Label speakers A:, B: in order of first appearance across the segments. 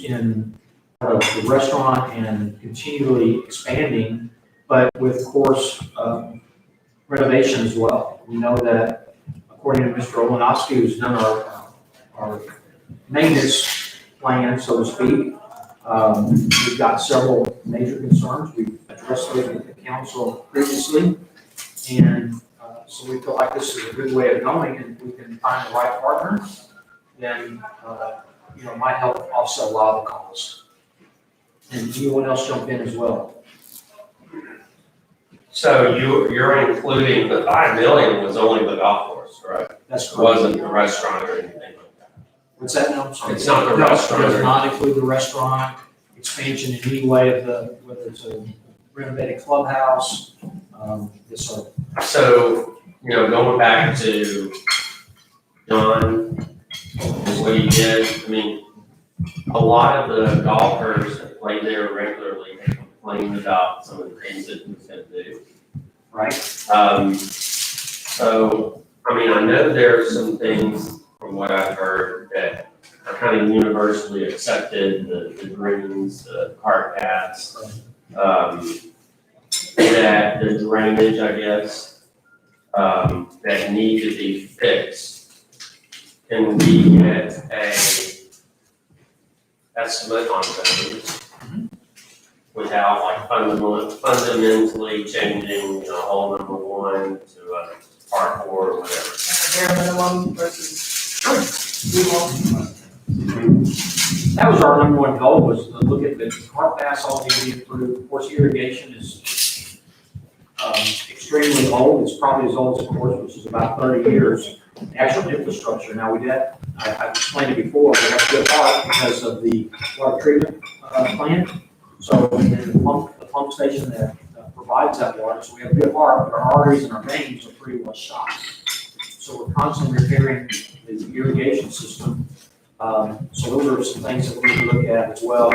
A: in the restaurant and continually expanding, but with course renovation as well. We know that according to Mr. Olenowski, who's done our maintenance plan, so to speak, we've got several major concerns. We've addressed those with the council previously, and so we feel like this is a good way of going, and if we can find the right partner, then it might help offset a lot of the costs. And anyone else jump in as well.
B: So you're including the 5 million was only the golf course, right?
A: That's correct.
B: Wasn't the restaurant or anything like that.
A: What's that now? I'm sorry.
B: It's not the
A: No,
B: restaurant.
A: It does not include the restaurant, expansion in any way of whether it's a renovated clubhouse. Yes, sir.
B: So, going back to John, what he did, I mean, a lot of the golfers that play there regularly, they complain about some of the things that he's gonna do.
A: Right.
B: So, I mean, I know there are some things from what I've heard that are kind of universally accepted, the greens, the cart paths, that the drainage, I guess, that need to be fixed. Can we get a estimate on those without like fundamentally changing, hole number 1 to a par 4 or whatever?
C: Bare minimum versus
A: That was our number one goal, was to look at the cart pass, all need to be improved. Of course, irrigation is extremely old. It's probably as old as the course, which is about 30 years. The actual infrastructure, now I've explained it before, we have to get hard because of the water treatment plant. So the pump station that provides that water, so we have a good heart, but our arteries and our veins are pretty well shot. So we're constantly repairing the irrigation system. So those are some things that we need to look at as well.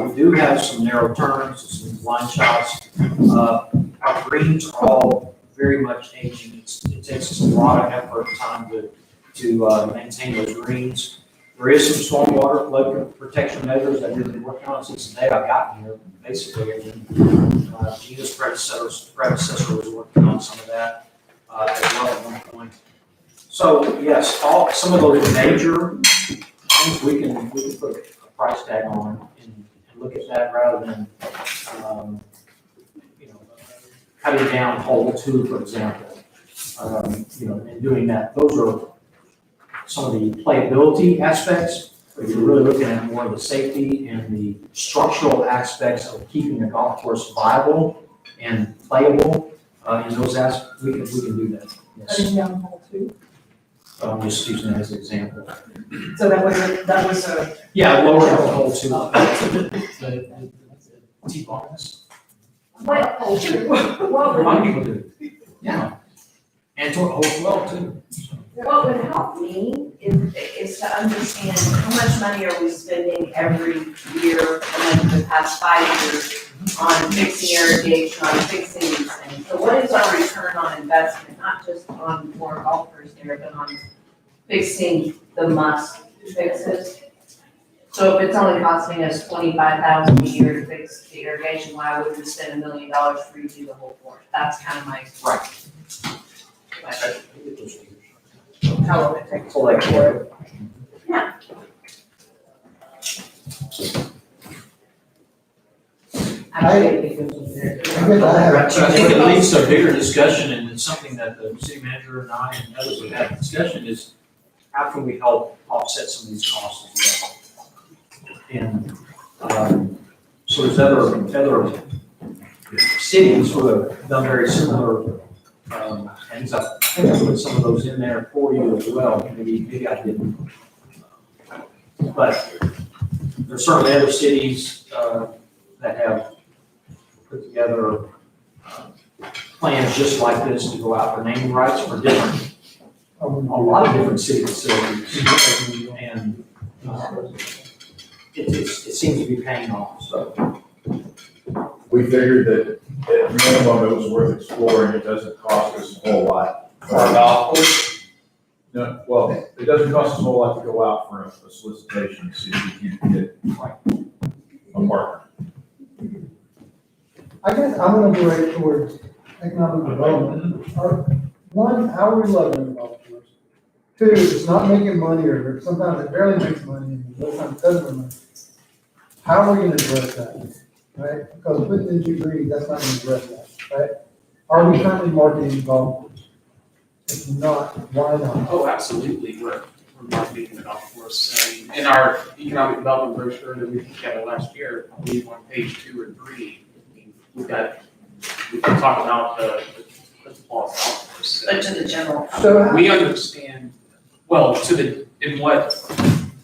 A: We do have some narrow turns, some line shots. Our greens are all very much aging. It takes us a lot of effort and time to maintain those greens. There is some stormwater flood protection measures that we've been working on since the day I got here, basically. Gina's predecessor was working on some of that as well at one point. So yes, some of those major things we can put a price tag on and look at that rather than cutting down hole 2, for example. And doing that. Those are some of the playability aspects, but you're really looking at more of the safety and the structural aspects of keeping a golf course viable and playable. In those aspects, we can do that. Yes.
C: cutting down hole 2.
A: I'm just using that as an example.
C: So that was a.
A: Yeah, lower the hole 2. The T-bonus.
C: What hole 2?
A: A lot of people do. Yeah. And to hole 12 too.
D: What would help me is to understand how much money are we spending every year and the past 5 years on fixing irrigation, on fixing these things. So what is our return on investment, not just on more golfers there, but on fixing the must fixes? So if it's only costing us $25,000 a year to fix the irrigation, why would we spend $1 million for you to do the whole course? That's kind of my
A: Right.
D: question.
C: How long it takes.
A: So like,
D: Yeah.
C: I think it goes in there.
A: I think it leads to a bigger discussion, and it's something that the city manager and I and others have had a discussion, is how can we help offset some of these costs as well? And so there's other cities who have done very similar things. I think I put some of those in there for you as well. Maybe I didn't. But there's certainly other cities that have put together plans just like this to go out for naming rights for different, a lot of different city facilities. And it seems to be paying off, so.
E: We figured that at minimum it was worth exploring. It doesn't cost us a whole lot.
B: For a golf course?
E: No, well, it doesn't cost us a whole lot to go out for a solicitation, to see if we can get a partner.
F: I guess I'm gonna go right towards economic development. One, how are we leveling golf course? Two, if it's not making money, or sometimes it barely makes money, and sometimes it doesn't make money. How are we gonna address that, right? Because putting in 2 greens, that's not gonna address that, right? Are we currently marketing golf course? If not, why not?
G: Oh, absolutely, we're marketing the golf course, and in our economic development brochure that we put together last year, I believe on page 2 or 3, we can talk about the Falls golf course.
D: But to the general public.
F: So,
G: We understand, well, in what,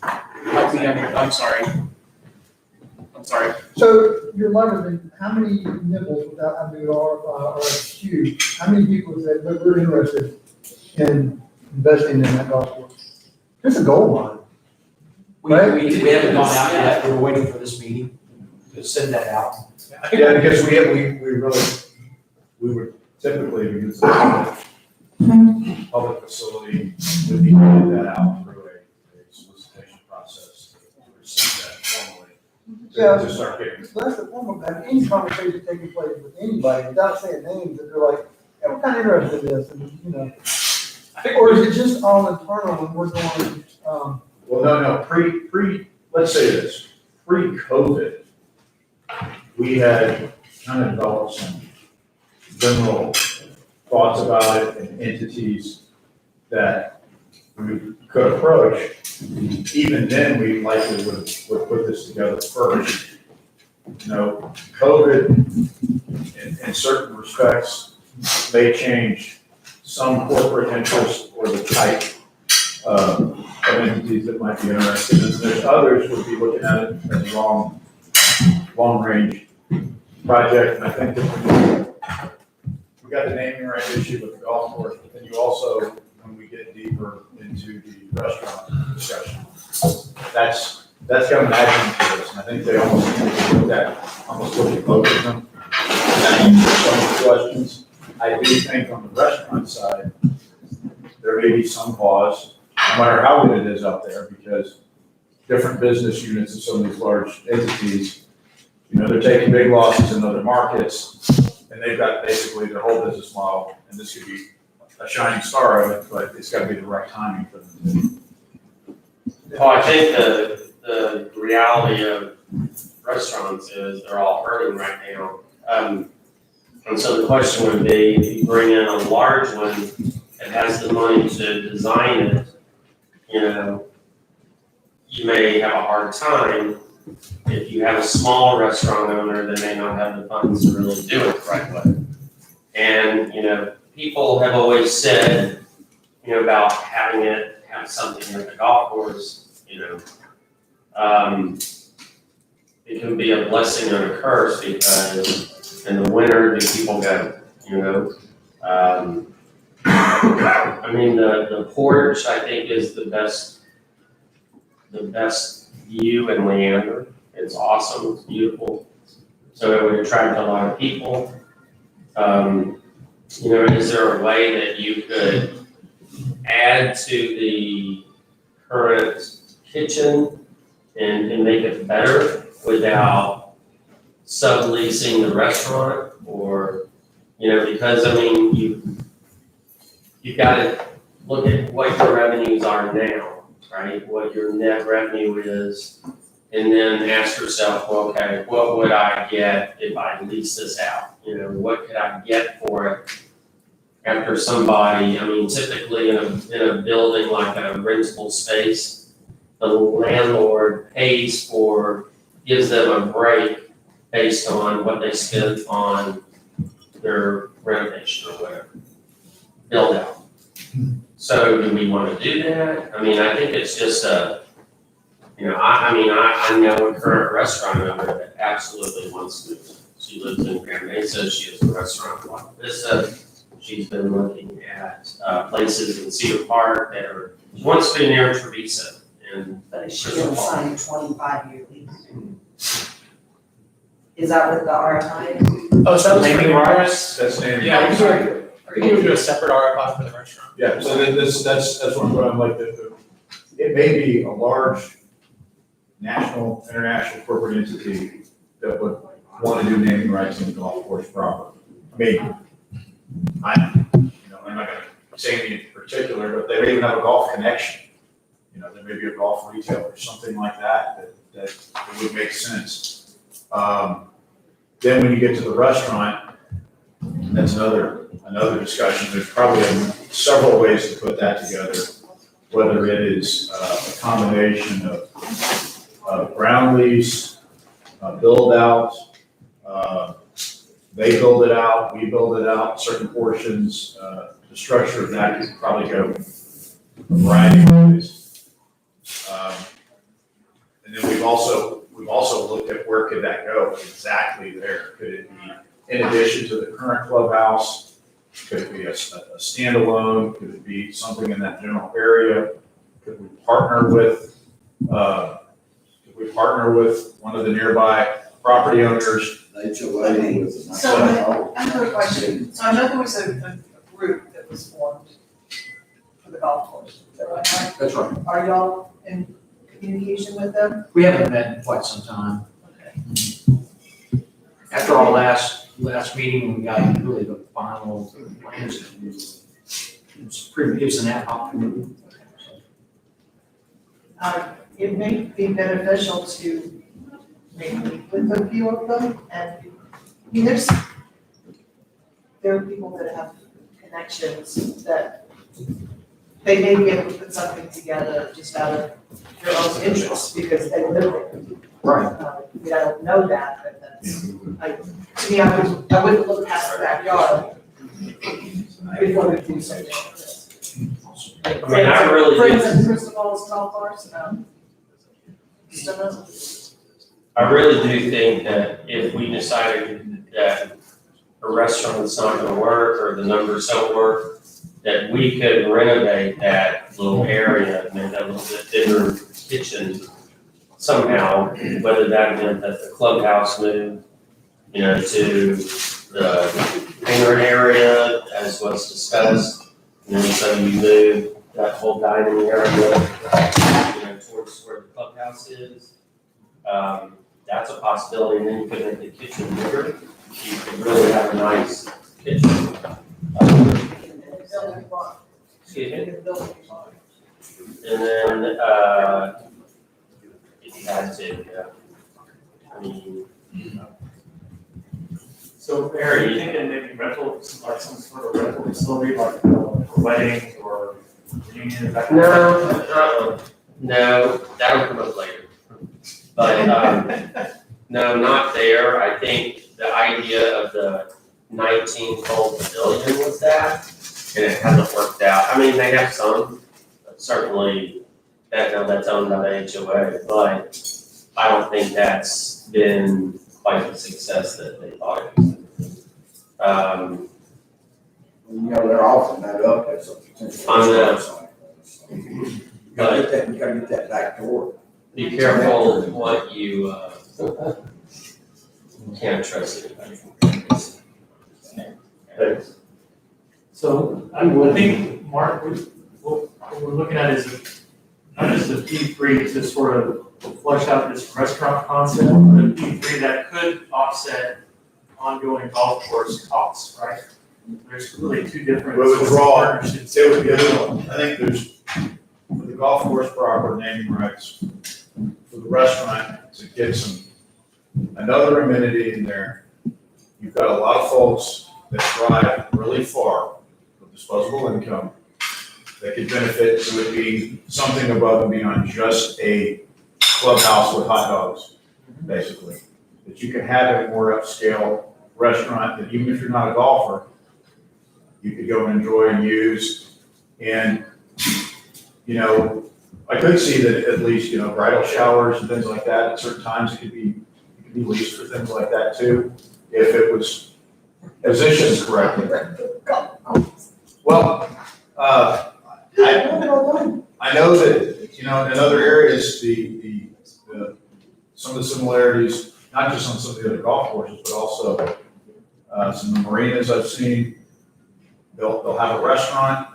G: help me, I'm sorry.
F: so you're leveraging, how many nipples without having to go RFQ, how many people said, look, we're interested in investing in that golf course? Just a gold mine.
A: We haven't gone out yet, we're waiting for this meeting to send that out.
E: Yeah, because we would typically use a public facility, would need to get that out through a solicitation process to receive that formally. To start getting.
F: So that's the problem, of any conversation taking place with anybody, without saying names, that they're like, yeah, we're kind of interested in this, and, you know.
G: I think
F: Or is it just all internal and we're going,
E: Well, no, let's say this, pre-COVID, we had kind of developed some general thoughts about it and entities that we could approach. Even then, we likely would put this together first. You know, COVID, in certain respects, may change some corporate interest or the type of entities that might be interested. And there's others would be looking at it as a long-range project. And I think that we got the naming right issue with the golf course, but then you also, when we get deeper into the restaurant discussion, that's got an adjunct to this. And I think they almost need to look at, almost look at both of them. And that answers some of the questions. I do think on the restaurant side, there may be some pause, no matter how good it is up there, because different business units of some of these large entities, you know, they're taking big losses in other markets, and they've got basically their whole business model, and this could be a shining star of it, but it's gotta be the right timing for them
B: Well, I think the reality of restaurants is they're all hurting right now. And so the question would be, if you bring in a large one that has the money to design it, you know, you may have a hard time. If you have a small restaurant owner, they may not have the funds to really do it the right way. And, you know, people have always said, you know, about have something at the golf course, you know. It can be a blessing and a curse because in the winter, do people go, you know? I mean, the porch, I think, is the best view in Leander. It's awesome, it's beautiful. So it would attract a lot of people. You know, is there a way that you could add to the current kitchen and make it better without subleasing the restaurant? Or, you know, because I mean, you've got to look at what your revenues are now, right? What your net revenue is, and then ask yourself, well, okay, what would I get if I lease this out? You know, what could I get for it after somebody, I mean, typically in a building like a rentable space, the landlord gives them a break based on what they spent on their renovation or whatever, build out. So do we want to do that? I mean, I think it's just you know, I know a current restaurant owner that absolutely wants to. She lives in Grand Mesa. She has a restaurant in La Vista. She's been looking at places in Cedar Park she wants to be near Trevisa. And
D: But she didn't sign a 25-year lease. Is that what the RFI is?
G: Oh, so that was
A: Naming
G: pretty
A: rights?
E: That's naming.
G: Yeah, I'm sorry. Are you gonna do a separate RFI for the restaurant?
E: Yeah, so that's what I'm like, it may be a large national, international corporate entity that would want to do naming rights in the golf course proper. Maybe. I'm not gonna say anything in particular, but they may even have a golf connection. There may be a golf retailer, something like that would make sense. Then when you get to the restaurant, that's another discussion. There's probably several ways to put that together, whether it is a combination of ground lease, build out, they build it out, we build it out, certain portions. The structure of that could probably go a variety of ways. And then we've also looked at where could that go exactly there. Could it be in addition to the current clubhouse? Could it be a standalone? Could it be something in that general area? Could we partner with one of the nearby property owners?
C: Okay, so I have a question. So I know there was a group that was formed for the golf course. Is that right?
A: That's right.
C: Are y'all in communication with them?
A: We haven't met in quite some time.
C: Okay.
A: After our last meeting, we got really the final plans. It was an ad hoc committee.
C: It may be beneficial to maybe meet with a few of them, and, there are people that have connections that they may be able to put something together just out of their own interest, because they live there.
A: Right.
C: I don't know that, but that's, to me, I wouldn't look past the backyard before we do something like this.
B: I mean, I really
C: Friends
B: do,
C: and Cristobal's golf course, still know.
B: I really do think that if we decided that a restaurant's not gonna work or the numbers don't work, that we could renovate that little area and make that a little bit bigger kitchen somehow, whether that meant that the clubhouse moved, to the hangar area as was discussed. And then so you move that whole dining area, towards where the clubhouse is. That's a possibility, and then you could make the kitchen bigger. You could really have a nice kitchen. Excuse me? And then, if you had to, I mean.
H: So, Barry, are you thinking maybe rental, like some sort of rental facility, like for weddings or reunions? that kind of stuff?
B: No, that'll come up later. But, no, not there. I think the idea of the 19-hole pavilion was that, and it hasn't worked out. I mean, they have some, but certainly, that's owned by the HOA, but I don't think that's been quite the success that they thought it was.
I: They're offering that up as a potential.
B: I know.
I: You gotta get that back door.
B: Be careful what you, can't trust anybody.
H: Thanks. So, I think, Mark, what we're looking at is not just a P3 to sort of flush out this restaurant concept, but a P3 that could offset ongoing golf course costs, right? There's really two different.
E: We would
H: sorts of
E: draw,
H: partnerships.
E: it would be, I think there's, for the golf course proper naming rights, for the restaurant to get another amenity in there. You've got a lot of folks that drive really far with disposable income that could benefit to it being something above and beyond just a clubhouse with hot dogs, basically. That you could have a more upscale restaurant that even if you're not a golfer, you could go and enjoy and use. And, I could see that at least, bridal showers and things like that, at certain times it could be leased for things like that too, if it was positioned correctly. Well, I know that, in other areas, some of the similarities, not just on some of the other golf courses, but also some of the marinas I've seen, they'll have a restaurant.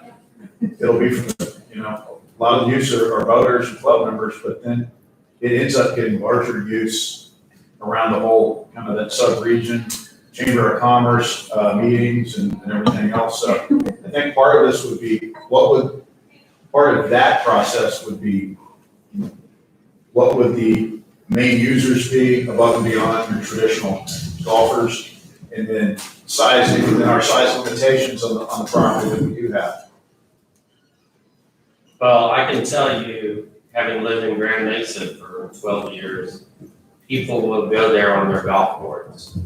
E: It'll be from, a lot of the use are voters and club members, but then it ends up getting larger use around the whole, kind of that sub-region, Chamber of Commerce, meetings and everything else. So I think part of this would be, part of that process would be, what would the main users be above and beyond your traditional golfers? And then sizing, and then our size limitations on the property that we do have.
B: Well, I can tell you, having lived in Grand Mesa for 12 years, people will go there on their golf carts.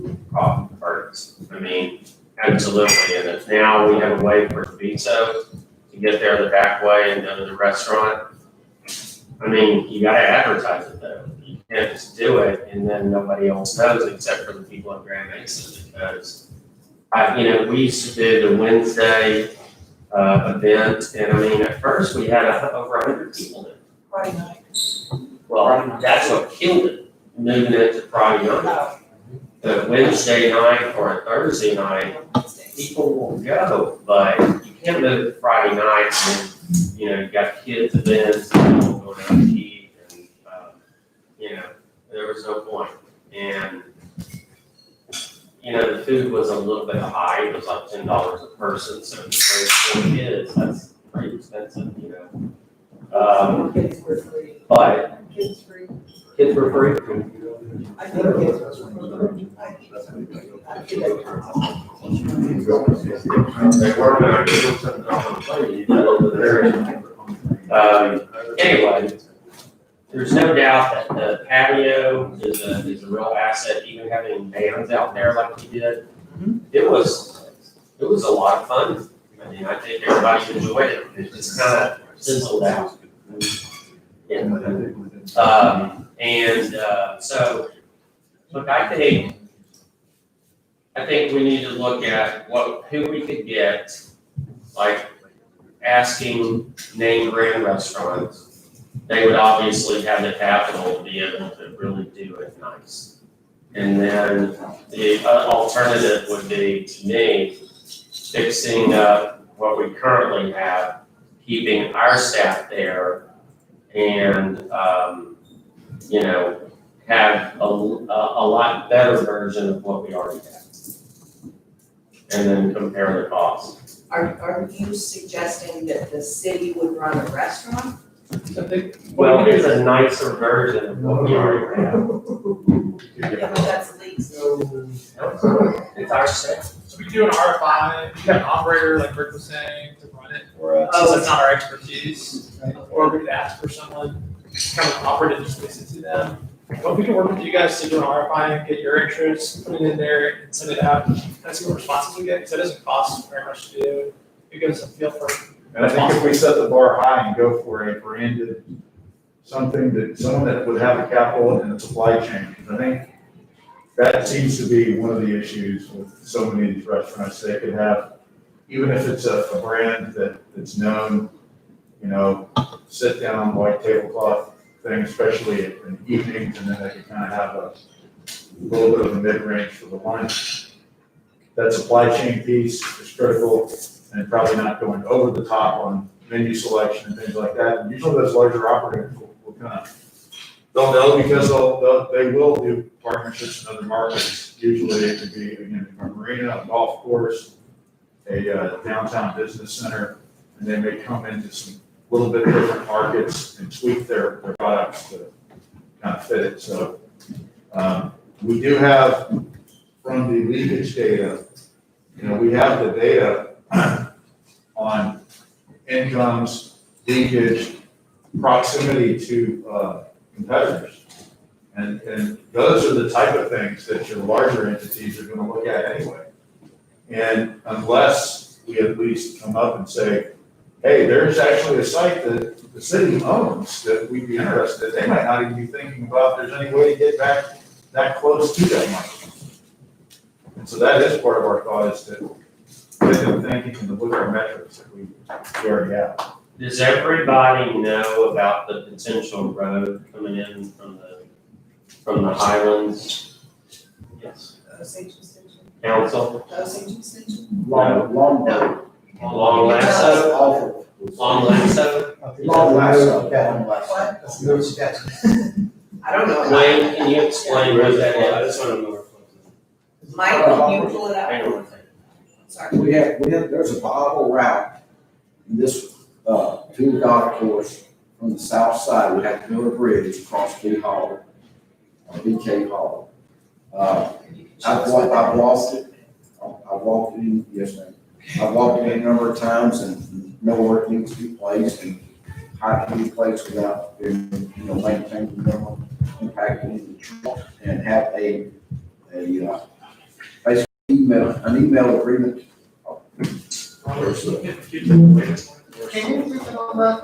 B: I mean, absolutely. And if now we have a way for it to be so, to get there the back way and go to the restaurant, I mean, you gotta advertise it though. You can't just do it and then nobody else knows except for the people in Grand Mesa, because we used to do the Wednesday event, and I mean, at first we had over 100 people there.
C: Friday night.
B: Well, that's what killed it, moving it to Friday night. The Wednesday night or a Thursday night, people will go, but you can't move it Friday night, and then, you got kids events, and people going out to eat, and, there was no point. And, the food was a little bit high, it was like $10 a person, so for 4 kids, that's pretty expensive,
C: Kids were free.
B: But
C: Kids free.
B: kids were free.
C: I think kids were free. I think
B: Anyway, there's no doubt that the patio is a real asset, even having bands out there like we did. It was a lot of fun. I mean, I think everybody enjoyed it. It just kind of sizzled out. Yeah. So, look, I think we need to look at who we could get, like asking name brand restaurants. They would obviously have the capital to be able to really do it nice. And then the alternative would be, to me, fixing up what we currently have, keeping our staff there, and, have a lot better version of what we already have. And then compare the costs.
D: Are you suggesting that the city would run a restaurant?
B: Well, it's a nicer version of what we already have.
C: Yeah, but that's legal.
B: It's our staff.
J: So we could do an RFI, we have an operator, like Rick was saying, to run it for us,
C: Oh,
J: since it's not our expertise. Or we could ask for someone, kind of operative, just listen to them. But we can work with you guys to do an RFI and get your interest, put it in there and send it out, and see what responses we get, because it doesn't cost very much to do. It gives us a feel for.
E: And I think if we set the bar high and go for a branded, someone that would have the capital and the supply chain, because I think that seems to be one of the issues with so many of these restaurants. They could have, even if it's a brand that's known, sit down, white tablecloth thing, especially in evenings, and then they can kind of have a little bit of a mid-range for the lunch. That supply chain piece is critical, and probably not going over the top on menu selection and things like that. And usually those larger operators will kind of, they'll know, because they will do partnerships in other markets. Usually it could be, again, a marina, a golf course, a downtown business center, and they may come into some little bit different markets and tweak their products to kind of fit it. So we do have, from the leakage data, we have the data on incomes, leakage, proximity to competitors. And those are the type of things that your larger entities are going to look at anyway. And unless we at least come up and say, hey, there's actually a site that the city owns that we'd be interested in, they might not even be thinking about there's any way to get back that close to that market. And so that is part of our thought, is to get them thinking and to look at our metrics that we already have.
B: Does everybody know about the potential road coming in from the Highlands? Yes.
C: Osage Extension.
B: Council?
C: Osage Extension.
B: No. Long lasso, long lasso.
I: Long lasso.
C: What?
I: That's good sketch.
C: I don't know.
B: Wayne, can you explain what that is?
D: Mike, can you pull it up?
B: Hang on one second.
D: Sorry.
I: We have, there's a viable route in this, to the golf course from the south side. We have to build a bridge across B Hall, BK Hall. I've walked it, yes, ma'am. I've walked it a number of times and know where it needs to be placed and how it can be placed without, maintaining minimal impact on the truck and have basically an email agreement.
F: Can you repeat on that?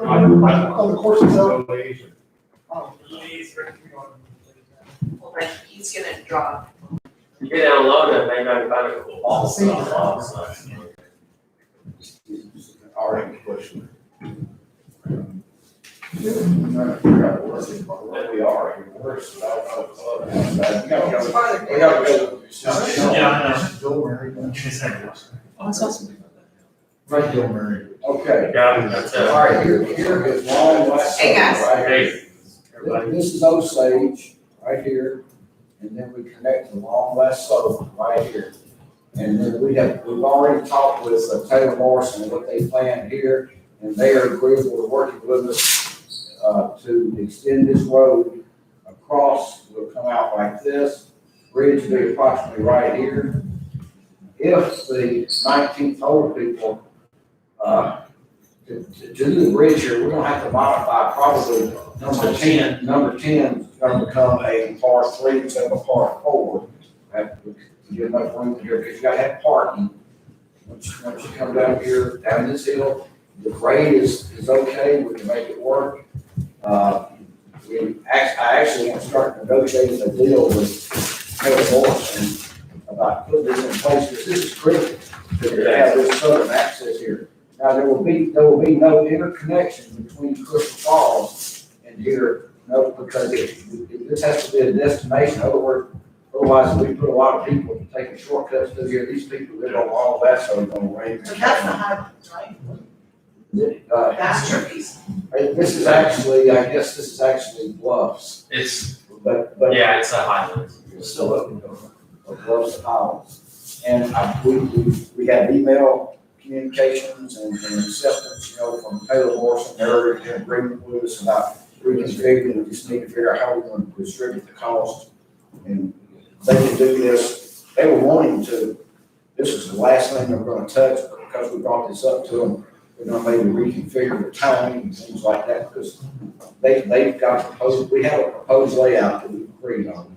F: On the course itself? Oh.
D: Like, he's gonna draw.
B: You can download it, maybe I can find it.
F: I'll see.
E: Already pushed.
I: We are, worse. We gotta go.
J: Oh, that's awesome.
E: Right, Bill Murray.
I: Okay.
B: Yeah, that's it.
I: All right, here is long west.
D: Hey, guys.
I: Right here.
B: Hey, everybody.
I: This is Osage, right here, and then we connect to Long West Southern, right here. And then we've already talked with Taylor Morrison and what they plan here, and they are agreeable to working with us, to extend this road across. We'll come out like this, bridge will be approximately right here. If the 19th hole people, to do the bridge here, we're gonna have to modify probably number 10. Number 10 is gonna become a par 3 instead of a par 4. Have to get enough room here, because you gotta have parking. Once you come down here, down this hill, the grade is okay, we can make it work. I actually am starting to negotiate a deal with Taylor Morrison about putting this in place, because this is critical to have this southern access here. Now, there will be no interconnection between Crystal Falls and here, no, because this has to be a destination. Otherwise, we put a lot of people taking shortcuts through here. These people live on all that, so it's gonna rain.
C: So that's the highlands, right? That's Turkeys.
I: This is actually, I guess this is actually Bluffs,
B: It's,
I: but
B: yeah, it's a Highlands.
I: it's still up in Bluffs and Highlands. And we have email communications and acceptance, from Taylor Morrison. They're in agreement with us about reconfiguring. We just need to figure out how we're going to distribute the cost. And they can do this. They were wanting to, this was the last thing they were going to touch, but because we brought this up to them, we're going to maybe reconfigure the timing and things like that, because they've got a proposed, we have a proposed layout that we've agreed on.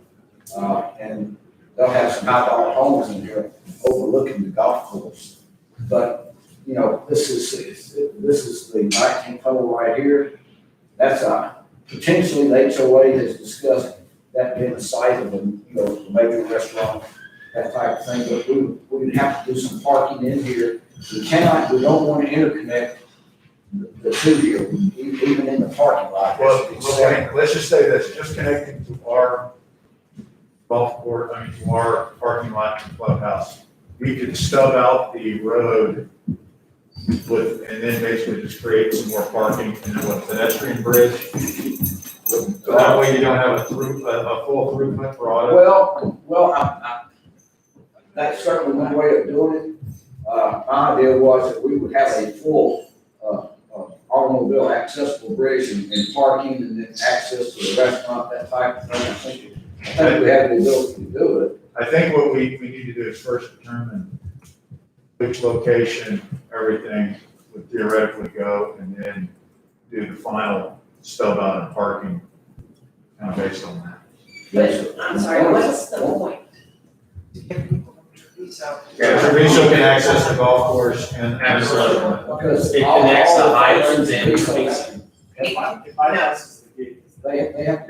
I: And they'll have some high-dollar homes in here overlooking the golf course. But, this is the 19th hole right here. That's potentially the HOA has discussed that being the site of a major restaurant, that type of thing. But we would have to do some parking in here. We don't want to interconnect the two here, even in the parking lot.
E: Well, let's just say this, just connecting to our golf court, to our parking lot and clubhouse. We could stub out the road and then basically just create some more parking and then with pedestrian bridge. So that way you don't have a full throughput for auto.
I: Well, that's certainly one way of doing it. My idea was that we would have a full, automobile accessible bridge and parking and then access to the restaurant, that type of thing. I think we have the ability to do it.
E: I think what we need to do is first determine which location everything would theoretically go, and then do the final stub out and parking, based on that.
D: But, I'm sorry, what's the point?
E: Teresa can access the golf course and the restaurant.
I: Because
B: It connects the Highlands and Teresa.
I: They have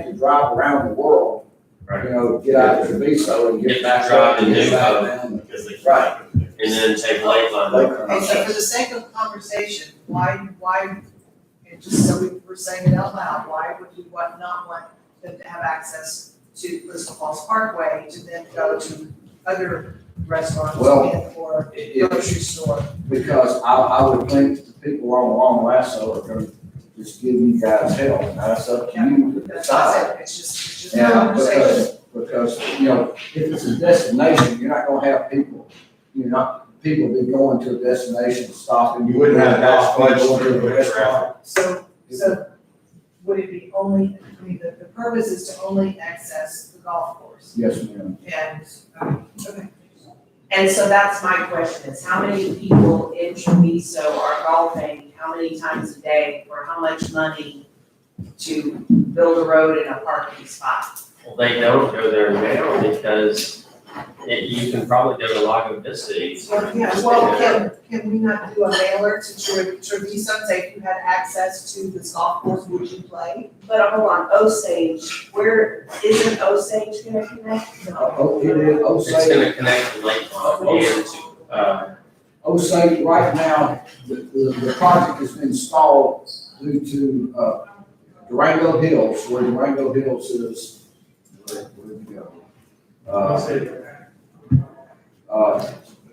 I: to drive around the world, get out of Treviso and get back up and get back down.
B: Because they,
I: Right.
B: and then take Lakeland.
C: Okay, so for the sake of conversation, why, and just so we're saying it out loud, why would you not want them to have access to Crystal Falls Parkway to then go to other restaurants
I: Well,
C: and or
I: It,
C: grocery store.
I: because I would think the people on Long Lasso are gonna just give you guys help, and that's up to you to
C: That's what I
I: decide.
C: said, it's just a
I: Yeah,
C: conversation.
I: because, you know, if it's a destination, you're not gonna have people, people be going to a destination, stopping.
E: You wouldn't have that much
I: Going to a
E: traffic.
I: restaurant.
C: So would it be only, I mean, the purpose is to only access the golf course
I: Yes, ma'am.
C: and, okay.
D: And so that's my question, is how many people in Treviso are golfing, how many times a day, for how much money to build a road and a parking spot?
B: Well, they don't go there now because you can probably go to Lago Vista.
C: Can we not do a mailer to Treviso and say if you had access to this golf course, would you play?
D: But hold on, Osage, where, isn't Osage gonna connect?
I: Oh, it is,
B: It's
I: Osage,
B: gonna connect to Lakefront and to,
I: Osage, right now, the project has been stalled due to, Durango Hills, where Durango Hills is, where did we go?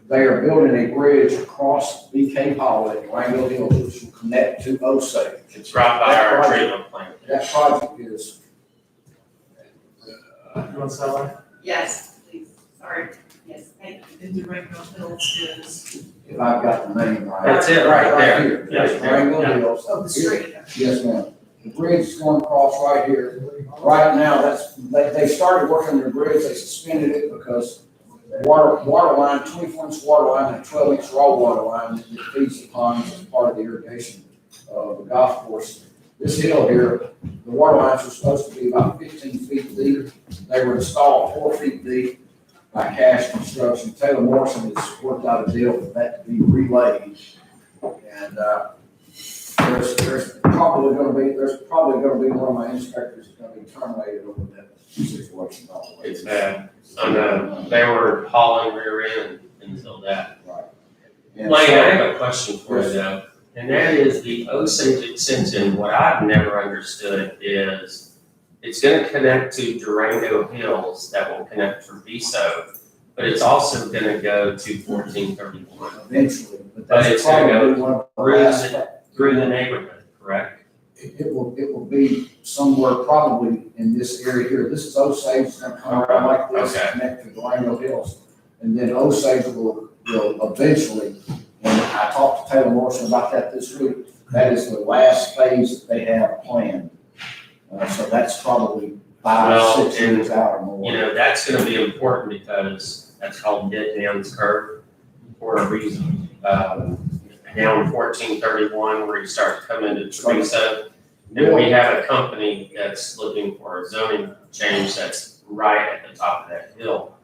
I: They are building a bridge across BK Hall at Durango Hills, which will connect to Osage.
B: it's right by our treatment plant.
I: That project is,
H: You want to sell it?
D: Yes, please, sorry, yes, thank you.
C: And Durango Hills is,
I: if I've got the name right.
B: That's it, right there.
I: here.
B: Yeah,
I: That's Durango
B: yeah.
I: Hills.
C: of the street.
I: Yes, ma'am. The bridge is going across right here. Right now, they started working their bridge, they suspended it because water line, 24-inch water line and 12-inch raw water line that feeds the ponds as part of the irrigation of the golf course. This hill here, the water lines were supposed to be about 15 feet deep. They were installed 4 feet deep by Cash Construction. Taylor Morrison has worked out a deal for that to be relayed. And, there's probably gonna be one of my inspectors that's gonna be terminated over that situation. by the way.
B: It's bad. I know, they were hauling rear end until that.
I: Right. And
B: Lane, I
I: so-
B: have a question for you though, and that is the Osage extension. What I've never understood is it's gonna connect to Durango Hills that will connect to Treviso, but it's also gonna go to 1431
I: Eventually, but
B: But it's
I: that's
B: gonna go
I: probably one of the last.
B: through the neighborhood, correct?
I: It will be somewhere probably in this area here. This is Osage, it's gonna come around like this,
B: Okay.
I: connect to Durango Hills. And then Osage will eventually, and I talked to Taylor Morrison about that this week, that is the last phase that they have planned. So that's probably
B: Well,
I: 5, 6 years out or more.
B: You know, that's gonna be important because that's called Dead Man's Curve for a reason. Down 1431 where you start coming to Teresa. And we have a company that's looking for a zoning change that's right at the top of that hill.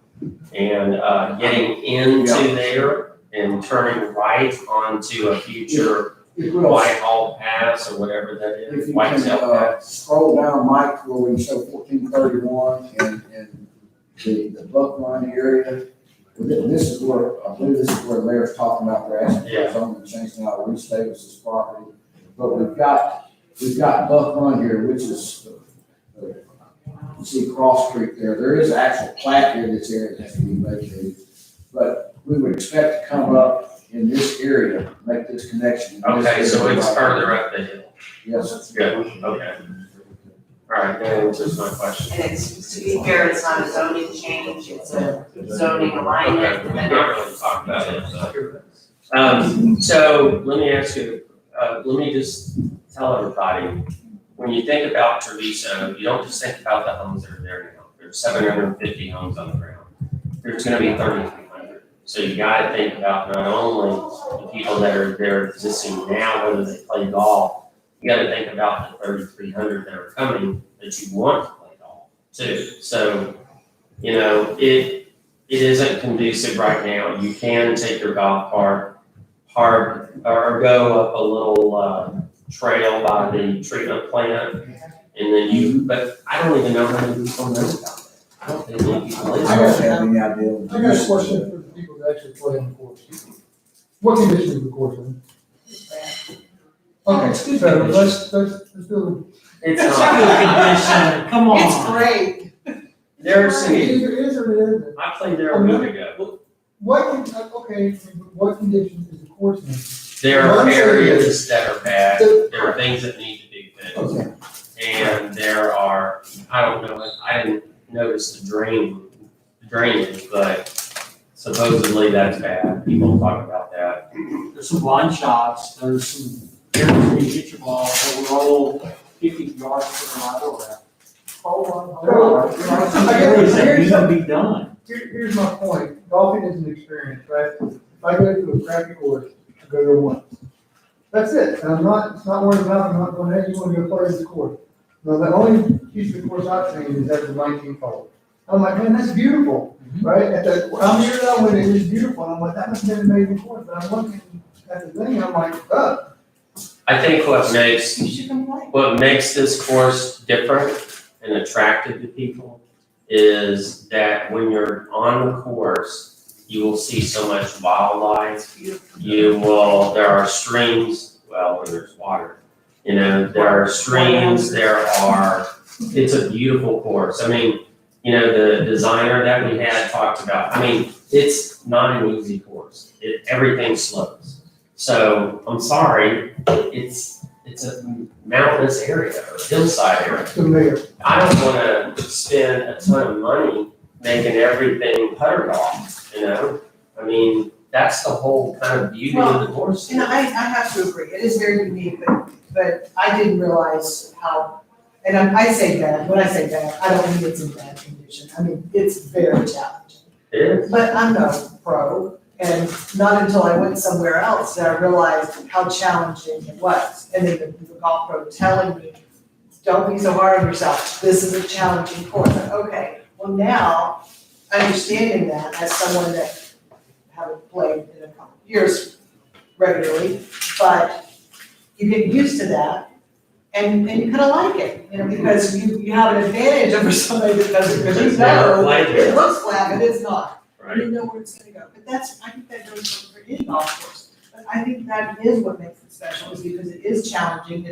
B: And getting into there and turning right onto a future
I: It will.
B: Whitehall Pass or whatever that
I: If
B: is,
I: you
B: Whitetail
I: can,
B: Pass.
I: scroll down, Mike, where we show 1431 and the Buck Run area. This is where, I believe this is where the mayor's talking about they're asking for zoning change now to Reese Davis's property. But we've got Buck Run here, which is, you see Cross Creek there. There is an actual plat here in this area that has to be vacated. But we would expect to come up in this area, make this connection.
B: Okay, so it's further up the hill.
I: Yes.
B: That's good, okay. All right, that answers my question.
D: And it's, to be fair, it's not a zoning change, it's a zoning alignment.
B: Okay, we're not really talking about it, so. So let me ask you, let me just tell everybody, when you think about Treviso, you don't just think about the homes that are there now. There's 750 homes on the ground. There's gonna be 3,300. So you gotta think about not only the people that are there existing now, whether they play golf, you gotta think about the 3,300 that are coming that you want to play golf too. So, you know, it isn't conducive right now. You can take your golf cart hard or go up a little trail by the treatment plant, and then but I don't even know how many people know about that. I don't think many people
I: I
B: live
I: don't
B: there.
I: have any idea.
F: I got a question for the people that actually play on the course. What condition is the course in? Okay, fair, let's do
B: It's
G: It's
B: not,
G: a good condition, come on.
C: It's great.
F: it.
B: there's some,
F: Either is or it isn't.
B: I played there a week ago.
F: what conditions is the course in?
B: There
F: Well,
B: are
F: I'm saying
B: areas that are bad,
F: the-
B: there are things that need to be fixed.
F: Okay,
B: And there are, I don't know, I didn't notice the drainage, but supposedly that's bad. People talk about that.
A: There's some blind shots, there's some areas where you hit your ball, that we're all 50 yards from the right or left.
C: Hold on.
A: There are some areas that need to be done.
F: here's my point, golfing is an experience, right? If I go to a crappy course, I go there once. That's it, and it's not word of mouth, I'm not going, hey, you wanna go play this course? No, the only piece of the course I've seen is at the 19th hole. I'm like, man, that's beautiful, right? I'm here now when it is beautiful, and I'm like, that must have been an amazing course, but I'm looking at the thing, I'm like,
B: I think
C: You should complain.
B: what makes this course different and attractive to people is that when you're on the course, you will see so much wildlife. There are streams, well, where there's water. There are streams, it's a beautiful course. I mean, the designer that we had talked about, it's not an easy course. Everything slopes. So, I'm sorry, it's a mountainous area or hillside area.
F: the mayor.
B: I don't wanna spend a ton of money making everything putter off, that's the whole kind of beauty of the course.
C: And I have to agree, it is very unique, but I didn't realize how, and I say bad, when I say bad, I don't mean it's in bad condition, it's very challenging.
B: It is.
C: But I'm no pro, and not until I went somewhere else did I realize how challenging it was. And then the golf pro telling me, don't be so hard on yourself, this is a challenging course. Like, okay, well now, understanding that as someone that haven't played in a couple of years regularly, but you get used to that, and you kind of like it, because you have an advantage over somebody that doesn't, because you know, it looks flat, but it's not.
B: Right.
C: You know where it's gonna go, but I think that goes for any golf course. But I think that is what makes it special, is because it is challenging,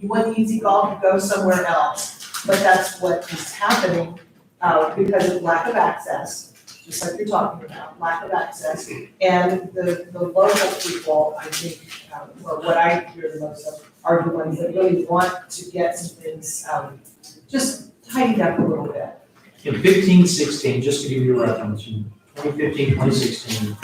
C: you want easy golf, go somewhere else. But that's what is happening, because of lack of access, just like you're talking about, lack of access. And the local people, I think, or what I hear the most of, are the ones that really want to get some things, just tidied up a little bit.
A: In 15-16, just to give you a reference, in 2015, 2016,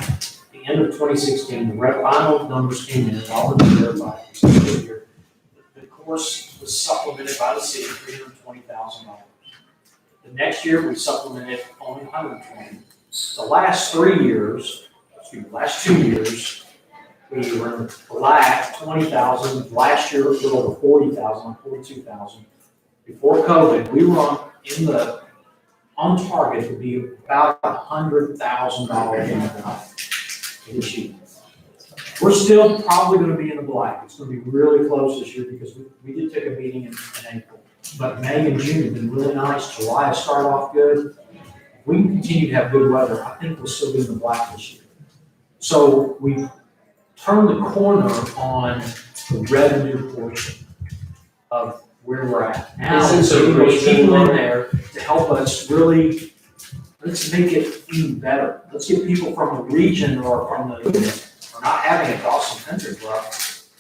A: the end of 2016, the final numbers came in, all of them verified. The course was supplemented by the city, $320,000. The next year, we supplemented only $120,000. The last 2 years, we were in the black, $20,000. Last year, a little over $40,000, $42,000. Before COVID, we were on target to be about $100,000 in the black this year. We're still probably gonna be in the black. It's gonna be really close this year because we did take a meeting in April. But May and June have been really nice. July has started off good. If we can continue to have good weather, I think we'll still be in the black this year. So we turned the corner on the revenue portion of where we're at now.
B: Isn't the
A: There's
B: reason
A: people in
B: why-
A: there to help us really, let's make it even better. Let's get people from the region or not having a cross-country club.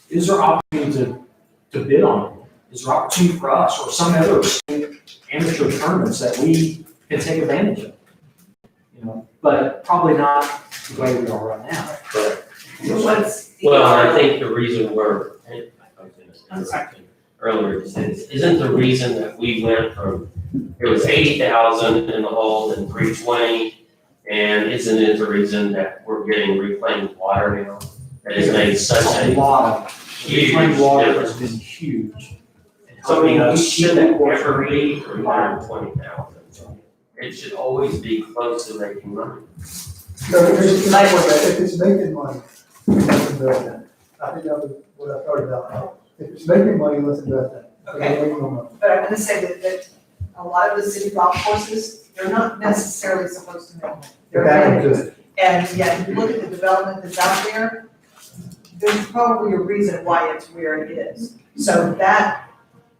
A: Is there opportunity to bid on it? Is there opportunity for us or some other amateur tournaments that we can take advantage of? But probably not the way we are right now.
B: Well, I think the reason earlier to say this, isn't the reason that we went from, it was 80,000 in the hole and 320, and isn't it the reason that we're getting reclaimed water now? That has made such
A: A
B: a
A: lot of
B: huge
A: reclaimed water has
B: difference.
A: been huge.
B: So we
A: Helping us keep
B: shouldn't
A: that course
B: ever
A: free.
B: be 320,000. It should always be close to making money.
F: So if it's making money, let's invest in it. I think that was what I started out. If it's making money, let's invest in it. If it's
C: Okay.
F: making no money.
C: But I'm gonna say that a lot of the city golf courses, they're not necessarily supposed to make money. They're
F: That one
C: managed.
F: too.
C: And yet, if you look at the development that's out there, there's probably a reason why it's where it is. So that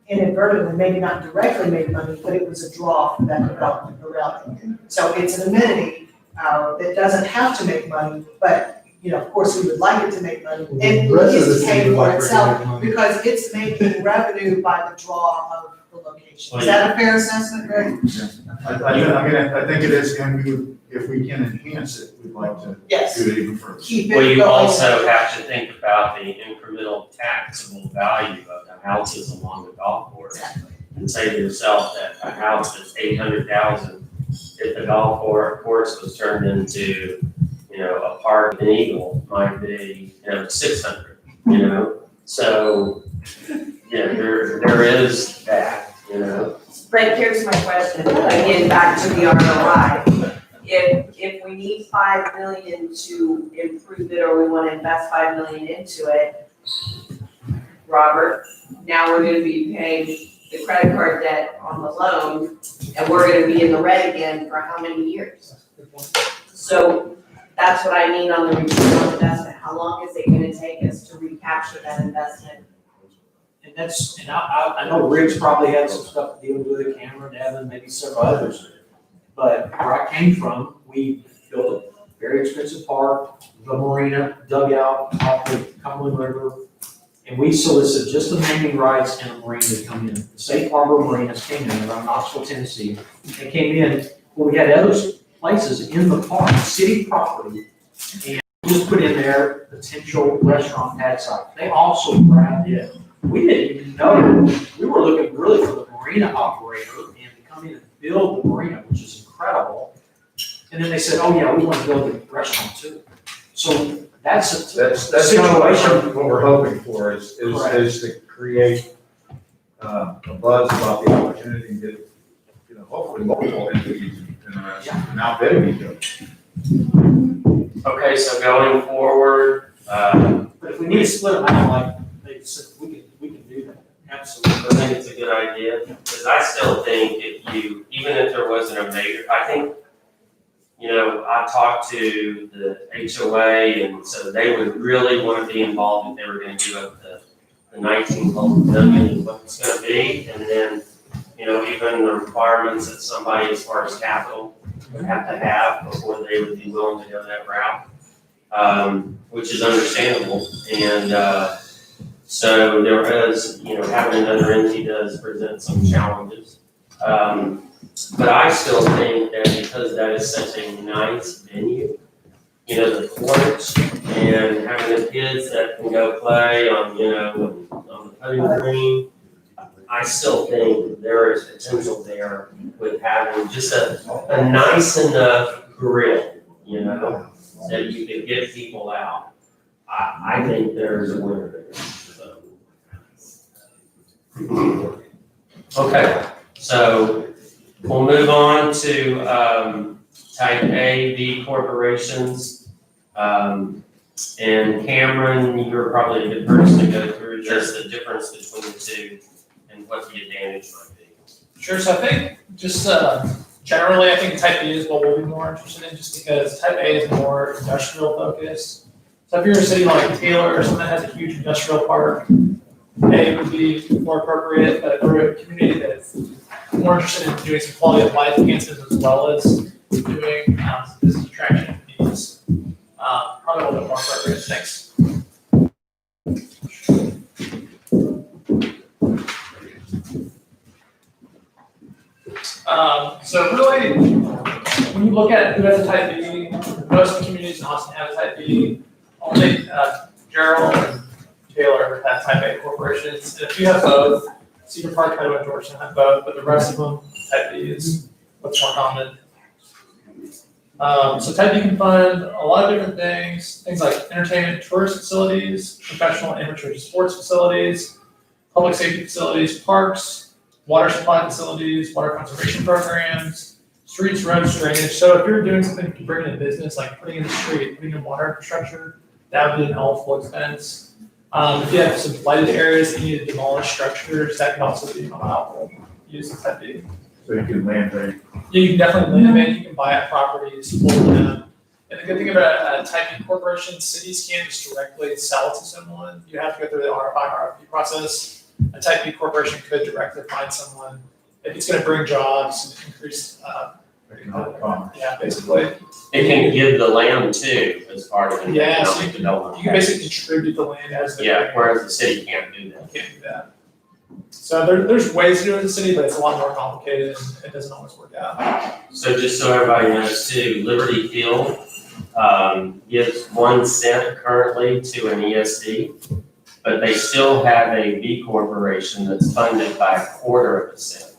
C: inadvertently, maybe not directly made money, but it was a draw for that development around it. So it's an amenity that doesn't have to make money, but, you know, of course, we would like it to make money, and
F: The rest of
C: it's
F: the
C: paying
F: city would
C: for
F: like for it to
C: itself,
F: make money.
C: because it's making revenue by the draw of the location. Is that a fair assessment, Greg?
E: I think it is, and we would, if we can enhance it, we'd like to
C: Yes,
E: do it even further.
C: keep it
B: Well,
C: going.
B: you also have to think about the incremental taxable value of the houses along the golf course. And say to yourself that a house that's 800,000, if the golf course was turned into, you know, a park in Eagle, might be, you know, 600, you know? So, yeah, there is that, you know?
D: But here's my question, again, back to the ROI. If we need 5 million to improve it, or we wanna invest 5 million into it, Robert, now we're gonna be paying the credit card debt on the loan, and we're gonna be in the red again for how many years? So that's what I mean on the return on investment. How long is it gonna take us to recapture that investment?
A: And I know Rick's probably had some stuff to deal with, Cameron, Evan, maybe several others. But where I came from, we built a very expensive park, the marina, dugout off the Cumberland River. And we solicited just the naming rights and a marina to come in. The Safe Harbor Marinas came in around Knoxville, Tennessee. They came in, well, we had other places in the park, city property, and just put in there potential restaurant pad site. They also grabbed it. We didn't even know, we were looking really for the marina operator and to come in and build the marina, which is incredible. And then they said, oh yeah, we want to build a restaurant too. So that's a
E: That's kind of what we're hoping for, is to create, a buzz about the opportunity and get, you know, hopefully multiple entities interested in outbidding each other.
B: Okay, so going forward,
A: But if we need to split them out, like they said, we can do that, absolutely.
B: I think it's a good idea, because I still think even if there wasn't a major, I think, you know, I talked to the HOA, and so they would really want to be involved if they were going to give up the 19 million and what it's going to be, and then, you know, even the requirements that somebody as far as capital would have to have before they would be willing to go that route, which is understandable, and so there is, you know, having another entity does present some challenges. But I still think that because that is such a nice venue, you know, the courts and having the kids that can go play on, you know, on the putting green, I still think there is potential there with having just a nice enough grill, you know, that you could get people out. I think there's a winner there, so. Okay, so we'll move on to type A, B corporations. And Cameron, you're probably a good person to go through just the difference between the two and what the advantage might be.
J: Sure, so I think just generally, I think type B is what we'll be more interested in, just because type A is more industrial focused. So if you're a city like Taylor or something that has a huge industrial park, A would be more appropriate, but if we're a community that's more interested in doing some quality of life enhancements as well as doing some business attraction needs, probably a little bit more appropriate. Thanks. So really, when you look at who has a type B, most of the communities in Austin have a type B. Only Gerald and Taylor have type A corporations. And if you have both, Cedar Park, Idaho, and Georgetown have both, but the rest of them, type B is what's more common. So type B can fund a lot of different things like entertainment and tourist facilities, professional and amateur sports facilities, public safety facilities, parks, water supply facilities, water conservation programs, streets, roads, drainage. So if you're doing something to bring in a business, like putting in a street, putting in water infrastructure, that would be an eligible expense. If you have some blighted areas that you need to demolish structures, that can also be allowable. Use the type B.
E: So you can land bank.
J: Yeah, you can definitely land bank, you can buy out properties, hold them. And the good thing about a type B corporation, cities can't just directly sell to someone. You have to go through the RFP process. A type B corporation could directly find someone if it's going to bring jobs and increase
E: economic commerce.
J: Yeah, basically.
B: It can give the land too as part of an
J: Yeah, so
B: economic development.
J: You can basically distribute the land as the.
B: Yeah, whereas the city can't do that.
J: You can't do that. So there's ways to do it in the city, but it's a lot more complicated and it doesn't always work out.
B: So just so everybody knows too, Liberty Field, gives 1 cent currently to an ESD, but they still have a B corporation that's funded by 1/4 cent,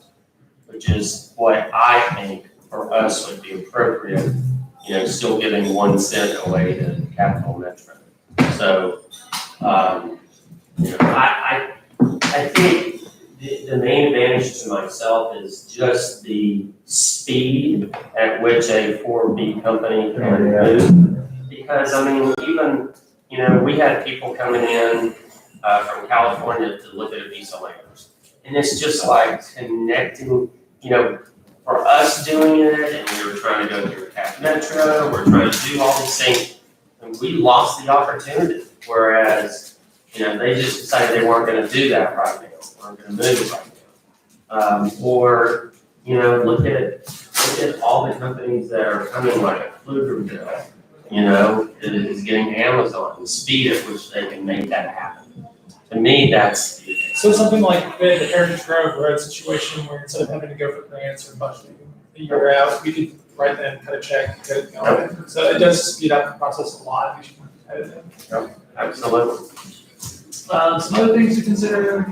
B: which is what I think for us would be appropriate, still giving 1 cent away to Capital Metro. So, I think the main advantage to myself is just the speed at which a 4B company can move. Because, even, we had people coming in from California to look at a piece of land. And it's just like connecting, for us doing it, and we were trying to go through Cap Metro, we're trying to do all these things, and we lost the opportunity. Whereas, they just decided they weren't gonna do that right now, weren't gonna move right now. Or, look at all the companies that are coming, like Pflugerville, that is getting Amazon, the speed at which they can make that happen. To me, that's.
J: So something like the Heritage Grove Road situation where instead of having to go for grants or budgeting a year out, we could right then cut a check, get it going. So it does speed up the process a lot, makes you more competitive.
B: Absolutely.
J: Some other things to consider,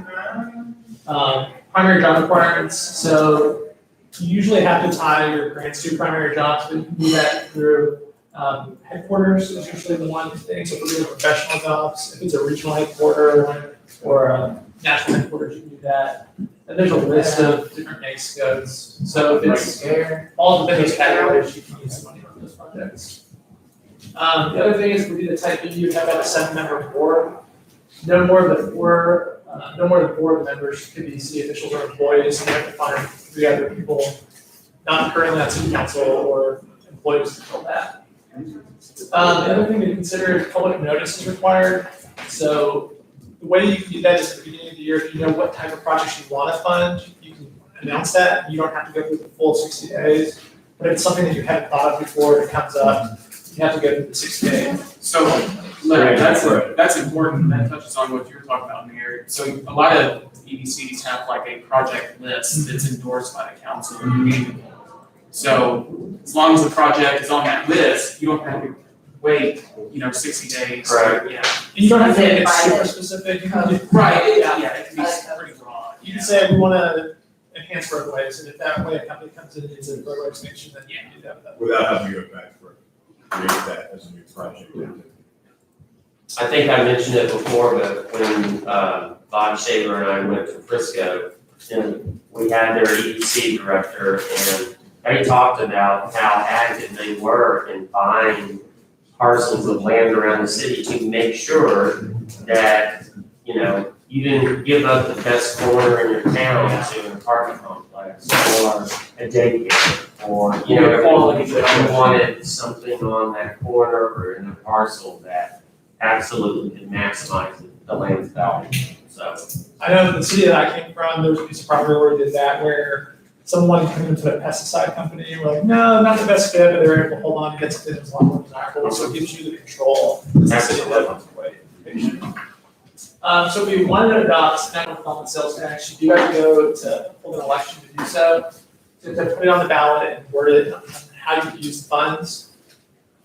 J: primary job requirements. So you usually have to tie your grants to primary jobs, but you can do that through headquarters is usually the one thing. So for doing professional jobs, if it's a regional headquarter or a national headquarters, you can do that. And there's a list of different NAICS codes. So if it's all within those categories, you can use the money on those projects. The other thing is we do the type B, you have to have a 7-member board. No more than four board members could be city officials or employees, and you have to find 3 other people, not currently on city council or employees to fill that. The other thing to consider is public notice is required. So the way you can do that is at the beginning of the year, if you know what type of projects you want to fund, you can announce that. You don't have to go through the full 60 days. But if it's something that you hadn't thought of before and it comes up, you have to go through the 60 days.
G: So, Larry, that's important, that touches on what you were talking about, Mayor. So a lot of EDCs have like a project list that's endorsed by the council. So as long as the project is on that list, you don't have to wait, 60 days.
B: Right.
G: Yeah.
J: And you don't have to
D: Is it
J: make it
D: by
J: super
D: the
J: specific. You can do,
G: Right, yeah, it can be pretty broad.
J: you can say we want to enhance roadways, and if that way a company comes in and needs a roadway extension, then you can do that with that.
E: Without having to go back for, create that as a new project.
B: I think I mentioned it before, but when Bob Shaver and I went to Frisco, and we had their EDC director, and they talked about how active they were in buying parcels of land around the city to make sure that, you didn't give up the best corner in your town to an apartment complex or a daycare, or, if you wanted something on that corner or in a parcel that absolutely could maximize the land's value, so.
J: I know in the city that I came from, there was a piece of property where we did that, where someone came into a pesticide company, and we're like, no, not the best fit, but they were able to hold on and get something that's a lot more desirable, so it gives you the control. As a city that wants to wait. So if you wanted to adopt network development sales tax, you do have to go to hold an election to do so, to put it on the ballot and word it on how you use the funds.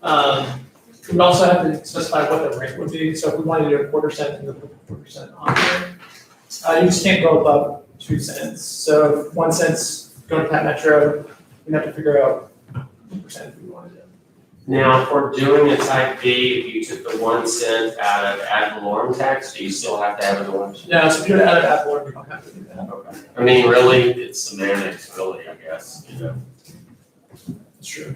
J: We would also have to specify what the rate would be, so if we wanted to do a 1/4 cent, we would put 1/4 on there. You just can't go above 2 cents, so if 1 cent's going to Pat Metro, we'd have to figure out what percent we want to do.
B: Now, for doing a type B, if you took the 1 cent out of ad valorem tax, do you still have to have an election?
J: No, so if you're out of ad valorem, we don't have to do that.
B: Okay. I mean, really, it's semantics, really, I guess,
J: That's true.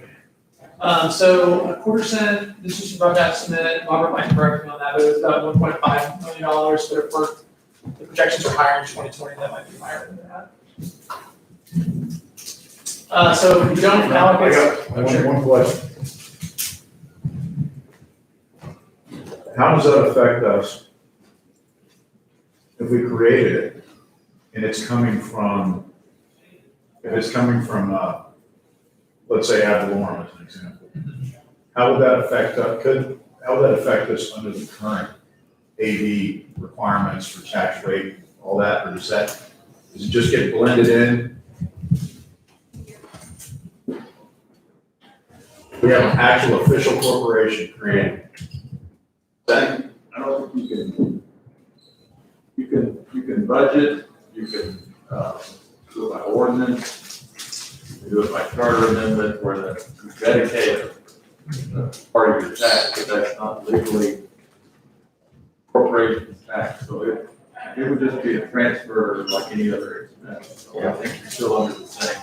J: So a 1/4 cent, this is a rough estimate, Robert might correct me on that, but it was about $1.5 million, but if the projections are higher in 2020, that might be higher than that. So if you don't allocate.
E: One question. How does that affect us if we created it and it's coming from, let's let's say ad valorem as an example. How would that affect, how would that affect us under the current AV requirements for tax rate, all that, or does it just get blended in? We have an actual official corporation created.
K: I don't think you can budget, you can, do it by ordinance, you do it by charter amendment, where you dedicate a part of your tax, but that's not legally corporation tax, so it would just be a transfer like any other expense, so I think you're still under the same.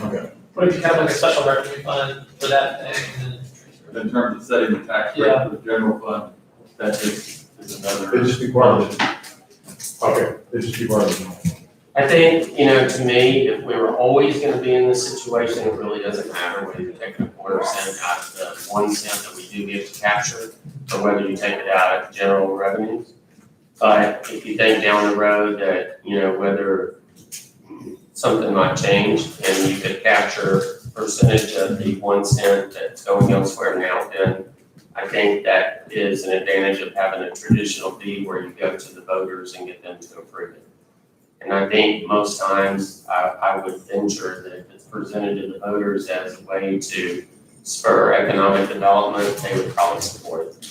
E: Okay.
J: What if you have like a special revenue fund for that thing?
K: But in terms of setting the tax rate for the general fund, that just is another.
E: It'd just be part of it. Okay, it'd just be part of it.
B: I think, to me, if we were always gonna be in this situation, it really doesn't matter whether you take a quarter cent out of the 1 cent that we do get to capture, or whether you take it out of general revenues. But if you think down the road that, whether something might change and you could capture percentage of the 1 cent that's going elsewhere now, then I think that is an advantage of having a traditional fee where you go to the voters and get them to approve it. And I think most times I would venture that if it's presented to the voters as a way to spur economic development, they would probably support it.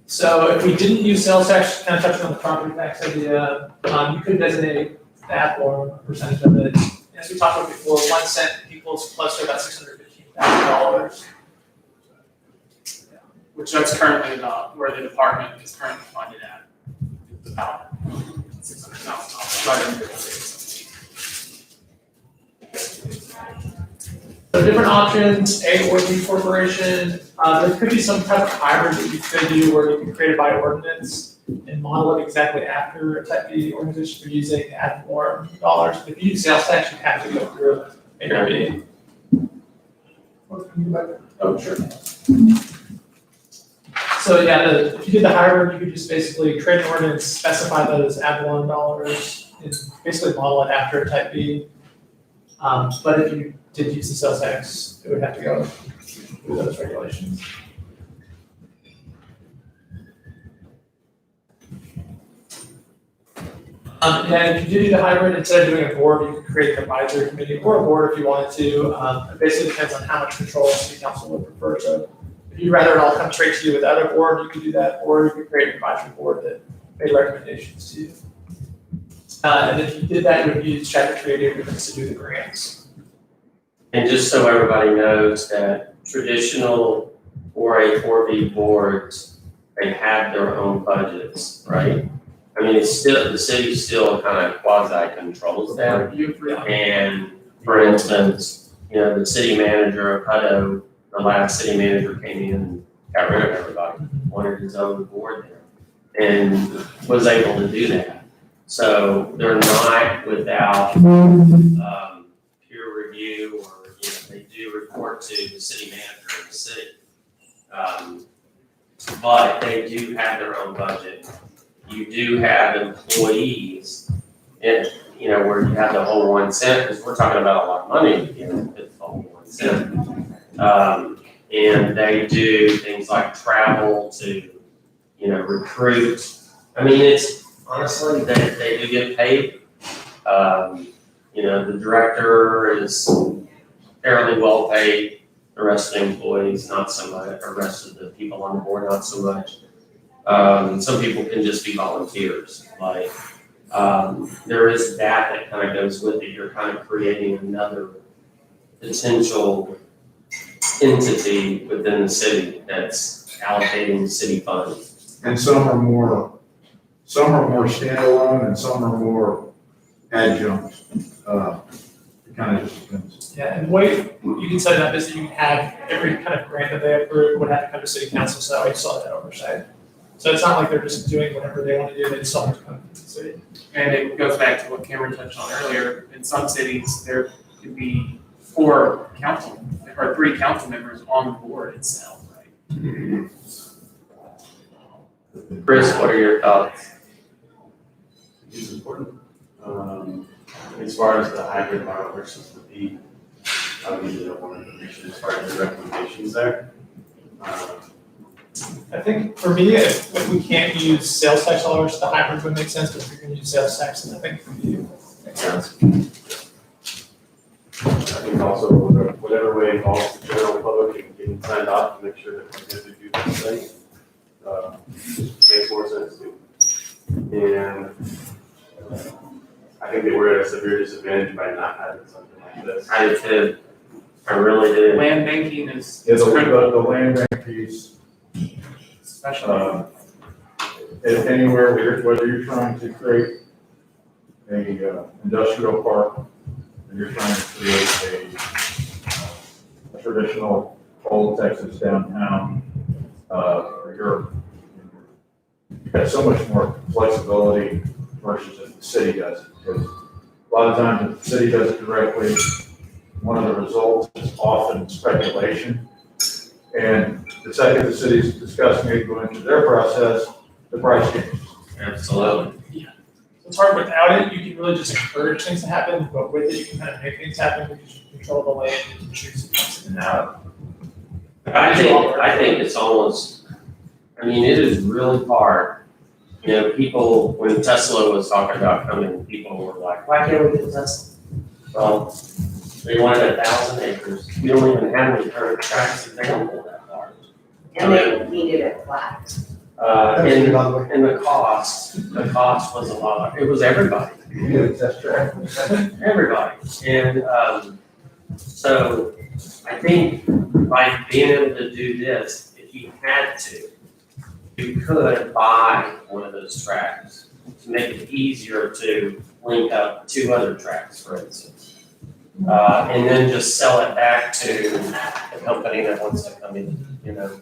J: So if we didn't use sales tax, kind of touching on the property tax idea, you could designate that or a percentage of it. As we talked about before, 1 cent equals close to about $615,000.
G: Which that's currently about where the department is currently funded at. It's about $600,000, right under the
J: So different options, A or B corporation. There could be some type of hybrid that you could do where you can create it by ordinance and model it exactly after a type B organization you're using ad valorem dollars. If you use sales tax, you have to go through A or B. Oh, sure. So yeah, if you did the hybrid, you could just basically create an ordinance, specify those ad valorem dollars, and basically model it after a type B. But if you did use the sales tax, it would have to go through those regulations. And if you do the hybrid, instead of doing a board, you could create an advisory committee or a board if you wanted to. It basically depends on how much control the city council would prefer. So if you'd rather it all come straight to you with the other board, you could do that, or you could create an advisory board that made recommendations to you. And if you did that, you would use chapter 380 agreements to do the grants.
B: And just so everybody knows that traditional 4A, 4B boards, they have their own budgets, right? I mean, it's still, the city still kind of quasi controls them. And for instance, the city manager of Hutto, the last city manager came in and got rid of everybody, wanted his own board there, and was able to do that. So they're not without peer review, or they do report to the city manager of the city. But they do have their own budget. You do have employees, and where you have the whole 1 cent, because we're talking about a lot of money to get the whole 1 cent. And they do things like travel to, recruit. I mean, it's honestly, they do get paid. The director is fairly well paid. The rest of the employees, not so much. The rest of the people on the board, not so much. Some people can just be volunteers. Like, there is that kind of goes with it. You're kind of creating another potential entity within the city that's allocating city funds.
E: And some are more standalone and some are more adjunct. It kind of just depends.
J: Yeah, and the way you can set it up is that you can have every kind of grant that they approve would have to come to city council, so that way you saw that oversight. So it's not like they're just doing whatever they want to do, they just have to come to the city.
G: And it goes back to what Cameron touched on earlier. In some cities, there could be 4 council or 3 council members on the board itself, right?
B: Chris, what are your thoughts?
K: It's important. As far as the hybrid model versus the B,
L: I'll give you that more information as far as the recommendations there.
J: I think for me, if we can't use sales tax dollars, the hybrid would make sense, but if you're gonna use sales tax, then I think for you, makes sense.
L: I think also whatever way involves the general public and getting signed off to make sure that we're going to do this thing, makes more sense too. And I think that we're at a severe disadvantage by not having something like this.
B: I did too. I really did.
G: Land banking is
E: Yeah,
G: critical,
E: the land bank piece,
G: especially.
E: if anywhere, whether you're trying to create a industrial park, and you're trying to create a traditional old Texas downtown, you've got so much more flexibility versus if the city does it. Because a lot of times if the city does it directly, one of the results is often speculation. And the second the city's discussing it, going through their process, the price changes.
B: Absolutely.
J: It's hard without it, you can really just encourage things to happen, but with it, you can kind of make things happen because you control the land, you can choose who comes in and out.
B: I think it's almost, I mean, it is really hard. You know, people, when Tesla was talking about coming, people were like, why can't we get Tesla? Well, they wanted 1,000 acres. We don't even have any current tracks that they don't go that far.
D: And they needed it flat.
B: And the cost was a lot, it was everybody.
E: Yeah, that's right.
B: Everybody. And so I think by being able to do this, if you had to, you could buy one of those tracks to make it easier to link up two other tracks, for instance. And then just sell it back to the company that wants to come in, you know.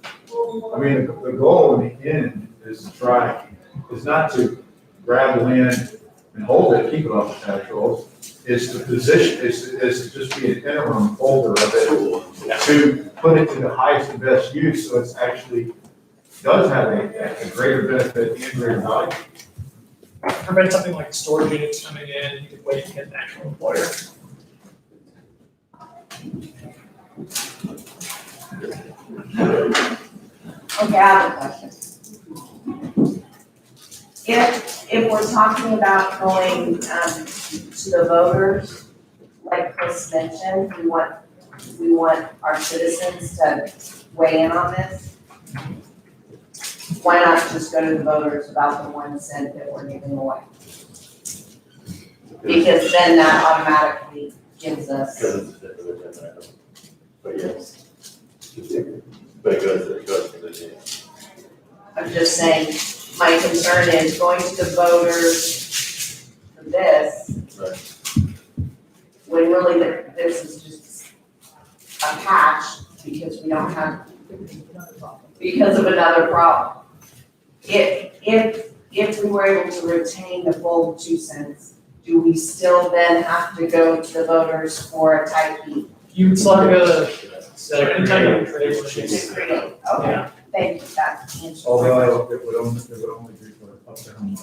E: I mean, the goal in the end is not to grab land and hold it, keep it off the tax rolls. Is to position, is to just be an interim holder of it, to put it to the highest and best use, so it's actually does have a greater benefit and greater value.
J: Prevent something like storage units coming in, you could wait to get an actual employer.
D: Okay, I have a question. If we're talking about going, to the voters, like Chris mentioned, we want our citizens to weigh in on this. Why not just go to the voters about the 1 cent that we're giving away? Because then that automatically gives us.
L: Because it's a different agenda item. But yes. But it goes to the agenda.
D: I'm just saying, my concern is going to the voters for this.
L: Right.
D: When really this is just a patch because we don't have, because of another problem. If we were able to retain the full 2 cents, do we still then have to go to the voters for a type B?
J: You would still have to go to, so anytime you trade,
D: To create, okay, thank you, that answers my question.
E: Although it would only be for up to how much?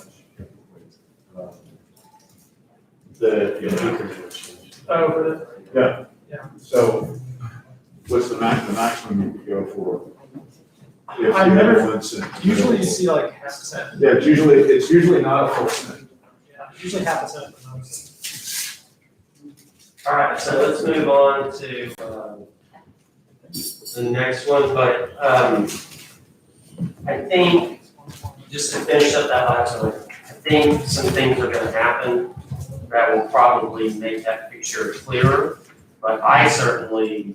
L: The increment change.
J: over
E: So what's the maximum you could go for? If you
J: I've
E: had
J: never-
E: 1 cent.
J: usually you see like half a cent,
E: Yeah, it's usually not a full cent.
J: yeah, usually half a cent for most.
B: All right, so let's move on to the next one, but I think, just to finish up that last one, I think some things are gonna happen that will probably make that picture clearer, but I certainly,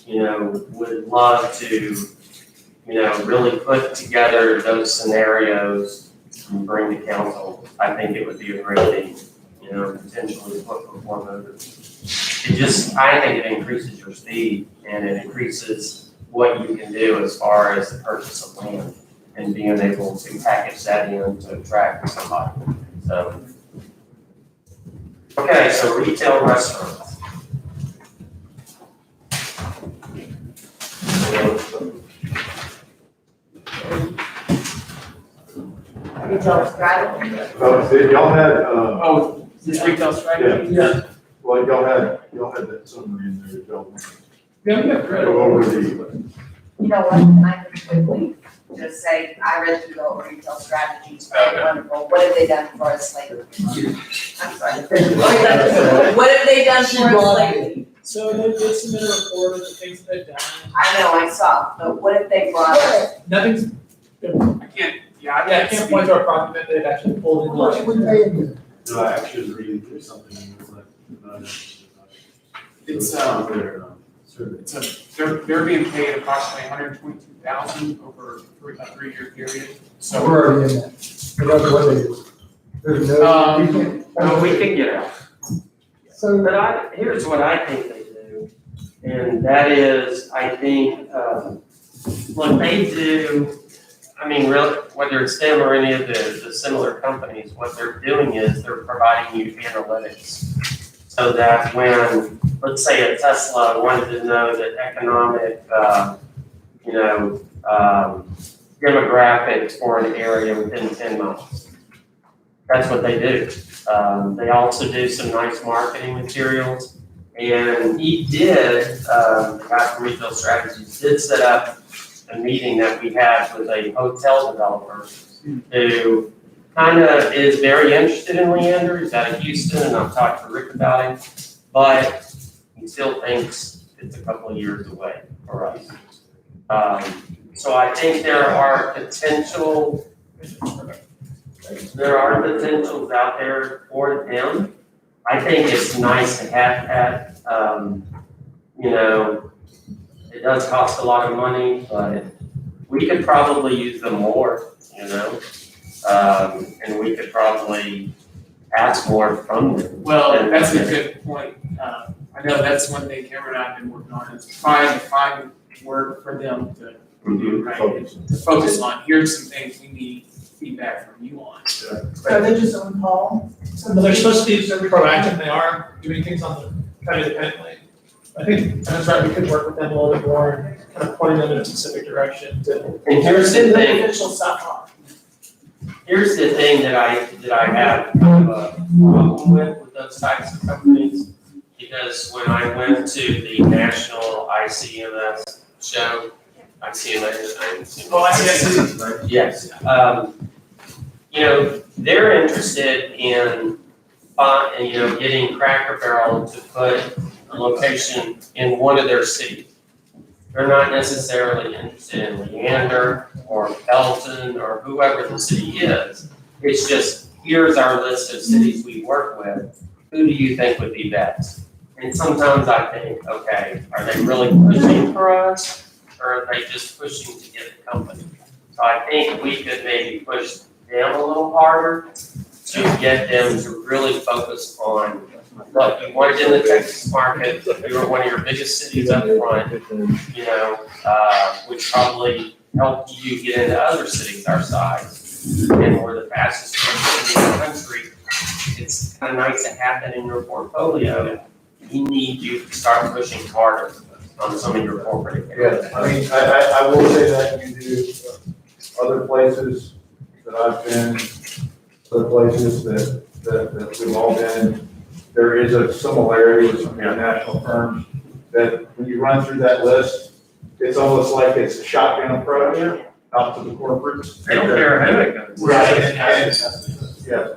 B: would love to, really put together those scenarios and bring to council. I think it would be a great thing, potentially put before voters. I think it increases your speed and it increases what you can do as far as the purchase of land and being able to package that in to attract somebody, so. Okay, so retail restaurants.
D: Retail strategy?
E: Y'all had,
G: Oh, this retail strategy?
E: well, Well, y'all had that summary in there, y'all.
J: Yeah, we have read
E: Go
J: over.
E: over the,
D: You know what, I can quickly just say, I read through the retail strategies, very wonderful, what have they done for us lately? I'm sorry. What have they done for us lately?
J: So they did submit a report of the things that they've done.
D: I know, I saw, but what have they brought us?
J: Nothing's,
G: I can't,
J: I can't point to a project that they've actually pulled in.
F: How much we pay into?
L: No, I actually was reading through something and it was like,
G: it's,
L: Sure.
G: they're being paid approximately $122,000 over a 3-year period, so.
F: We're already in that. Regardless of what they do. There's no, we can't.
B: No, we can get out.
F: So,
B: But here's what I think they do, and that is, I think, what they do, I mean, really, whether it's them or any of the similar companies, what they're doing is they're providing you analytics. So that when, let's say a Tesla wanted to know the economic, demographics for an area within 10 miles. That's what they do. They also do some nice marketing materials. And he did, the guy from Retail Strategies did set up a meeting that we had with a hotel developer who kind of is very interested in Leander. He's out of Houston, and I've talked to Rick about him, but he still thinks it's a couple of years away for us. So I think there are potentials out there for them. I think it's nice to have that. It does cost a lot of money, but we could probably use them more, and we could probably ask more from them.
G: Well, that's a good point. I know that's one thing Cameron and I have been working on, is trying to find work for them to do, right? To focus on, here's some things we need feedback from you on.
C: Are they just on call?
J: Well, they're supposed to be proactive, they are doing things on the, kind of independently. I think that's right, we could work with them a little bit more and kind of point them in a specific direction to.
B: And here's the thing.
C: Official stuff.
B: Here's the thing that I have a problem with those types of companies, because when I went to the national ICMS show,
J: Oh, I see.
B: Yes, they're interested in, getting Cracker Barrel to put a location in one of their cities. They're not necessarily interested in Leander or Pelton or whoever the city is. It's just, here's our list of cities we work with. Who do you think would be best? And sometimes I think, okay, are they really pushing for us? Or are they just pushing to get the company? So I think we could maybe push them a little harder to get them to really focus on, look, you wanted in the Texas market, we were one of your biggest cities up front, which probably helped you get into other cities our size. And we're the fastest growing city in the country. It's kind of nice to have that in your portfolio. We need you to start pushing harder on some of your corporate areas.
E: yeah, I mean, I will say that you do other places that I've been, other places that we've all been, there is a similarity with some international firms that when you run through that list, it's almost like it's a shotgun approach out to the corporates.
B: They don't care how it goes.
E: Right, yeah.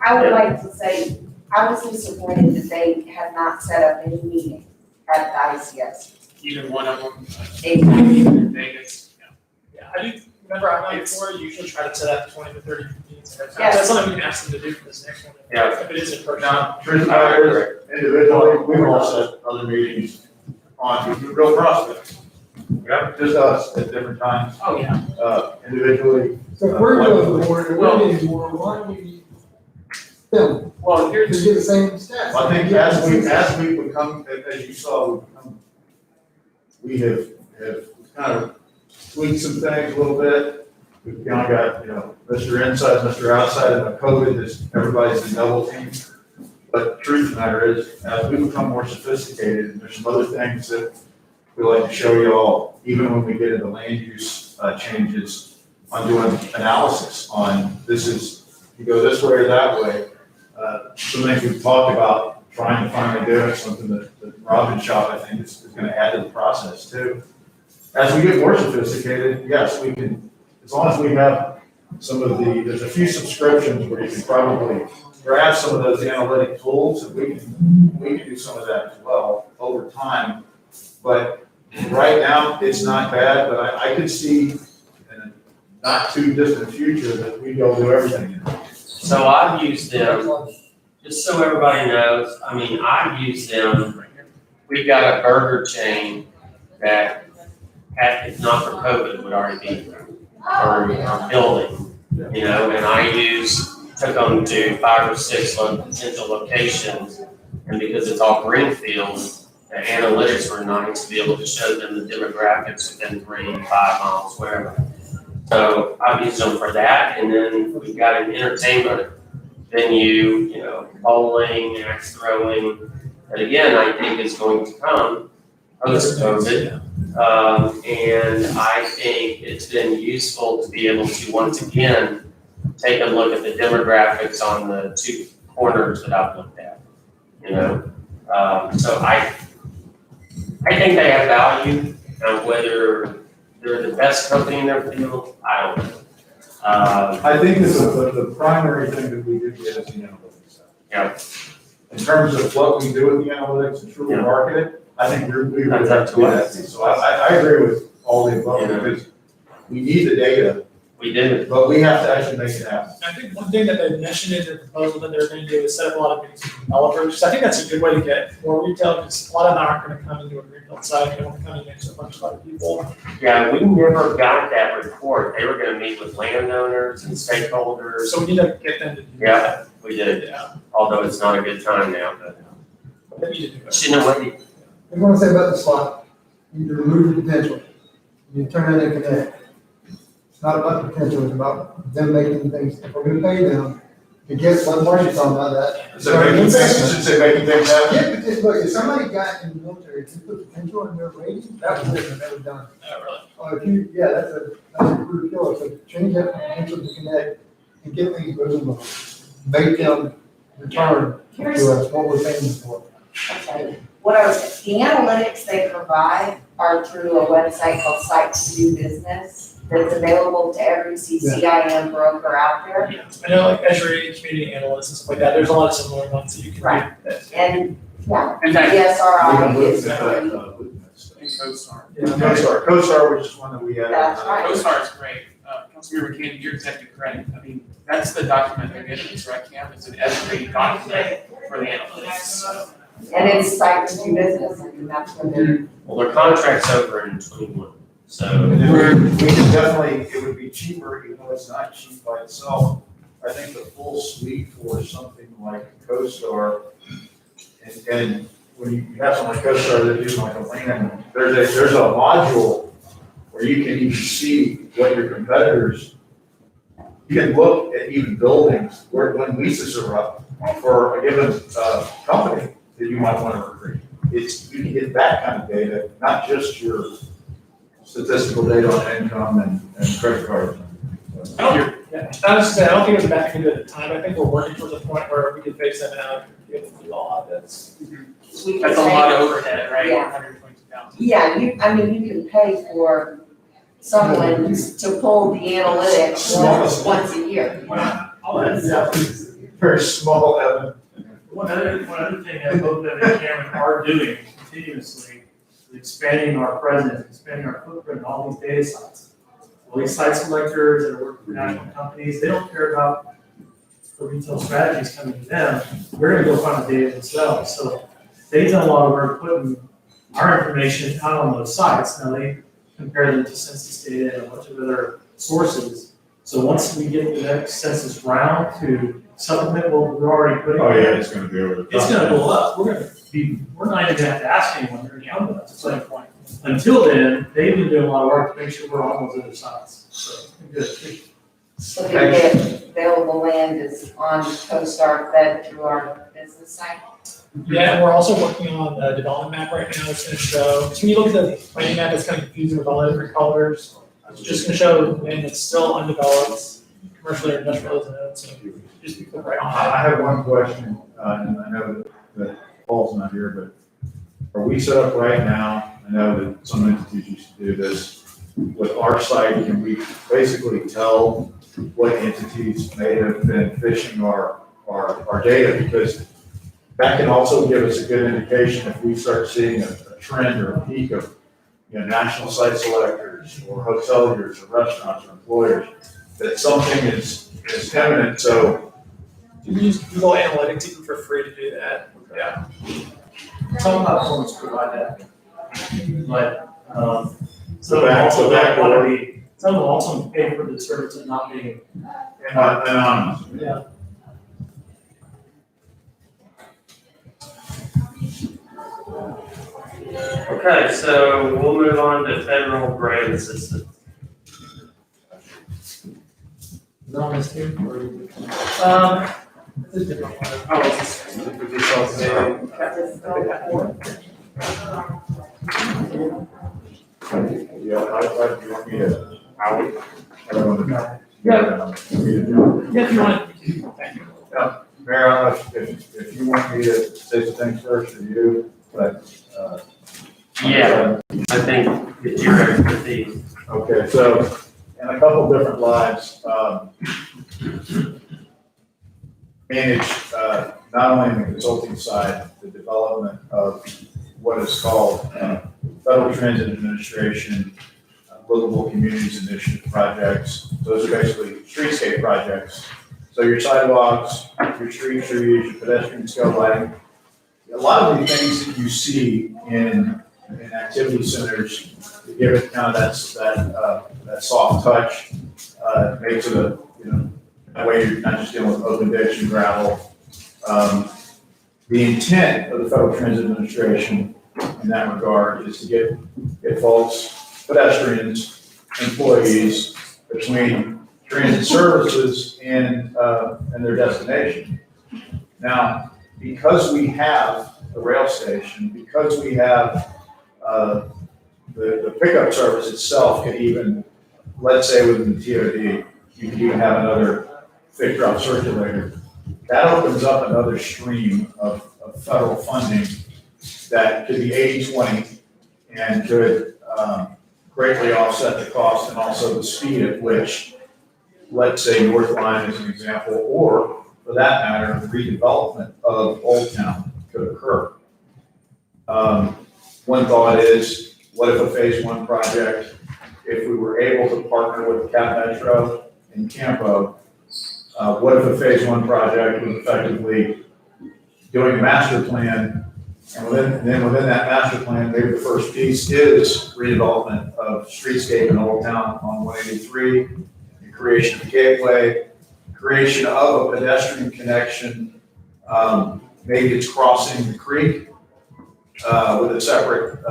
D: I would like to say, I was disappointed that they have not set up any meeting at the ICS.
G: Even one of them,
D: Exactly.
G: in Vegas.
J: Yeah, I do, remember I went before, you usually try to set up 20 to 30 meetings at a time.
D: Yes.
J: That's something we can ask them to do for this next one.
B: Yeah.
J: If it is in person.
E: Now, truth matters, individually, we've all set other meetings on real prospects.
B: Yep.
E: Just us at different times,
G: Oh, yeah.
E: Individually.
F: so if we're doing more, and we're getting more, why don't we film?
G: Well,
F: To
G: here's,
F: get the same stats.
E: I think as we become, as you saw, we have kind of tweaked some things a little bit. We've kind of got, Mr. Inside, Mr. Outside, and the COVID is, everybody's a double team. But the truth of the matter is, as we become more sophisticated, and there's some other things that we like to show y'all, even when we get into land use changes, on doing analysis on this is, you go this way or that way. Some things we've talked about trying to finally do it, something that Robin Shop, I think, is gonna add to the process too. As we get more sophisticated, yes, we can, as long as we have some of there's a few subscriptions where you can probably grab some of those analytic tools, and we can do some of that as well over time. But right now, it's not bad, but I could see in a not too distant future that we go do everything in it.
B: So I've used them, just so everybody knows, I mean, I've used them. We've got a burger chain that, if not for COVID, would already be our building, you know, and I took them to 5 or 6 potential locations, and because it's all greenfield, the analytics were nice to be able to show them the demographics within 3, 5 miles, wherever. So I've used them for that, and then we've got an entertainment venue, you know, bowling, axe throwing, that again, I think is going to come post-COVID. And I think it's been useful to be able to, once again, take a look at the demographics on the 2 corners that I've looked at, you know? So I think they have value, whether they're the best company in their field, I don't know.
E: I think the primary thing that we do get is the analytics side.
B: Yeah.
E: In terms of what we do with the analytics and truly
B: Yeah.
E: market it, I think we really
B: That's
E: have
B: up
E: to
B: to
E: do that.
B: us.
E: So I agree with all the above,
B: Yeah.
E: because we need the data,
B: We did.
E: but we have to actually make it happen.
J: I think one thing that they mentioned in their proposal that they're gonna do is set up a lot of meetings with developers, because I think that's a good way to get more retail, because a lot of them aren't gonna come into a greenfield site, they want to come in next to a bunch of other people.
B: Yeah, we never got that report. They were gonna meet with landowners and stakeholders.
J: So we need to get them to do
B: Yeah,
J: that.
B: we did,
J: Yeah,
B: although it's not a good time now, but,
J: they need to do it.
B: you know what,
F: I'm gonna say about the slot, you need to remove the potential, you turn it into connect. It's not about the potential, it's about them making things, if we're gonna pay them, to get what Marty's talking about that.
E: So making things, you should say making things happen.
F: Yeah, but just look, if somebody got in the military, if you put potential in their rating, that was it, never done.
J: Yeah, really.
F: If you, yeah, that's a crude killer, so change that potential to connect and get things moving, make them return
D: Here's,
F: to us what we're paying them for.
D: okay, what I was, the analytics they provide are through a website called Sites to Do Business that's available to every CCIM broker out there.
J: Yeah, I know like Azure Community Analytics and stuff like that, there's a lot of similar ones that you can do.
D: Right. And, yeah,
G: In fact,
E: We can
D: ESRI
E: look
D: is
E: at
D: free.
E: that,
G: in CoStar.
E: CoStar, which is one that we had.
D: That's right.
G: CoStar is great. Councilmember Candy, you're exactly correct. I mean, that's the document they're getting, is right, Cam? It's an evergreen document for the analytics.
D: And it's Site to Do Business, I mean, that's what they're,
B: well, their contract's over in 21, so.
E: And then we can definitely, it would be cheaper, even though it's not cheap by itself. I think the full suite for something like CoStar, and when you have something like CoStar that is like a land, there's a module where you can even see what your competitors, you can look at even buildings where, when leases are up for a given, company that you might want to recruit. You can get that kind of data, not just your statistical data on income and credit cards.
J: I don't, yeah, I was just saying, I don't think it was a bad thing to do at the time, I think we're working towards a point where we can phase that out, and be able to do all of this.
D: we can
G: That's a lot of
D: say,
G: overhead, right?
D: Yeah.
G: 122,000.
D: yeah, you can pay for someone to pull the analytics once a year.
E: Very small, Evan.
H: One other thing I hope that they Cameron are doing continuously is expanding our presence, expanding our footprint in all these data sites. All these site selectors that are working for national companies, they don't care about the retail strategies coming to them. They're gonna go find the data themselves. So they've done a lot of work putting our information out on those sites. Now they compare them to census data and a bunch of other sources. So once we get the next census round to supplement what we're already putting.
E: Oh, yeah,
H: there,
E: it's gonna be over the top.
H: it's gonna go up. We're not even gonna have to ask anyone, they're gonna come to us. It's like, until then, they've been doing a lot of work to make sure we're on those other sides. So, good.
D: So the available land is on CoStar fed through our business site.
J: Yeah, and we're also working on a development map right now, it's gonna show, so when you look at the planning map, it's kind of confusing with all the different colors. It's just gonna show land that's still undeveloped, commercial or industrial, so just be put right on that.
E: I have one question, and I know that that Paul's not here, but are we set up right now? I know that some entities used to do this. With our site, can we basically tell what entities may have been phishing our data? Because that can also give us a good indication if we start seeing a trend or a peak of, national site selectors or hoteliers or restaurants or employers, that something is imminent. So
J: You can use Google Analytics even for free to do that. Yeah.
H: Some platforms provide that. But,
E: So back to work.
H: some will also pay for the service of not being.
E: Anonymous.
H: Yeah.
B: Okay, so we'll move on to federal grant assistance.
H: Is that on this too? It's a different one.
J: Oh, it's just the details there.
E: Yeah, I do want me to, I don't know.
H: Yeah. Yeah, if you want. Thank you.
E: Mayor, I don't know if you want me to say some things first or you, but,
B: Yeah, I think it's your expertise.
E: okay, so, in a couple different lives, manage, not only on the consulting side, the development of what is called, Federal Transit Administration, Livable Communities Initiative projects. Those are basically streetscape projects. So your sidewalks, your street trees, your pedestrian scale lighting. A lot of the things that you see in activity centers, give it kind of that soft touch, makes it that way you're not just dealing with open ditch and gravel. The intent of the Federal Transit Administration in that regard is to get folks, pedestrians, employees between transit services and their destination. Now, because we have the rail station, because we have the pickup service itself can even, let's say within the TOD, you can even have another thick drop circulator. That opens up another stream of federal funding that could be 80-20 and could greatly offset the cost and also the speed at which, let's say, North Line is an example, or for that matter, the redevelopment of Old Town could occur. One thought is, what if a phase one project, if we were able to partner with Cap Metro and Campo, what if a phase one project was effectively doing a master plan, and then within that master plan, maybe the first piece is redevelopment of streetscape in Old Town on 183, the creation of a gateway, creation of a pedestrian connection, maybe it's crossing the creek with a separate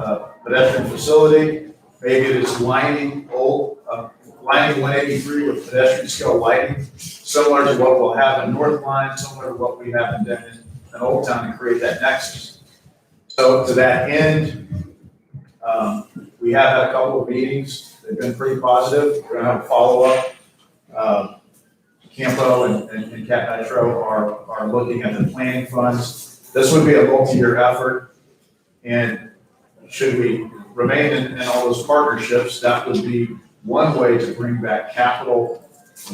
E: pedestrian facility, maybe it is lining 183 with pedestrian scale lighting, similar to what we'll have in North Line, similar to what we have in Denton and Old Town, to create that nexus. So to that end, we have had a couple of meetings. They've been pretty positive. We're gonna have a follow-up. Campo and Cap Metro are looking at the planning funds. This would be a multi-year effort. And should we remain in all those partnerships, that would be one way to bring back capital,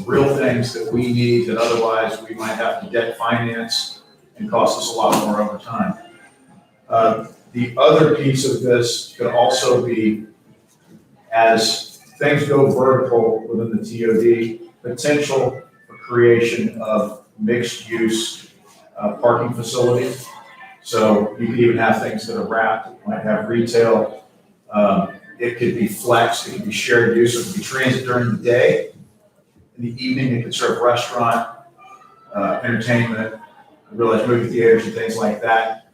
E: real things that we need that otherwise we might have to debt finance and cost us a lot more over time. The other piece of this could also be, as things go vertical within the TOD, potential for creation of mixed-use parking facilities. So you could even have things that are wrapped, it might have retail, it could be flex, it could be shared use, it could be transit during the day. In the evening, it could serve restaurant, entertainment, I realize movie theaters and things like that.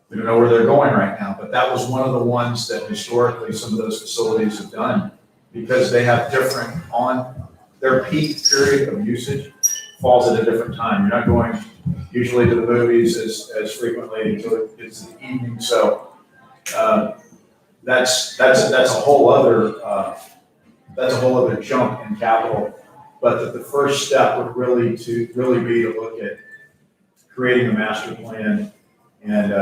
E: We don't know where they're going right now, but that was one of the ones that historically some of those facilities have done, because they have different, on their peak period of usage falls at a different time. You're not going usually to the movies as frequently until it gets to the evening. So that's a whole other jump in capital. But the first step would really be to look at creating a master plan and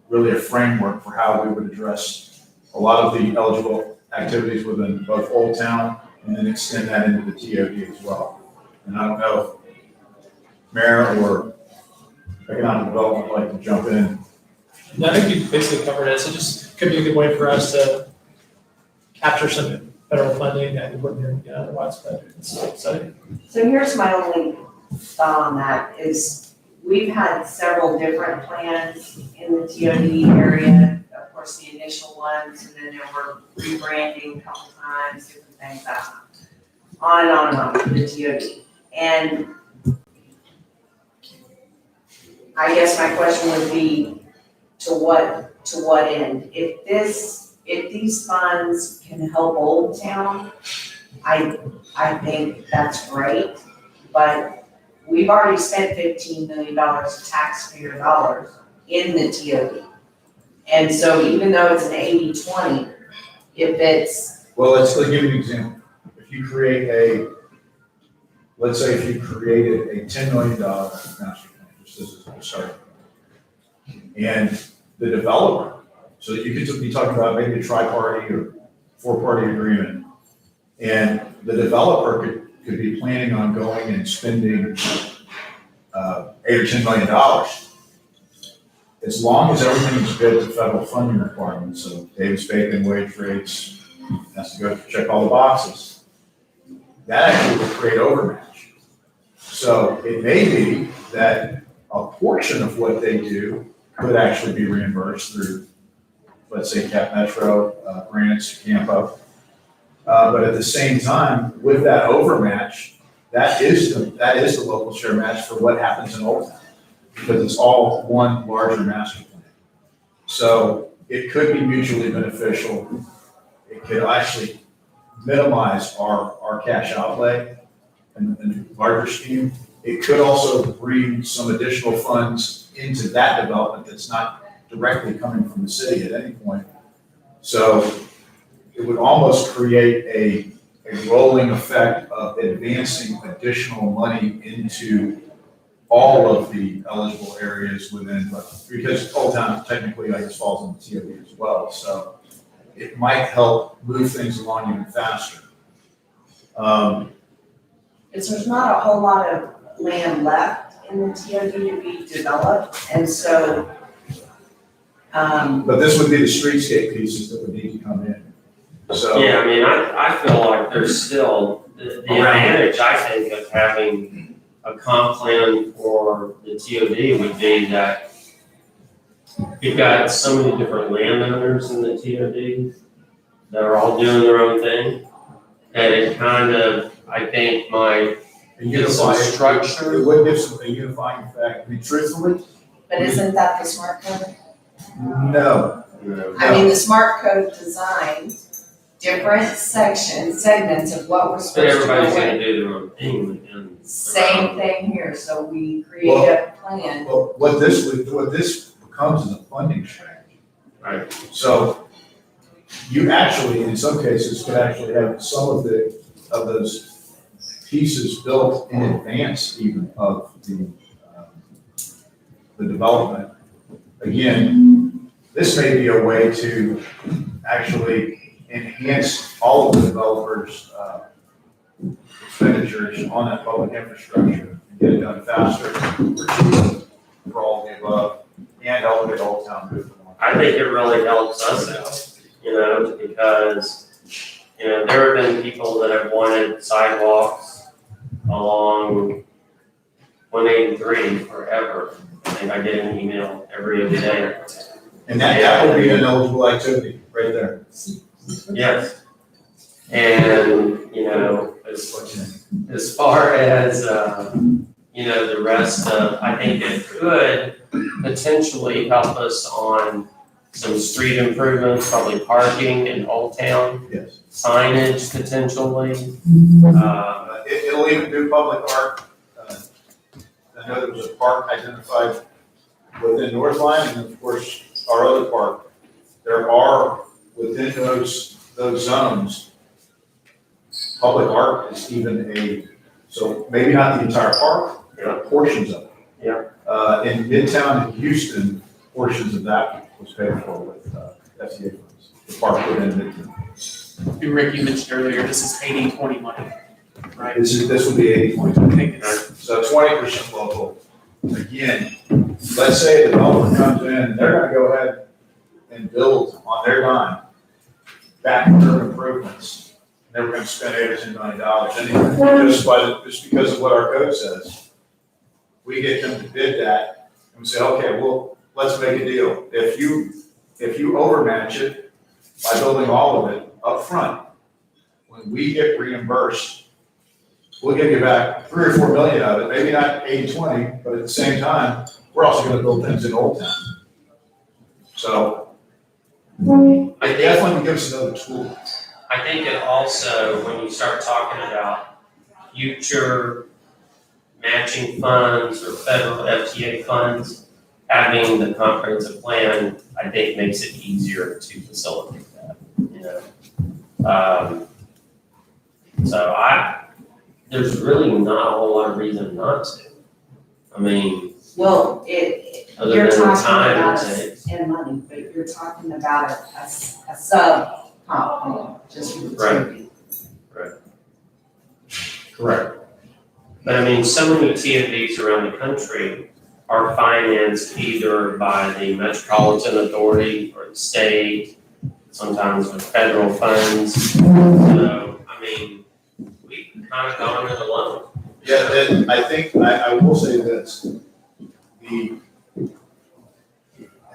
E: really a framework for how we would address a lot of the eligible activities within both Old Town and then extend that into the TOD as well. And I don't know if Mayor or Economic Development would like to jump in.
J: No, I think you basically covered it, so just could be a good way for us to capture some federal funding that we wouldn't get otherwise, but it's exciting.
D: So here's my only thought on that is we've had several different plans in the TOD area. Of course, the initial ones, and then there were rebranding a couple times, different things, on and on and on for the TOD. And I guess my question would be, to what end? If these funds can help Old Town, I think that's great, but we've already spent $15 million of taxpayer dollars in the TOD. And so even though it's an 80-20, if it's,
E: Well, let's give you an example. If you create let's say if you created a $10 million master plan, just as a start, and the developer, so that you could be talking about maybe a tri-party or four-party agreement, and the developer could be planning on going and spending $8 or $10 million. As long as everything is good to federal funding requirements, so Davis-Bacon wage rates, has to go check all the boxes, that actually will create overmatch. So it may be that a portion of what they do could actually be reimbursed through, let's say, Cap Metro grants, Campo. But at the same time, with that overmatch, that is the local share match for what happens in Old Town, because it's all one larger master plan. So it could be mutually beneficial. It could actually minimize our cash outlay in the larger scheme. It could also bring some additional funds into that development that's not directly coming from the city at any point. So it would almost create a rolling effect of advancing additional money into all of the eligible areas within, because Old Town technically, I guess, falls in the TOD as well. So it might help move things along even faster.
D: there's not a whole lot of land left in the TOD to be developed, and so,
E: But this would be the streetscape pieces that would need to come in. So.
B: Yeah, I mean, I feel like there's still, the advantage, I think, of having a comp plan for the TOD would be that you've got so many different landowners in the TOD that are all doing their own thing, that it kind of, I think, might get some structure.
E: It would give some a unifying effect. I mean, truthfully,
D: but isn't that the smart code?
E: no.
D: I mean, the smart code designs different segments of what we're
B: But
D: supposed to
B: everybody's
D: do.
B: gonna do their own thing within.
D: Same thing here, so we create a plan.
E: Well, what this becomes is a funding strategy.
B: Right.
E: So you actually, in some cases, could actually have some of those pieces built in advance even of the development. Again, this may be a way to actually enhance all of the developers' expenditures on that public infrastructure, and get it done faster, for all of the above, and elevate Old Town move along.
B: I think it really helps us out, because, there have been people that have wanted sidewalks along 183 forever. I think I get an email every other day.
E: And that would be an eligible activity, right there.
B: Yes. And, as far as, the rest of, I think it could potentially help us on some street improvements, probably parking in Old Town,
E: Yes.
B: signage potentially.
E: It'll even do public art. I know there was a park identified within North Line, and of course, our other park. There are, within those zones, public art is even so maybe not the entire park, but portions of it.
B: Yeah.
E: In Midtown in Houston, portions of that was paid for with FTA funds. The park put in it.
G: And Rick, you mentioned earlier, this is 80-20 money, right?
E: This would be 80/20.
G: I think it's,
E: So 20% local. Again, let's say a developer comes in, and they're gonna go ahead and build on their dime, back curb improvements. They were gonna spend $8 or $10 million anyway, just because of what our code says. We get them to bid that, and we say, okay, well, let's make a deal. If you overmatch it by building all of it up front, when we get reimbursed, we'll give you back 3 or 4 million of it, maybe not 80/20, but at the same time, we're also gonna build things in Old Town. So, it definitely gives us another tool.
B: I think it also, when you start talking about future matching funds or federal FTA funds, having the comprehensive plan, I think makes it easier to facilitate that, you know? So there's really not a whole lot of reason not to. I mean,
D: Well,
B: other
D: you're
B: than the
D: talking
B: time
D: about
B: it takes.
D: and money, but you're talking about a sub comp plan, just for the
B: Right.
D: two.
E: Correct.
B: But I mean, so many TFDs around the country are financed either by the Metropolitan Authority or the state, sometimes with federal funds. So, I mean, we've kind of gone it alone.
E: Yeah, and I think, I will say this, I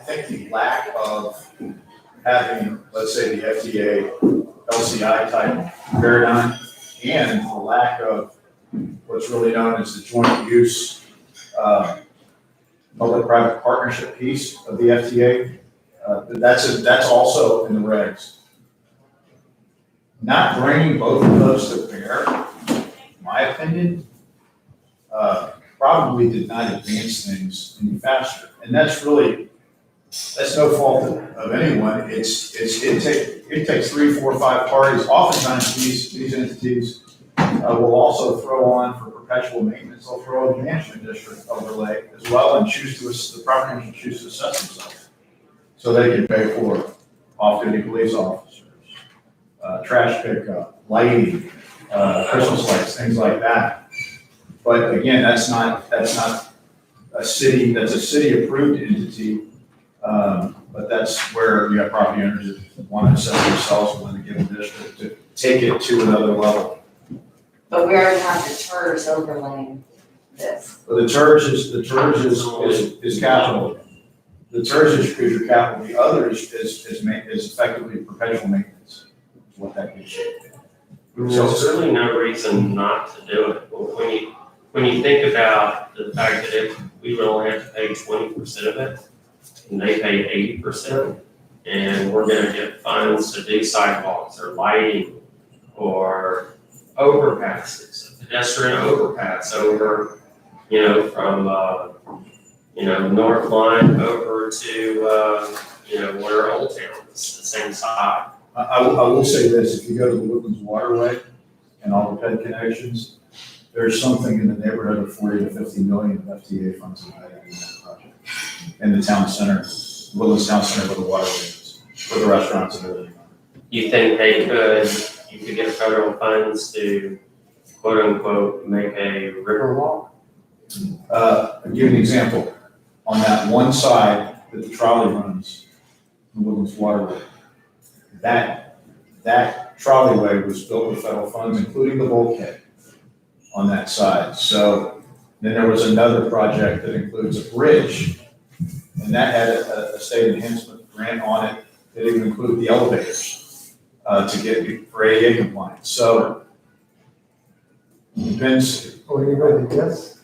E: think the lack of having, let's say, the FTA, LCI type paradigm, and the lack of what's really known as the joint use, public-private partnership piece of the FTA, that's also in the regs. Not bringing both of those to bear, in my opinion, probably did not advance things any faster. And that's no fault of anyone. It takes 3, 4, 5 parties. Oftentimes these entities will also throw on for perpetual maintenance. They'll throw a management district overlay as well and the property manager choose to assess themselves. So they can pay for off-duty police officers, trash pickup, lighting, Christmas lights, things like that. But again, that's not a city, that's a city-approved entity. But that's where you have property owners that want to assess themselves within a given district to take it to another level.
D: But we already have the TERS overlaying this.
E: But the TERS is capital. The TERS is your capital. The other is effectively perpetual maintenance, is what that gives you.
B: There's really no reason not to do it. When you think about the fact that if we would only have to pay 20% of it, and they pay 80%, and we're gonna get funds to do sidewalks or lighting or overpasses, a pedestrian overpass over, from, North Line over to, where Old Town, it's the same side.
E: I will say this, if you go to the Woodlands Waterway and all the PED connections, there's something in the neighborhood of 40 to 50 million of FTA funds embedded in that project. In the town center, Woodlands Town Center where the waterway is, for the restaurants and everything.
B: You think you could get federal funds to quote unquote make a river walk?
E: I'll give you an example. On that one side that the trolley runs, the Woodlands Waterway, that trolleyway was built with federal funds, including the bulkhead on that side. So then there was another project that includes a bridge, and that had a state enhancement grant on it that even included the elevators to get for ADA compliance. So depends.
F: Oh, you ready, yes?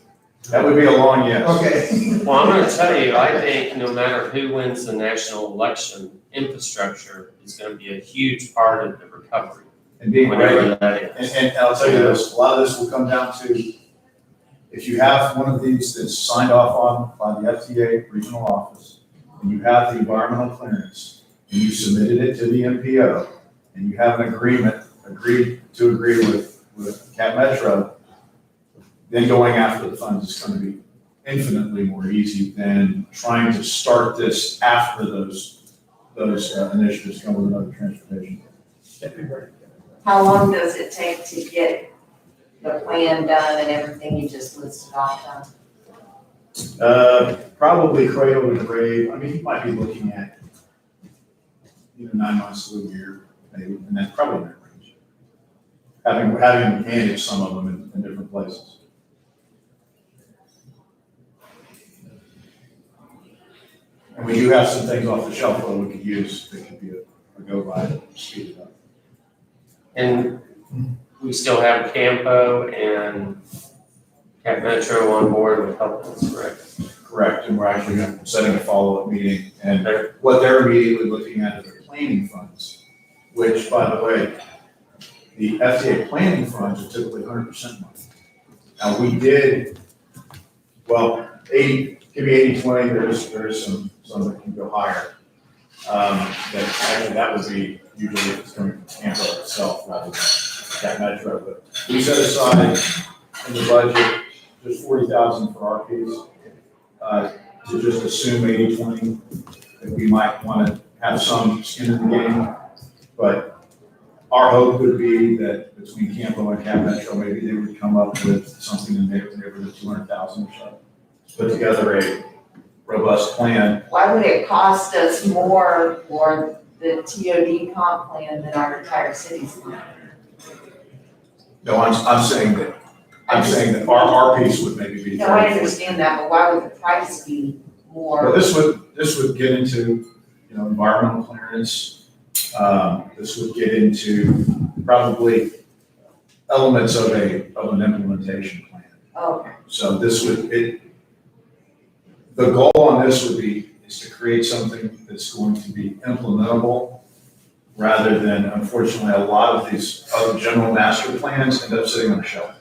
E: That would be a long yes.
F: Okay.
B: Well, I'm gonna tell you, I think no matter who wins the national election, infrastructure is gonna be a huge part of the recovery,
E: And being ready.
B: whatever that is.
E: And I'll tell you this, a lot of this will come down to, if you have one of these that's signed off on by the FTA regional office, and you have the environmental clearance, and you submitted it to the MPO, and you have an agree with Cat Metro, then going after the funds is gonna be infinitely more easy than trying to start this after those initiatives come with another transportation.
D: How long does it take to get the plan done and everything you just listed off done?
E: Probably cradle to grave, I mean, you might be looking at, 9 months to a year, maybe, and that's probably in that range. Having managed some of them in different places. And we do have some things off the shelf that we could use that could be a go-by to speed it up.
B: And we still have Campo and Cap Metro on board with helping us, correct?
E: Correct, and we're actually setting a follow-up meeting, and what they're immediately looking at are their planning funds, which, by the way, the FDA planning funds are typically 100% money. Now, we did, well, 80, give me 80/20, there is some that can go higher. That would be usually if it's coming from Campo itself rather than Cap Metro, but we set aside in the budget just 40,000 for our piece, to just assume 80/20, that we might want to have some skin in the game. But our hope would be that between Campo and Cap Metro, maybe they would come up with something in the neighborhood of 200,000 or so. Put together a robust plan.
D: Why would it cost us more for the TOD comp plan than our entire city's plan?
E: No, I'm saying that our piece would maybe be.
D: No, I understand that, but why would the price be more?
E: Well, this would get into, environmental clearance. This would get into probably elements of an implementation plan.
D: Okay.
E: So the goal on this is to create something that's going to be implementable, rather than, unfortunately, a lot of these other general master plans end up sitting on a shelf.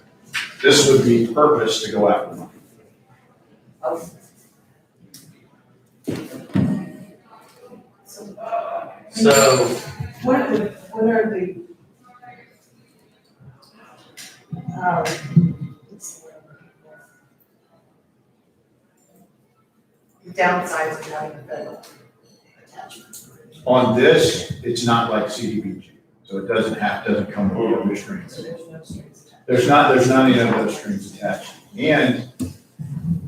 E: This would be purpose to go after them.
D: Okay.
B: So,
C: What are the downsides of having a federal attachment?
E: On this, it's not like CDBG, so it doesn't come with the other strings.
C: So there's no strings attached.
E: There's not any other strings attached. And,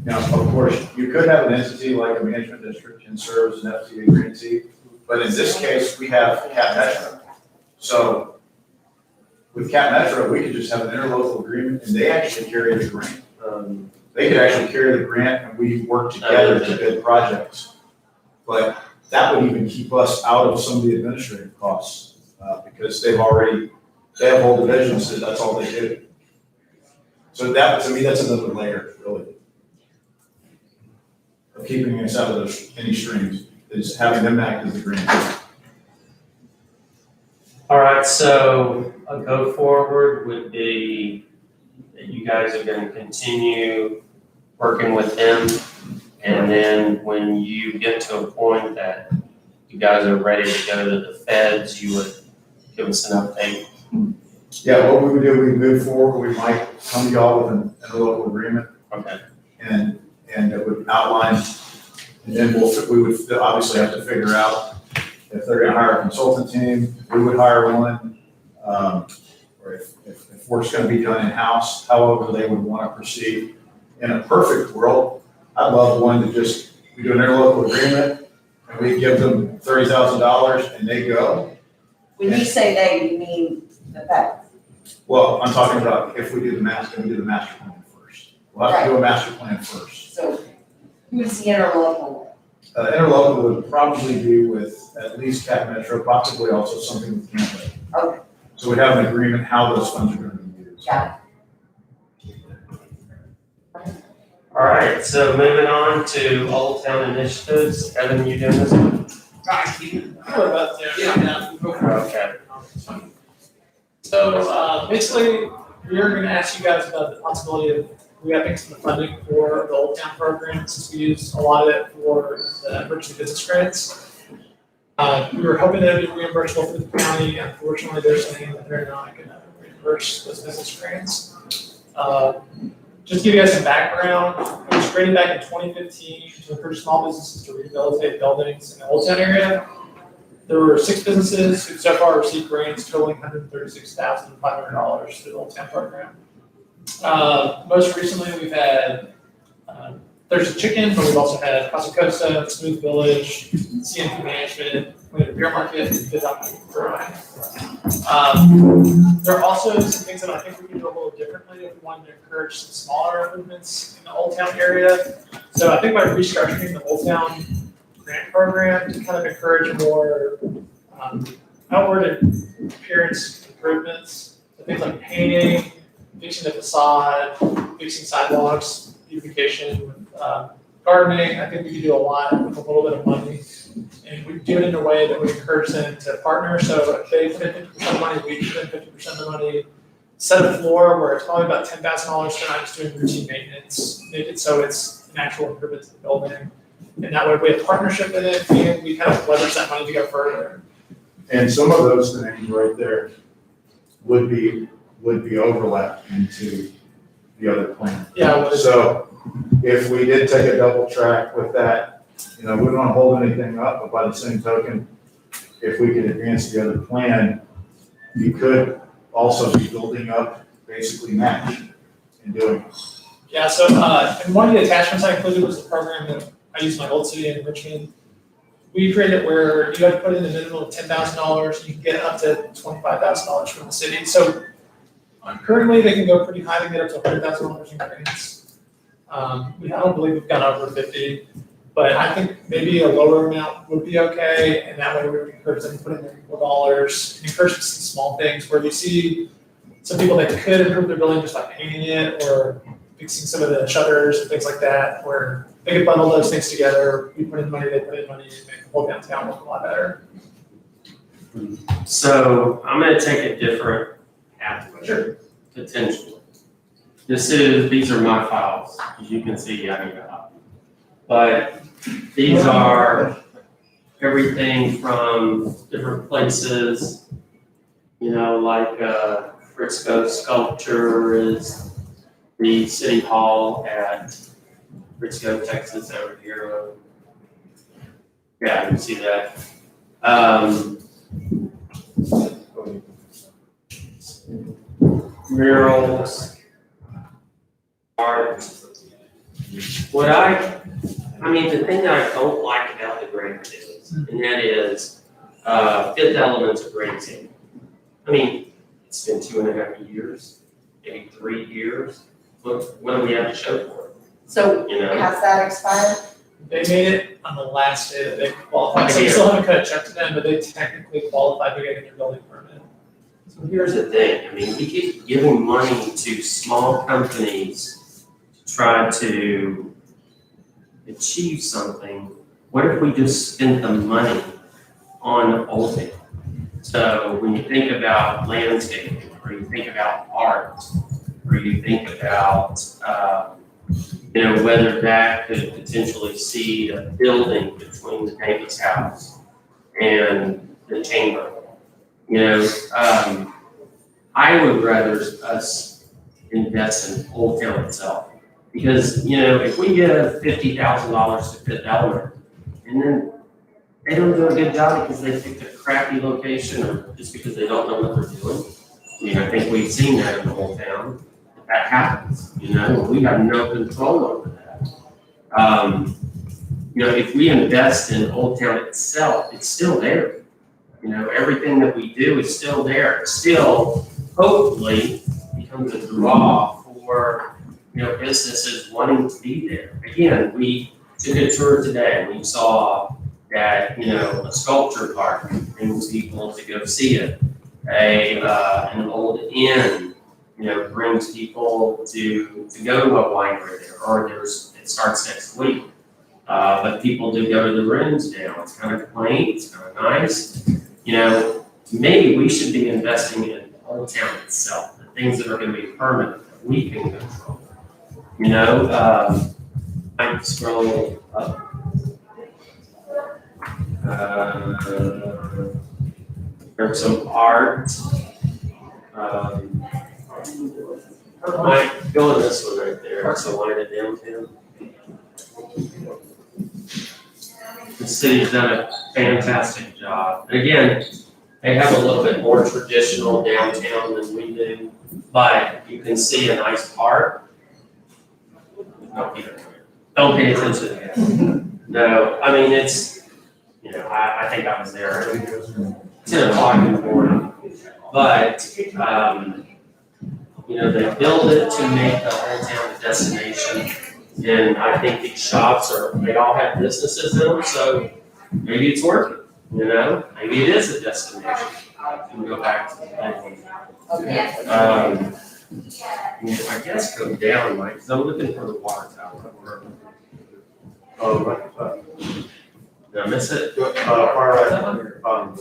E: of course, you could have an entity like a management district and serve as an FTA grantee, but in this case, we have Cap Metro. So with Cap Metro, we could just have an interlocal agreement, and they actually carry the grant. They could actually carry the grant, and we work together to bid projects. But that would even keep us out of some of the administrative costs, because they have whole divisions, so that's all they do. So that, to me, that's another layer, really, of keeping us out of any strings, is having them act as the grantee.
B: all right, so a go forward would be that you guys are gonna continue working with them. And then when you get to a point that you guys are ready to go to the feds, you would give us an update.
E: Yeah, what we would do, we move forward, we might come to y'all with an interlocal agreement,
B: Okay.
E: and it would outline, and then we would obviously have to figure out if they're gonna hire a consultant team, we would hire one, or if work's gonna be done in-house, however they would wanna proceed. In a perfect world, I'd love one to we do an interlocal agreement, and we give them $30,000 and they go.
D: When you say they, you mean the feds?
E: Well, I'm talking about if we do the master plan first. We'll have to do a master plan first.
D: So who's the interlocal?
E: Interlocal would probably be with at least Cap Metro, possibly also something with Campo.
D: Okay.
E: So we'd have an agreement how those funds are gonna be used.
D: Got
B: All right, so moving on to Old Town initiatives. Evan, you doing this one?
J: What about there? Yeah.
B: Okay.
J: So, basically, we're gonna ask you guys about the possibility of re-upping some of the funding for the Old Town program, since we use a lot of it for the emergency business grants. We were hoping that it would be reimbursable for the county. Unfortunately, they're saying that they're not gonna reimburse those business grants. Just to give you guys some background, those created back in 2015 to encourage small businesses to rehabilitate buildings in the Old Town area. There were 6 businesses who so far received grants totaling $136,500 through the Old Town program. Most recently, we've had There's a Chicken, but we've also had Casa Costa, Smooth Village, CNP Management, we had a beer market, and Fifth Avenue Brewing. There are also some things that I think we can do a little differently if we wanted to encourage some smaller improvements in the Old Town area. So I think by restructuring the Old Town grant program to kind of encourage more outward appearance improvements, so things like painting, fixing the facade, fixing sidewalks, beautification, gardening. I think we could do a lot with a little bit of money. And we do it in a way that would encourage them to partner. So if they put in 50% of the money, we put in 50% of the money. Set a floor where it's probably about $10,000. They're not just doing routine maintenance. Make it so it's an actual improvement to the building. And that way we have partnership in it, and we kind of leverage that money to go further.
E: And some of those things right there would be overlapped into the other plan.
J: Yeah.
E: So if we did take a double track with that, we don't want to hold anything up, but by the same token, if we could advance the other plan, you could also be building up basically match in doing it.
J: Yeah, so, and one of the attachments I included was the program that I used in my old city in Richmond. We created where you had to put in a minimum of $10,000, you can get up to $25,000 from the city. So currently they can go pretty high, they get up to $100,000 in grants. I don't believe we've gone over 50, but I think maybe a lower amount would be okay, and that way we would encourage them to put in their equal dollars, and encourage some small things where you see some people that could improve their building just by painting it or fixing some of the shutters and things like that, where they could bundle those things together. We put in money, they put in money, and make the whole downtown look a lot better.
B: So I'm gonna take a different pathway.
J: Sure.
B: Potentially. These are my files, as you can see, I mean, but these are everything from different places, like Frisco Sculpture is the City Hall at Frisco, Texas, over here. Yeah, you can see that. Murals, art. The thing that I don't like about the grant is, and that is, Fifth Element's a great example. It's been 2.5 years, maybe 3 years. What do we have to show for it?
D: So has that expired?
J: They made it on the last day that they qualified, so we still haven't cut a check to them, but they technically qualified to get their building permit.
B: So here's the thing, we keep giving money to small companies to try to achieve something. What if we just spent the money on Old Town? So when you think about landscaping, or you think about art, or you think about, whether that could potentially seed a building between the Davis House and the chamber. I would rather us invest in Old Town itself. Because, if we give $50,000 to Fifth Element, and then they don't do a good job because they picked a crappy location or just because they don't know what they're doing. I think we've seen that in the Old Town. That happens, we have no control over that. If we invest in Old Town itself, it's still there. Everything that we do is still there. It still, hopefully, becomes a draw for, businesses wanting to be there. Again, we took a tour today and we saw that, a sculpture park brings people to go see it. An old inn, brings people to go to a winery there, or it starts next week. But people do go to the rooms now. It's kind of quaint, it's kind of nice. Maybe we should be investing in Old Town itself, the things that are going to be permanent that we can control. I scroll up. There's some art. Go in this one right there. So one at downtown. the city's done a fantastic job. And again, they have a little bit more traditional downtown than we do, but you can see a nice park. No, Peter, don't pay attention to that. No, I mean, it's, you know, I think I was there at 10 o'clock in the morning. But, you know, they build it to make the whole town a destination. And I think these shops they all have businesses in them, so maybe it's working, you know? Maybe it is a destination. You can go back to the thing. I guess go down, Mike, because I'm looking for the water tower.
E: Oh, right.
B: Did I miss it?
E: Far right.
B: Oh,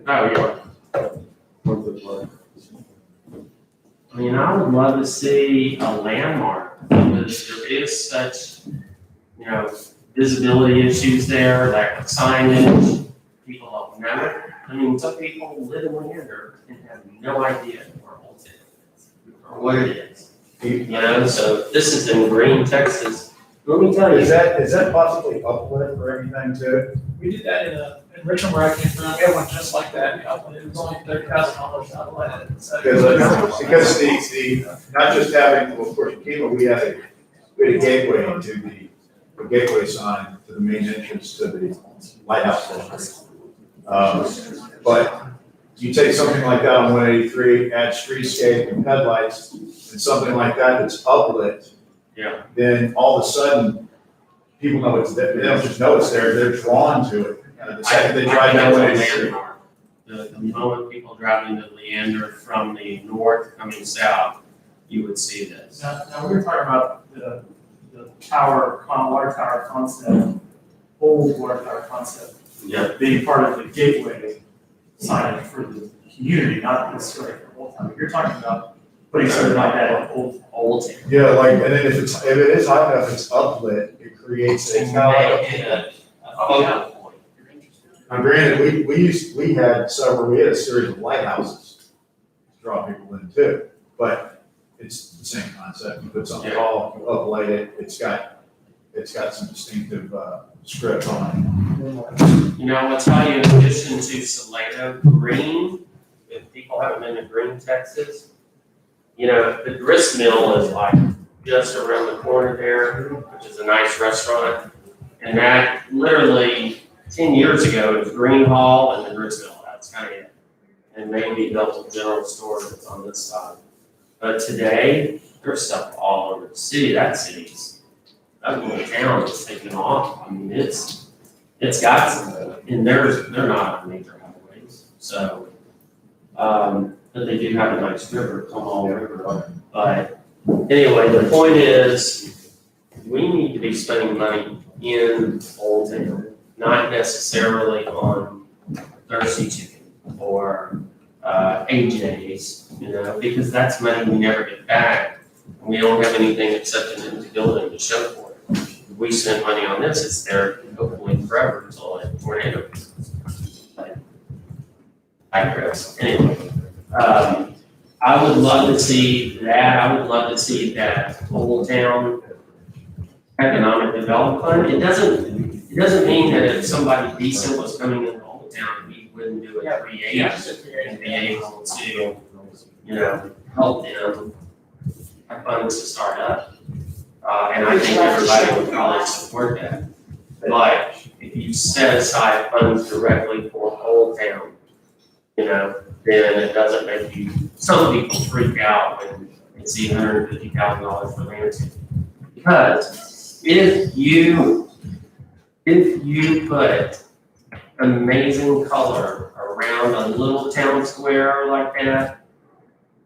B: yeah. I mean, I would love to see a landmark, because there is such, you know, visibility issues there, lack of signage, people don't know it. I mean, some people live in Leander and have no idea where Old Town is, or what it is. You know, so this is in Green, Texas. Let me tell you.
E: Is that possibly uplit or anything too?
J: We did that in Richmond where I came from, we had one just like that, it was only $30,000 to outlet it, so.
E: Because the, not just having, well, of course, Kima, we had a gateway into the gateway sign to the main entrance to the lighthouse district. But you take something like that on 183, add streetscape and headlights, and something like that that's uplit.
B: Yeah.
E: Then all of a sudden, people know it's there. They don't just know it's there; they're drawn to it. The second they drive down 183.
B: The moment people drive into Leander from the north coming south, you would see this.
H: Now we were talking about the tower, water tower concept, old water tower concept.
B: Yeah.
H: Being part of the gateway signage for the community, not necessarily for Old Town. You're talking about putting something like that in Old Town.
E: Yeah, like, and then if it is high enough, it's uplit. It creates a
B: Focal point.
E: Now, granted, we had a series of lighthouses to draw people in too, but it's the same concept. You put something tall, you uplight it. It's got some distinctive script on
B: You know, I'll tell you, in addition to Salado Green, if people haven't been to Green, Texas, you know, the grist mill is like just around the corner there, which is a nice restaurant. And that literally 10 years ago, it was Green Hall and the grist mill. That's kind of it. And maybe Delta General Store that's on this side. But today, there's stuff all over the city. That whole town is taking off. I mean, it's got some, and they're not on major highways. So, but they do have a nice river, Tomal River. But anyway, the point is, we need to be spending money in Old Town, not necessarily on Thirsty Chicken or AJ's, you know, because that's money we never get back. And we don't have anything except an empty building to show for it. If we spend money on this, it's there hopefully forever until a tornado. I digress. Anyway, I would love to see that. I would love to see that Old Town economic development fund. It doesn't mean that if somebody decent was coming into Old Town, we wouldn't do a 380 and be able to, you know, help them have funds to start up. And I think everybody would probably support that. But if you set aside funds directly for Old Town, you know, then it doesn't make you, some people freak out when they see $150,000 for landscape. Because if you put amazing color around a little town square like that,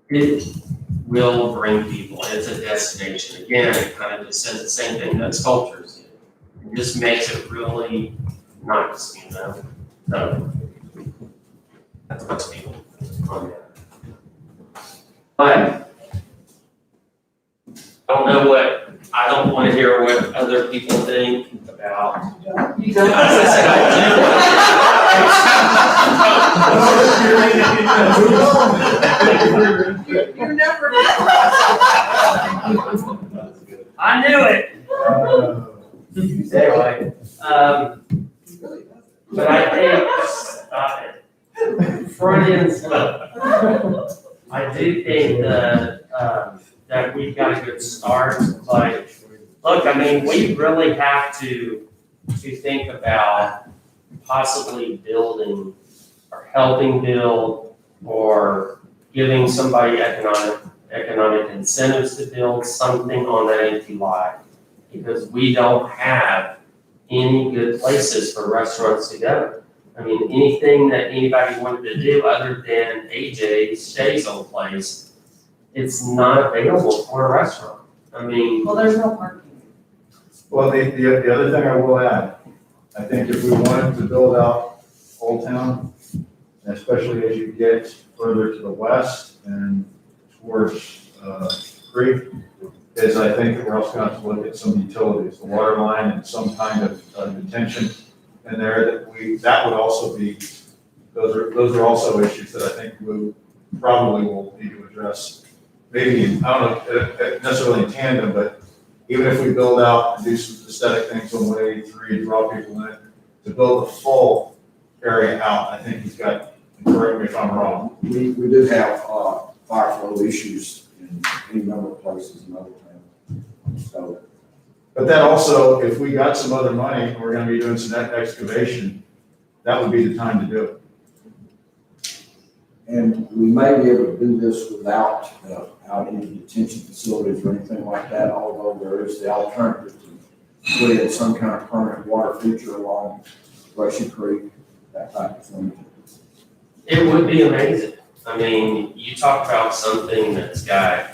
B: it will bring people. It's a destination. Again, it kind of just says the same thing that sculptures do. It just makes it really nice, you know? So that's what's people on that. But I don't want to hear what other people think about.
C: You don't. You never.
B: I knew it. Anyway, Freudian slip. I do think that we've got a good start, but look, I mean, we really have to think about possibly building or helping build or giving somebody economic incentives to build something on that empty lot. Because we don't have any good places for restaurants to go. I mean, anything that anybody wanted to do other than AJ's, Shay's old place, it's not available for a restaurant. I mean,
C: Well, there's no parking.
E: Well, the other thing I will add, I think if we wanted to build out Old Town, and especially as you get further to the west and towards Creek, is I think that we're also going to have to look at some utilities, the water line and some kind of detention in there that would also be, those are also issues that I think we probably will need to address. Maybe, I don't know, necessarily in tandem, but even if we build out and do some aesthetic things on 183 and draw people in, to build the full area out, I think he's got, correct me if I'm wrong.
I: We do have, fire flow issues in any number of places in other towns. So,
E: But then also, if we got some other money and we're gonna be doing some excavation, that would be the time to do it.
I: and we may be able to do this without, any detention facilities or anything like that, although there is the alternative to put in some kind of permanent water feature along Russian Creek, that type of thing.
B: it would be amazing. I mean, you talk about something that's got,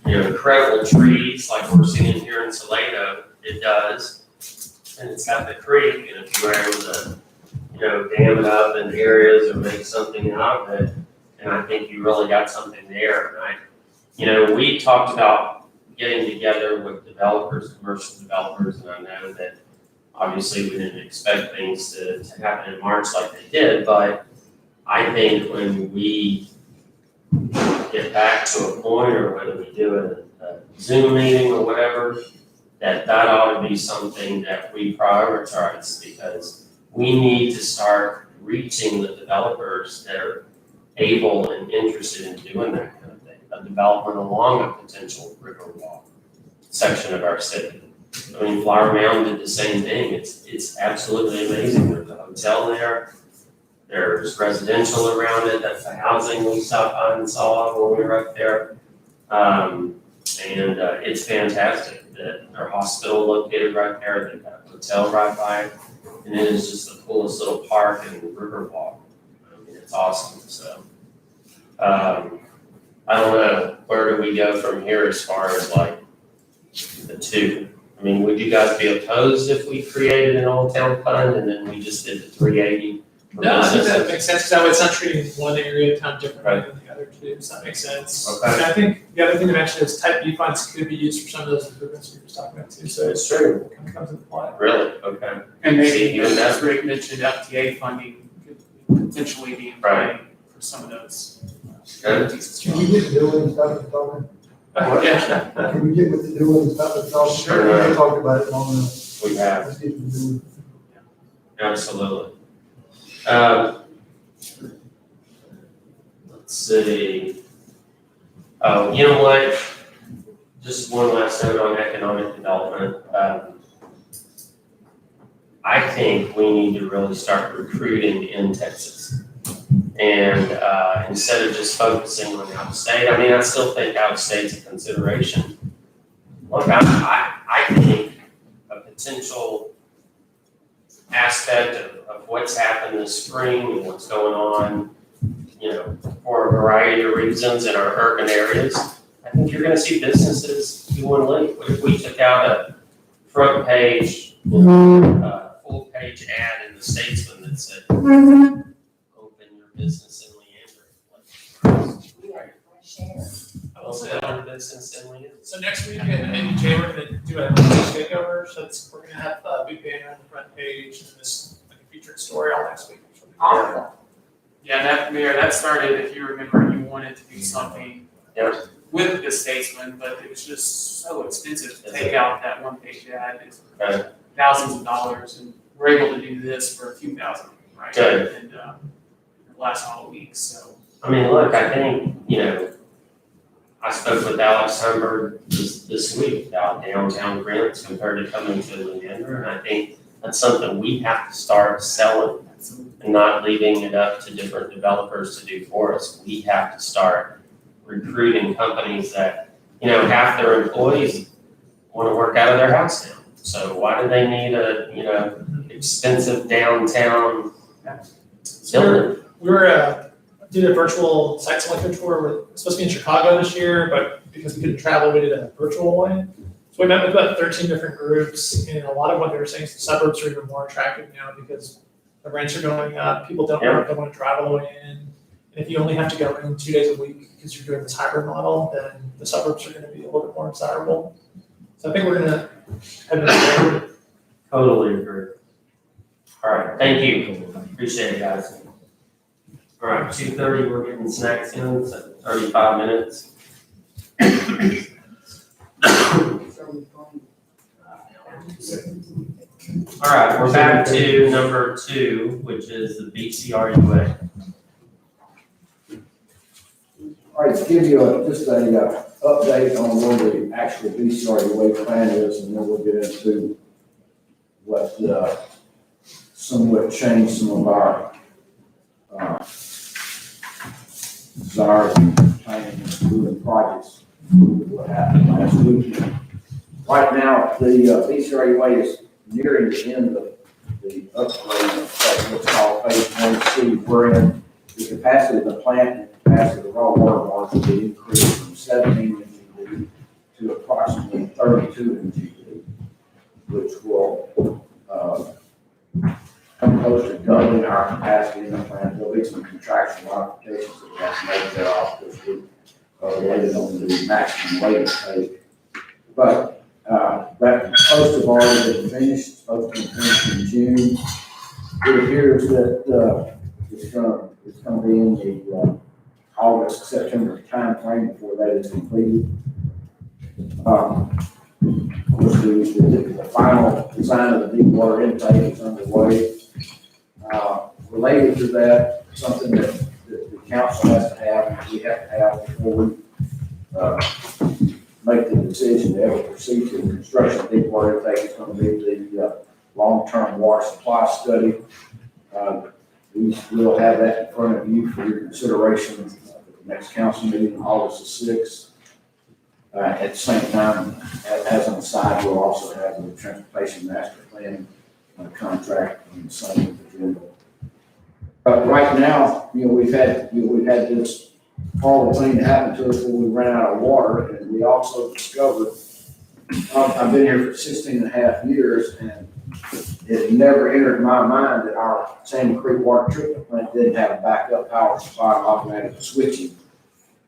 B: incredible trees like we're seeing here in Salado, it does. And it's got the creek, and if you were able to, dam it up in areas or make something out of it, and I think you really got something there. And we talked about getting together with developers, commercial developers, and I know that obviously we didn't expect things to happen in March like they did, but I think when we get back to a point, or whether we do a Zoom meeting or whatever, that ought to be something that we prioritize, because we need to start reaching the developers that are able and interested in doing that kind of thing, a development along a potential river walk section of our city. I mean, Flower Mound did the same thing. It's absolutely amazing. There's a hotel there. There's residential around it. That's the housing we stopped by and saw when we were up there. And it's fantastic that our hospital located right there. They've got a hotel right by it. And it is just the coolest little park and river walk. I mean, it's awesome. So, I don't know, where do we go from here as far as like the two? I mean, would you guys be opposed if we created an Old Town Fund and then we just did the 380?
J: No, I think that makes sense, because that way it's not treating one area of town differently than the other two, so that makes sense.
B: Okay.
J: And I think the other thing to mention is type B funds could be used for some of those improvements we were just talking about too, so
B: It's true.
J: it kind of comes into play.
B: Really? Okay.
G: And maybe,
B: See, even that-
G: as Rick mentioned, FTA funding could potentially be in play for some of those. entities as
F: Can
G: well.
F: you get the doing stuff that's talking?
G: Yeah.
F: Can we get with the doing stuff that's talking?
B: Sure.
F: We talked about it long enough.
B: We have,
F: Let's get to the doing.
B: absolutely. Let's see. Oh, you know what? Just one last note on economic development. I think we need to really start recruiting in Texas. And instead of just focusing on out of state, I mean, I still think out of state's a consideration. Look, I think a potential aspect of what's happened this spring and what's going on, for a variety of reasons in our urban areas, I think you're gonna see businesses do one leave. What if we took out a front page, full page ad in the Statesman that said, open your business in Leander? I will say our business in Leander.
J: So next week in Jay, we're gonna do a takeover, so we're gonna have a big banner on the front page and this like a featured story all next week.
D: Awesome.
G: Yeah, Mayor, that started, if you remember, you wanted to do something
B: Yep.
G: with the Statesman, but it was just so expensive to take out that one page ad. It's
B: Okay.
G: thousands of dollars, and we're able to do this for a few thousand, right?
B: Good.
G: And
J: last all week, so.
B: I mean, look, I think, I spoke with Alex Humber this week about downtown grants compared to coming to Leander, and I think that's something we have to start selling and not leaving it up to different developers to do for us. We have to start recruiting companies that, half their employees want to work out of their house now. So why do they need a, expensive downtown building?
J: We were did a virtual site selection tour. We're supposed to be in Chicago this year, but because we couldn't travel, we did a virtual one. So we met with about 13 different groups, and a lot of what they were saying is the suburbs are even more attractive now because the rents are going up. People don't want to travel away in. And if you only have to go in 2 days a week because you're doing this hybrid model, then the suburbs are going to be a little bit more desirable. So I think we're going to head in this way.
B: Totally agree. All right, thank you. Appreciate it, guys. All right, 2:30, we're getting snacks in, so 35 minutes. All right, we're back to number 2, which is the BCRUA.
I: All right, to give you just a update on where the actual BCRUA plan is, and then we'll get into what somewhat changed some of our desires and planning and doing projects. What happened last week. Right now, the BCRUA is nearing the end of the upgrade of what's called phase 1C. We're in the capacity of the plant and capacity of the raw water market will be increased from 17 MGD to approximately 32 MGD, which will come close to doubling our capacity in the plant. There'll be some contractual modifications that we have to make there off because we related on the maximum weight take. But that post have already been finished, supposed to be finished in June. It appears that it's gonna be in the August, September timeframe before that is completed. Of course, the final design of the deep water intake is underway. Related to that, something that the council has to have, we have to have before we make the decision to ever proceed to the construction of deep water intake is going to be the long-term water supply study. We will have that in front of you for your consideration at the next council meeting on August the 6th. At the same time, as an aside, we'll also have the transportation master plan contract on the same agenda. But right now, we've had this horrible thing that happened to us when we ran out of water, and we also discovered, I've been here for 16 and a half years, and it never entered my mind that our Sandy Creek Water Treatment Plant didn't have a backup power supply and automatic switching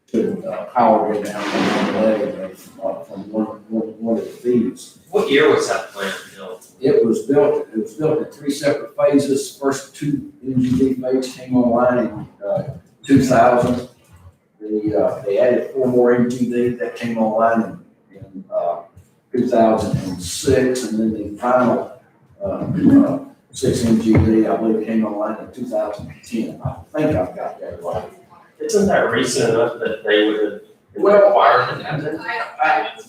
I: to power go down on the leg from one of the feeds.
B: What year was that plant built?
I: It was built in 3 separate phases. First 2 MGD phases came online in 2000. They added 4 more MGD that came online in 2006, and then the final 6 MGD, I believe, came online in 2010. I think I've got that right.
B: Isn't that recent enough that they would have been
I: Well,
B: required to have that?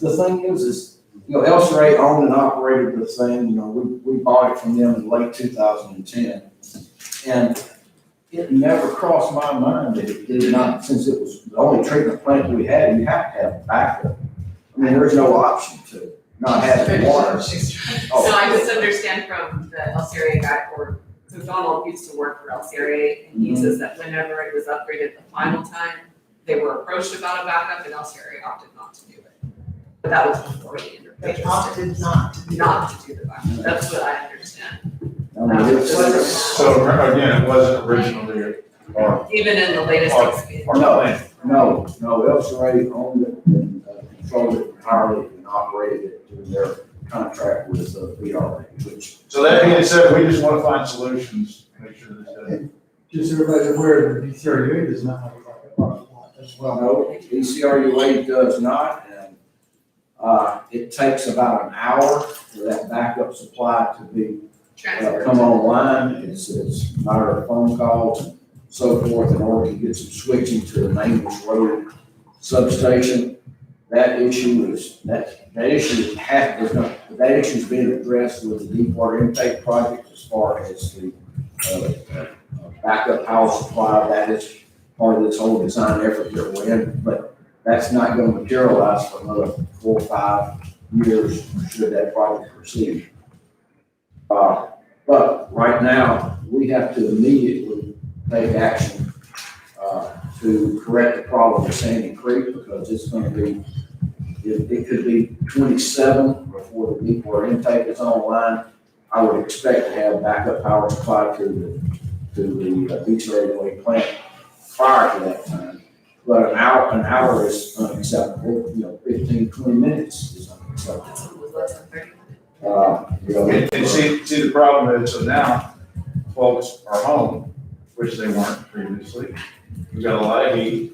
I: The thing is, El Cerre owned and operated the thing. We bought it from them in late 2010, and it never crossed my mind that it did not, since it was the only treatment plant we had, you have to have backup. I mean, there's no option to not have water.
M: So I just understand from the El Cerre guy, so Donald used to work for El Cerre, and he says that whenever it was upgraded the final time, they were approached about a backup, and El Cerre opted not to do it. But that was before he entered.
C: They opted not to.
M: Not to do the backup, that's what I understand.
E: So again, it wasn't originally our
M: Even in the latest expansion.
E: plan.
I: No, El Cerre owned it and controlled it entirely and operated it through their contract with VRA, which.
E: So that being said, we just want to find solutions, make sure this doesn't.
F: Just so everybody's aware, the BCRUA does not have a backup power supply as well.
I: No, BCRUA does not, and it takes about an hour for that backup supply to be come online. It's a matter of phone calls, so forth in order to get some switching to the Mains Road substation. That issue is, that issue's being addressed with the deep water intake project as far as the, backup power supply. That is part of this whole design effort that we're in, but that's not gonna materialize for another 4 or 5 years should that project proceed. But right now, we have to immediately take action, to correct the problem with Sandy Creek, because it's gonna be, it could be 27 before the deep water intake is online. I would expect to have backup power supply to the beach area plant prior to that time. But an hour is unacceptable, 15, 20 minutes is unacceptable.
M: It was less than 30 minutes.
E: And see, the problem is, so now folks are home, which they weren't previously. We got a lot of heat.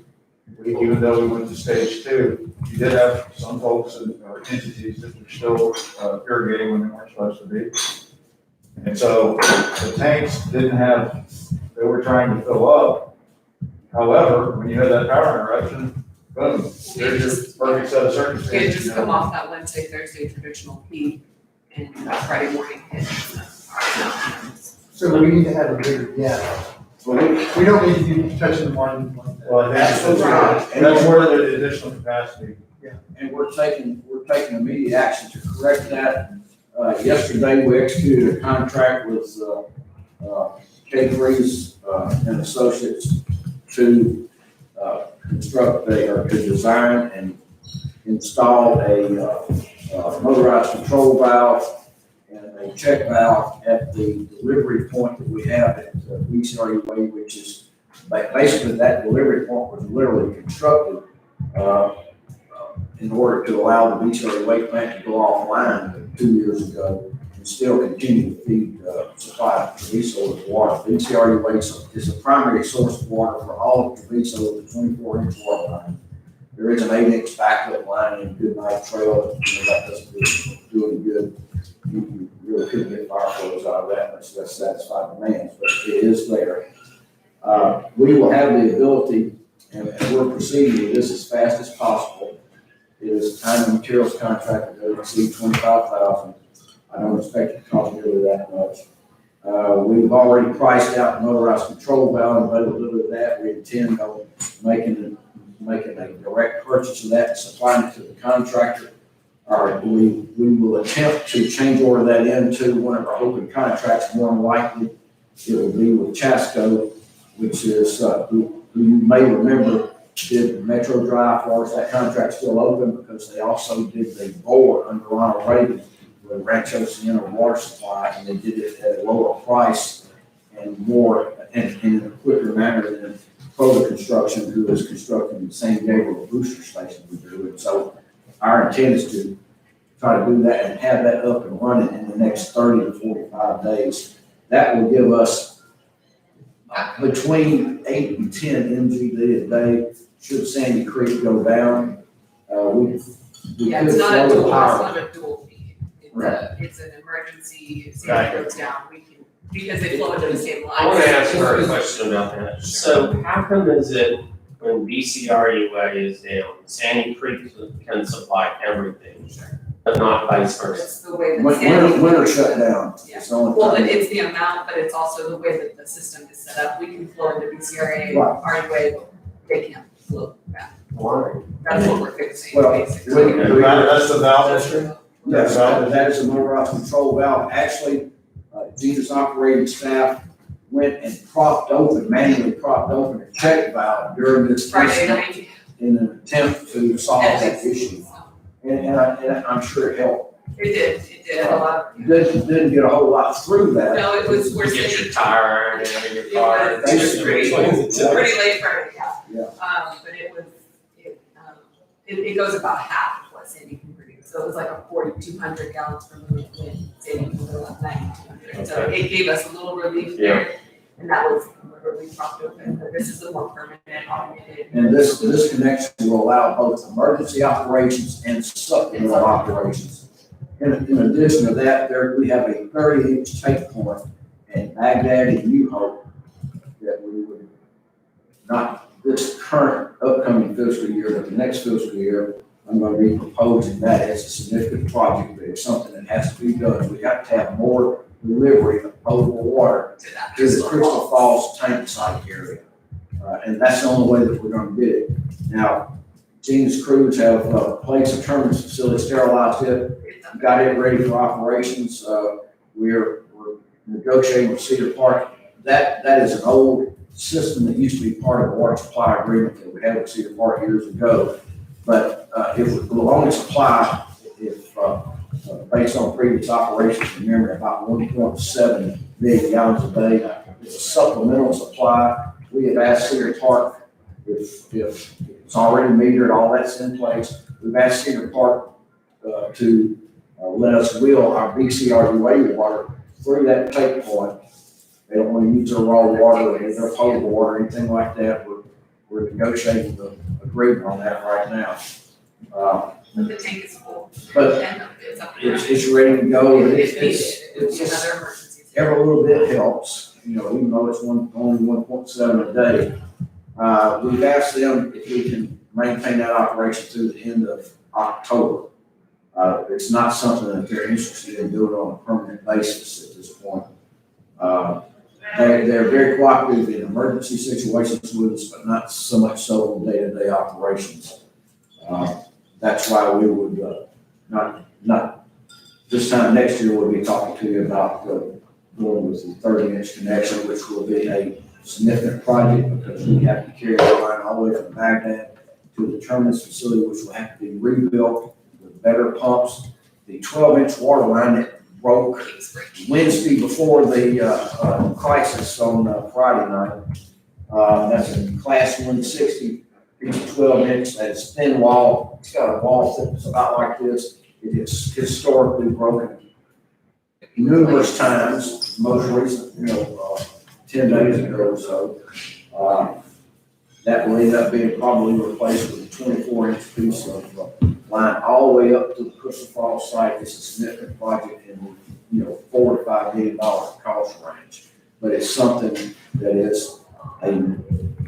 E: Even though we went to stage 2, you did have some folks or entities that were still irrigating when they weren't supposed to be. And so the tanks didn't have, they were trying to fill up. However, when you had that power interruption, boom, there's your perfect set of
M: We had
E: circumstances.
M: just come off that Wednesday, Thursday traditional peak, and Friday morning hit.
F: So we need to have a bigger gap. We don't need to be touching the margin like that.
E: Well, that's where the additional capacity.
I: And we're taking immediate action to correct that. Yesterday, we executed a contract with, K3's, and Associates to, construct or to design and install a motorized control valve and a check valve at the delivery point that we have at BCRU Way, which is, basically that delivery point was literally constructed, in order to allow the BCRU Way plant to go offline 2 years ago and still continue to feed, supply Treviso with water. BCRU Way is a primary source of water for all of Treviso with a 24-inch water line. There is an 8-inch backup line in Goodnight Trail that doesn't do any good. You really couldn't get fire flows out of that unless that's satisfied demands, but it is there. We will have the ability, and we're proceeding with this as fast as possible. It is a time and materials contract that doesn't exceed $25,000. I don't expect it to cost nearly that much. We've already priced out the motorized control valve and availability of that. We intend on making a direct purchase of that and supplying it to the contractor. We will attempt to change order that into one of our open contracts. More than likely, it will be with Chasco, which is, who you may remember did Metro Drive for us. That contract's still open because they also did the bore under Ronald Reagan with Rancho Siena water supply, and they did it at a lower price and more, and in a quicker manner than Provo Construction, who is constructing the San Gabriel booster station we do. And so our intent is to try to do that and have that up and running in the next 30 to 45 days. That will give us between 8 and 10 MGD a day should Sandy Creek go down.
M: Yeah, it's not a dual, it's not a dual feed. It's an emergency, if Sandy goes down, we can, because they flow into the same line.
B: I want to ask her a question about that. So how come is it when BCRU Way is down, Sandy Creek can supply everything, but not vice versa?
M: It's the way that Sandy.
I: Winter shut down.
M: Yeah.
I: It's the only
M: Well,
I: time.
M: but it's the amount, but it's also the way that the system is set up. We can flow into BCRA,
I: Right.
M: our way, they can't flow back.
B: Why?
M: That's what we're fixing,
I: Well,
M: basically.
E: That's the valve.
I: Yes, that is a motorized control valve. Actually, Gina's operating staff went and manually propped open a check valve during this
M: Friday
I: incident
M: night.
I: in an attempt to solve that issue. And I'm sure it helped.
M: It did a lot.
I: Didn't get a whole lot through that.
M: No, it was, we're
B: Get
M: saying.
B: your tire and have your
M: It
B: car.
M: was pretty late Friday, yeah.
I: Yeah.
M: But it goes about half of what Sandy can produce. So it was like a 4,200 gallons per minute when Sandy can go up 9,200. So it gave us a little relief there. And that was where we propped open, but this is a more permanent automated.
I: And this connection will allow both emergency operations and supplemental operations. In addition to that, we have a 30-inch take point in Baghdad and New Hope that we would not this current upcoming fiscal year, but the next fiscal year, I'm gonna be proposing that as a significant project, but it's something that has to be done. We have to have more delivery of potable water
M: To that
I: to the Crystal Falls tank site area. And that's the only way that we're gonna get it. Now, Gene's crews have, placed a terminus facility, sterilized it, got it ready for operations. We're negotiating with Cedar Park. That is an old system that used to be part of the water supply agreement that we had with Cedar Park years ago. But it will only supply if, based on previous operations, remember about 1.7 million gallons a day. It's a supplemental supply. We have asked Cedar Park if it's already metered, all that's in place. We've asked Cedar Park to let us wheel our BCRUA water through that take point. They don't want to use their raw water or their potable water or anything like that. We're negotiating the agreement on that right now.
M: The tank is full.
I: But
M: And it's up and running.
I: it's ready to go.
M: If
I: It's
M: needed,
I: just
M: another emergency.
I: every little bit helps, even though it's only 1.7 a day. We've asked them if we can maintain that operation through the end of October. It's not something that they're interested in doing on a permanent basis at this point. They're very cooperative in emergency situations with us, but not so much so in day-to-day operations. That's why we would, not this time next year, we'll be talking to you about going with the 30-inch connection, which will be a significant project because we have to carry the line all the way from Baghdad to the terminus facility, which will have to be rebuilt with better pumps. The 12-inch water line that broke Wednesday before the crisis on Friday night. That's a class 160, it's a 12-inch, that's thin wall. It's got a wall thickness about like this. It is historically broken numerous times, most recent, 10 days ago or so. That will end up being probably replaced with a 24-inch piece of line all the way up to the Crystal Falls site. It's a significant project in the, $4 to $5 million cost range. But it's something that is an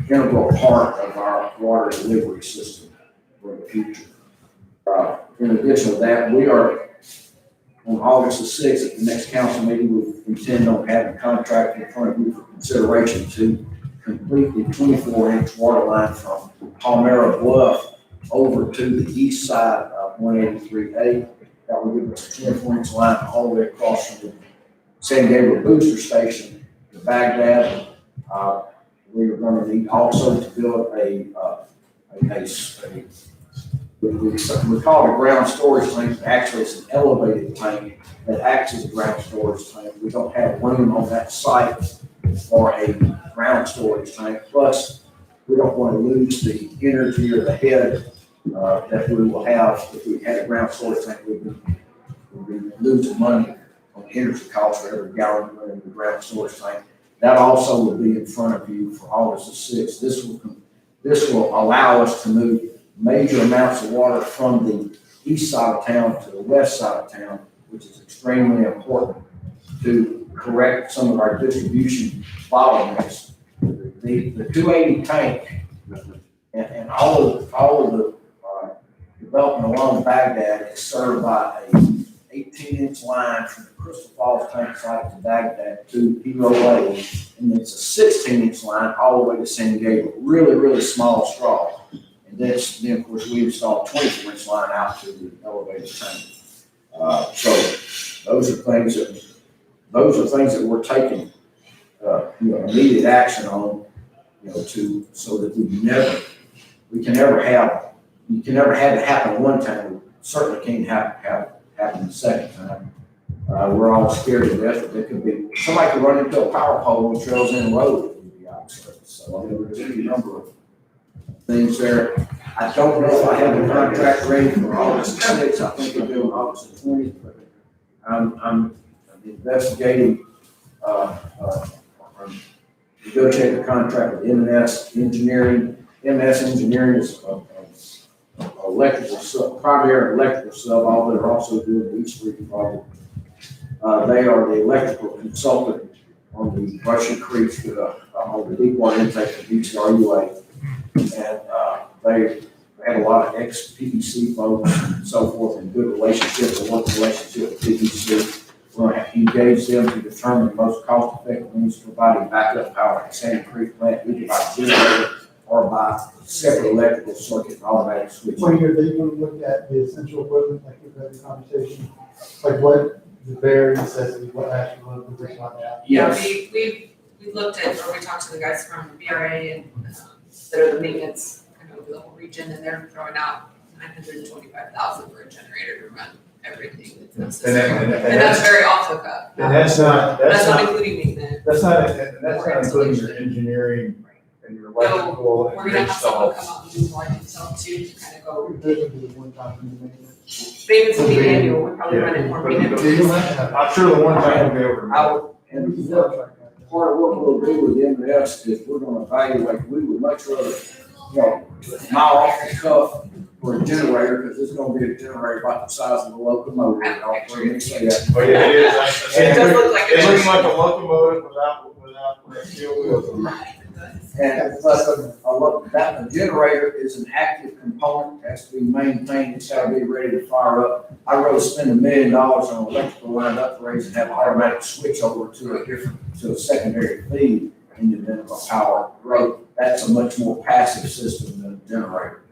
I: integral part of our water delivery system for the future. In addition to that, we are on August the 6th at the next council meeting, we intend on having a contract in front of you for consideration to complete the 24-inch water line from Palmyra Bluff over to the east side of 183A. That will give us a 24-inch line all the way across from the San Gabriel Booster Station to Baghdad. We are going to need also to build we call it a ground storage tank. Actually, it's an elevated tank that acts as a ground storage tank. We don't have room on that site for a ground storage tank. Plus, we don't want to lose the energy or the head that we will have if we had a ground storage tank. We'd be losing money on energy costs for every gallon in the ground storage tank. That also will be in front of you for August the 6th. This will allow us to move major amounts of water from the east side of town to the west side of town, which is extremely important to correct some of our distribution bottlenecks. The 280 tank and all of the development along Baghdad is served by a 18-inch line from the Crystal Falls tank site to Baghdad to Hero Lake, and it's a 16-inch line all the way to San Gabriel. Really, really small straw. And then of course we installed a 24-inch line out to the elevated tank. So those are things that we're taking immediate action on, so that you can never have it happen one time. We certainly can't happen the second time. We're all scared to death that there could be somebody could run into a power pole and Trails End Road would be obsolete. So there's any number of things there. I don't know if I have the contract ready for August 6th. I think it'll be on August 20th, but I'm investigating, negotiating a contract with MS Engineering. MS Engineering is primary electrical sub, although they're also doing the East Street project. They are the electrical consultant on the Russian Creek on the deep water intake of BCRUA. And, they had a lot of ex-PBC folks and so forth, and good relationship, a working relationship with PBC. We're going to engage them to determine the most cost-effective means of providing backup power at Sandy Creek plant, either by generator or by separate electrical circuit and automatic switch.
F: When you're, they can look at the essential equipment, like we've had a conversation, like what the bare necessity, what actually look and things like that.
I: Yes.
M: We looked at, or we talked to the guys from BRA and, that are the maintenance, kind of over the whole region, and they're throwing out 925,000 for a generator to run everything that's necessary.
E: And
M: And that's very off the cuff.
E: And that's not
M: Including maintenance.
E: that's not including your engineering and your electrical and
M: We're
E: your
M: gonna have someone
E: install.
M: come out and do like himself too, to kind of go,
F: This would be the one time in the maintenance.
M: maintenance will be annual, we're probably running more maintenance.
E: I'm sure the one time will be over.
I: And part of what we'll do with M&S is we're gonna evaluate, we would much rather, mile off the cuff for a generator, because it's gonna be a generator about the size of a locomotive. I'll say that.
E: Oh, yeah, it is.
M: It does look like
E: It looks
M: it.
E: like a locomotive without steel wheels.
I: And but that the generator is an active component, has to be maintained, it's gotta be ready to fire up. I'd rather spend $1 million on electrical line upgrades and have an automatic switch over to a secondary feed in the event of a power growth. That's a much more passive system than a generator.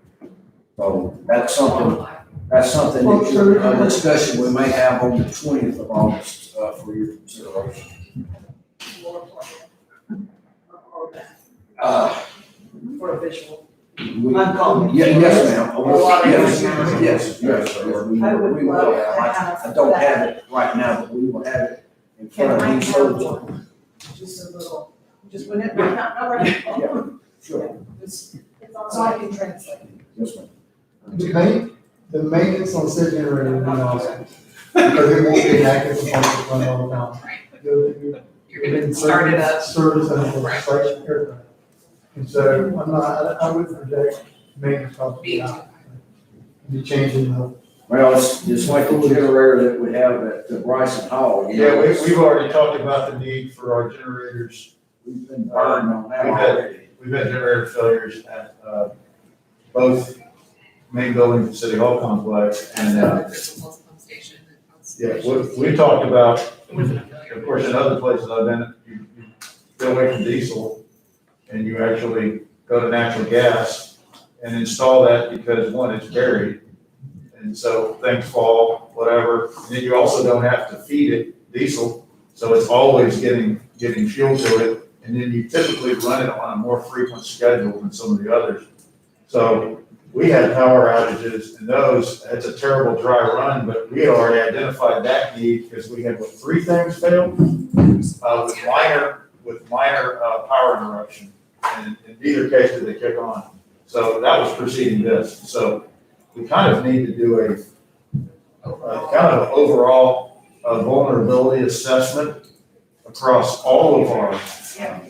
I: So that's something that a discussion we may have on the 20th of August, for your consideration.
C: For a visual.
I: We-
C: I'm calling.
I: Yes, ma'am.
C: A lot of
I: Yes,
C: information.
I: yes, we
C: I would
I: will
C: love
I: have.
C: to have
I: I don't
C: that.
I: have it right now, but we will have it in
C: Can
I: front
C: I
I: of you.
C: have one? Just a little, just when it, right now, not right now.
I: Yeah, sure.
C: Just- So I can translate.
I: Yes, ma'am.
F: The maintenance on said generator would be awesome, because it won't be an active component to run all the time.
M: You're gonna start it up.
F: Service and it's like aircraft. And so I would project maintenance costs be out. Be changing the.
I: Well, it's like the generator that we have at Bryson Hall.
E: Yeah, we've already talked about the need for our generators.
I: We've been burned on that
E: We've had-
I: already.
E: We've had generator failures at, both main buildings and City Hall complex, and,
M: There's a pulse pump station.
E: yeah, we talked about, of course, in other places I've been, you go away from diesel, and you actually go to natural gas and install that because, one, it's buried, and so things fall, whatever, and then you also don't have to feed it diesel, so it's always getting fuel to it, and then you typically run it on a more frequent schedule than some of the others. So we had power outages, and those, it's a terrible dry run, but we had already identified that need because we had, 3 things fail? With minor power interruption, and in neither case did they kick on. So that was preceding this. So we kind of need to do a kind of overall vulnerability assessment across all of our.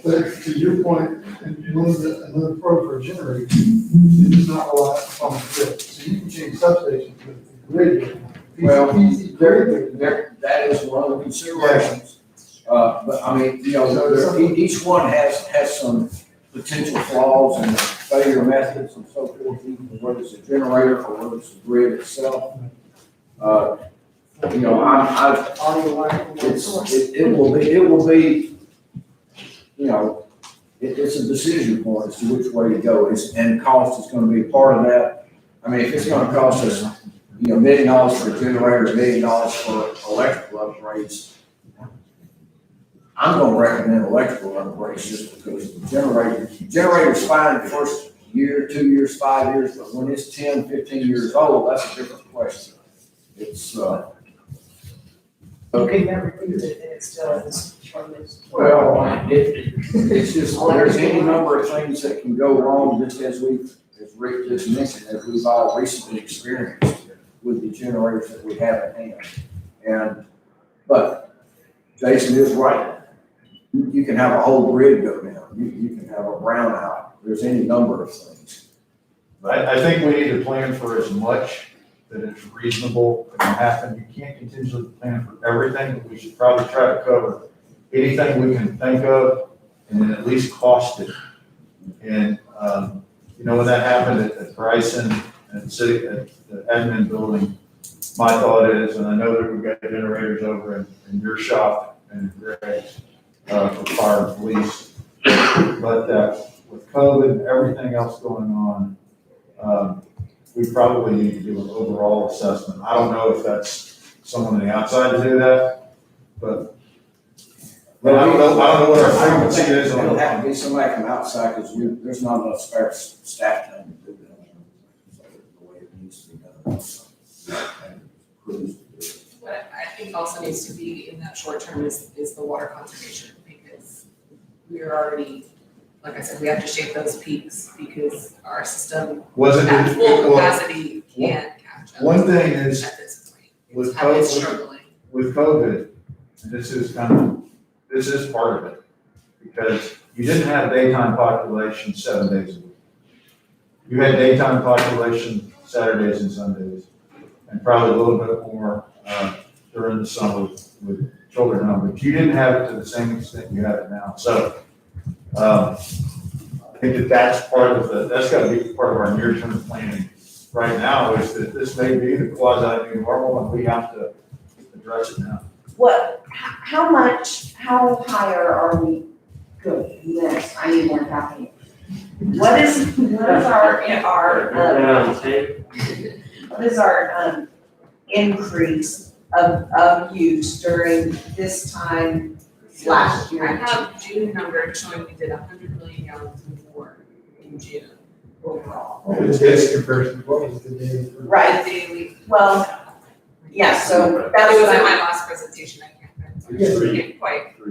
F: But to your point, and one of another pro for a generator, it's not reliant on the grid. So you can change substations with the grid.
I: Well,
F: Easy, very good.
I: that is one of the considerations. But I mean, each one has some potential flaws and failure methods and so forth, even whether it's a generator or whether it's the grid itself. It will be, it's a decision point as to which way to go, and cost is gonna be a part of that. I mean, if it's gonna cost us, $1 million for a generator, $1 million for electrical upgrades, I'm gonna recommend electrical upgrades just because the generator's fine the first year, 2 years, 5 years, but when it's 10, 15 years old, that's a different question. It's,
C: Okay, never used it, and it still is.
I: well, it's just, there's any number of things that can go wrong, just as Rick just mentioned, as we've all recently experienced with the generators that we have at hand. But Jason is right. You can have a whole grid go down. You can have a brownout. There's any number of things.
E: I think we need to plan for as much that it's reasonable to happen. You can't continually plan for everything, but we should probably try to cover anything we can think of, and then at least cost it. And, when that happened at Bryson, at the admin building, my thought is, and I know that we've got generators over in your shop and Greg's, for fire and police, but with COVID and everything else going on, we probably need to do an overall assessment. I don't know if that's someone on the outside to do that, but I don't know what our frequency is on
I: It'll
E: it.
I: have to be somebody from outside, because there's not enough spare staff time to do that. The way it needs to be done. And crews to do it.
M: What I think also needs to be in that short term is the water conservation, because we're already, like I said, we have to shape those peaks because our system at full capacity can't catch up
E: One thing is,
M: at this point.
E: with
M: It's struggling.
E: with COVID, and this is part of it, because you didn't have daytime population 7 days a week. You had daytime population Saturdays and Sundays, and probably a little bit more during the summer with children home, but you didn't have it to the same extent you have it now. So I think that's that's got to be part of our near-term planning right now, is that this may be the quasi-new normal, and we have to address it now.
D: How higher are we going? Yes, I need more caffeine. What is our increase of use during this time last year?
M: I have June numbers showing we did 100 million gallons more in June overall.
F: It's comparison to what was the day.
D: Right.
M: Daily.
D: Well, yeah, so
M: That
D: that's
M: was
D: what
M: in my
D: I,
M: last presentation, I can't quite. What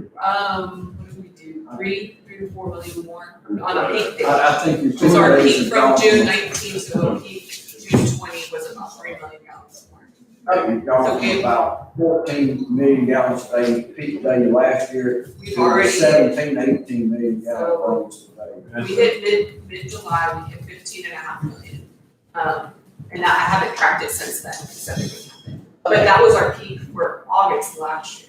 M: did we do? 3 to 4 million more on a peak day.
I: I think you.
M: So our peak from June 19 to a peak June 20 was about 3 million gallons more.
I: You've gone from about 14 million gallons a day, peak day last year,
M: We've
I: to
M: already,
I: 17 to 18 million gallons a day.
M: we hit mid-July, we hit 15.5 million. And I haven't tracked it since then, because everything happened. But that was our peak for August last year.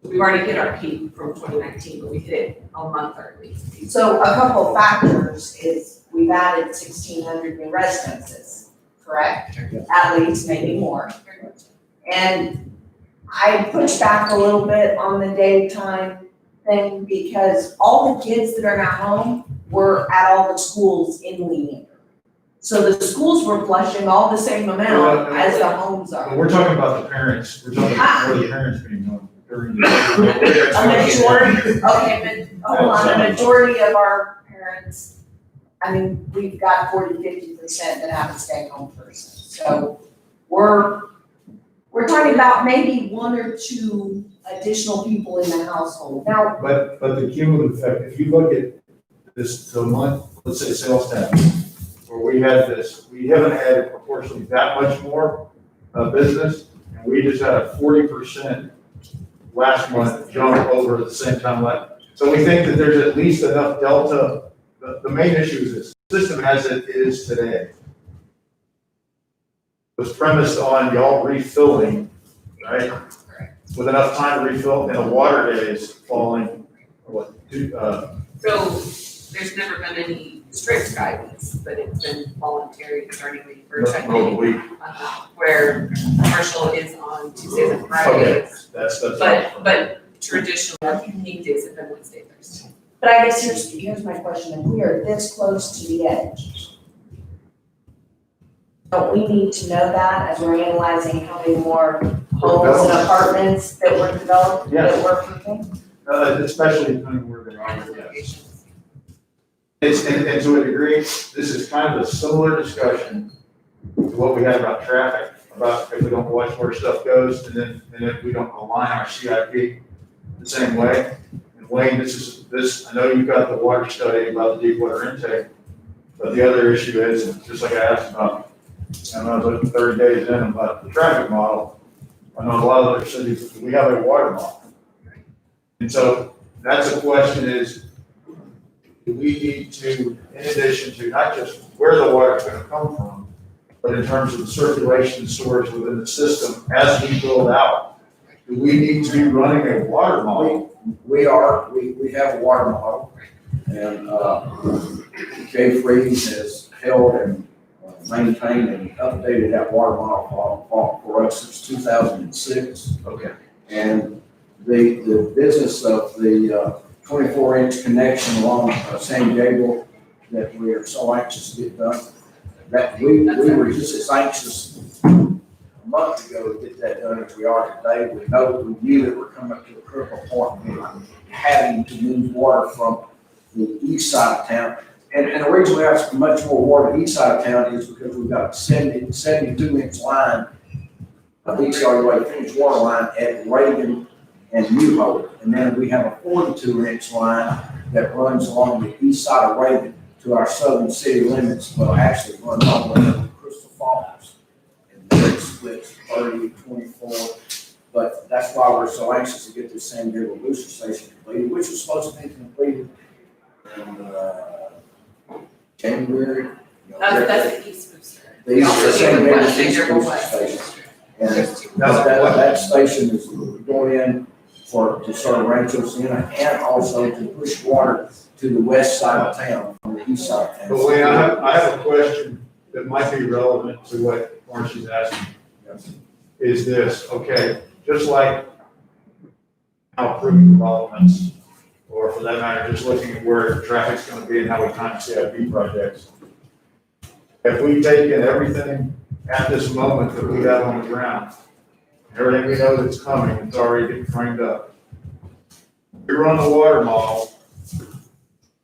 M: We've already hit our peak from 2019, but we hit it a month early.
D: so a couple of factors is we've added 1,600 new residences, correct? At least, maybe more. And I pushed back a little bit on the daytime thing because all the kids that are at home were at all the schools in Leander. So the schools were flushing all the same amount as the homes
E: But
D: are.
E: we're talking about the parents, we're talking about where the parents being home during the.
D: A majority, okay, but hold on, a majority of our parents, I mean, we've got 40-50% that have a stay-home person. So we're talking about maybe 1 or 2 additional people in the household. Now,
E: But the cumulative effect, if you look at this, the month, let's say sales tax, where we had this, we haven't had proportionally that much more business, and we just had a 40% last month jump over at the same time so we think that there's at least enough delta. The main issue is this system as it is today was premised on y'all refilling, right? With enough time to refill, and the water days falling,
M: So there's never been any strict guidance, but it's been voluntary starting the first, I think,
E: week.
M: where commercial is on Tuesdays and Fridays.
E: That's.
M: But traditionally, our peak days have been Wednesday, Thursday.
D: but I guess here's my question. If we are this close to the edge, don't we need to know that as we're analyzing how many more homes and apartments that were developed, that we're approving?
E: Especially depending where they are.
M: Locations.
E: And to a degree, this is kind of a similar discussion to what we had about traffic, about if we don't watch where stuff goes, and then if we don't align our CIP the same way. And Wayne, I know you've got the water study about the deep water intake, but the other issue is, just like I asked about, and I was looking 30 days in about the traffic model, I know in a lot of other cities, we have a water model. And so that's a question is, do we need to, in addition to not just where the water is going to come from, but in terms of the circulation and storage within the system as we build out, do do we need to be running a water model?
I: We have a water model, and, Jay Freeze has held and maintained and updated that water model for us since 2006.
E: Okay.
I: And the business of the 24-inch connection along San Gabriel that we are so anxious to get done, that we were just as anxious a month ago to get that done as we are today. We knew that we're coming up to a critical point in having to move water from the east side of town. And the reason we have much more water east side of town is because we've got a 72-inch line, a BCRUA finished water line at Reagan and New Hope. And then we have a 42-inch line that runs along the east side of Reagan to our southern city limits, well, actually runs all the way up to Crystal Falls. And then it splits 30, 24. But that's why we're so anxious to get this San Gabriel booster station completed, which was supposed to be completed in January.
M: That's the east booster.
I: The east
M: Also,
I: San
M: the
I: Gabriel
M: west San
I: East
M: Gabriel
I: booster
M: west.
I: station. And that station is going in to serve Rancho Siena and also to push water to the west side of town, from the east side of town.
E: But Wayne, I have a question that might be relevant to what Marcy's asking. Is this, okay, just like how improving developments, or for that matter, just looking at where traffic's gonna be and how we time CIP projects. If we take in everything at this moment that we have on the ground, everything we know that's coming, it's already getting framed up. We run the water model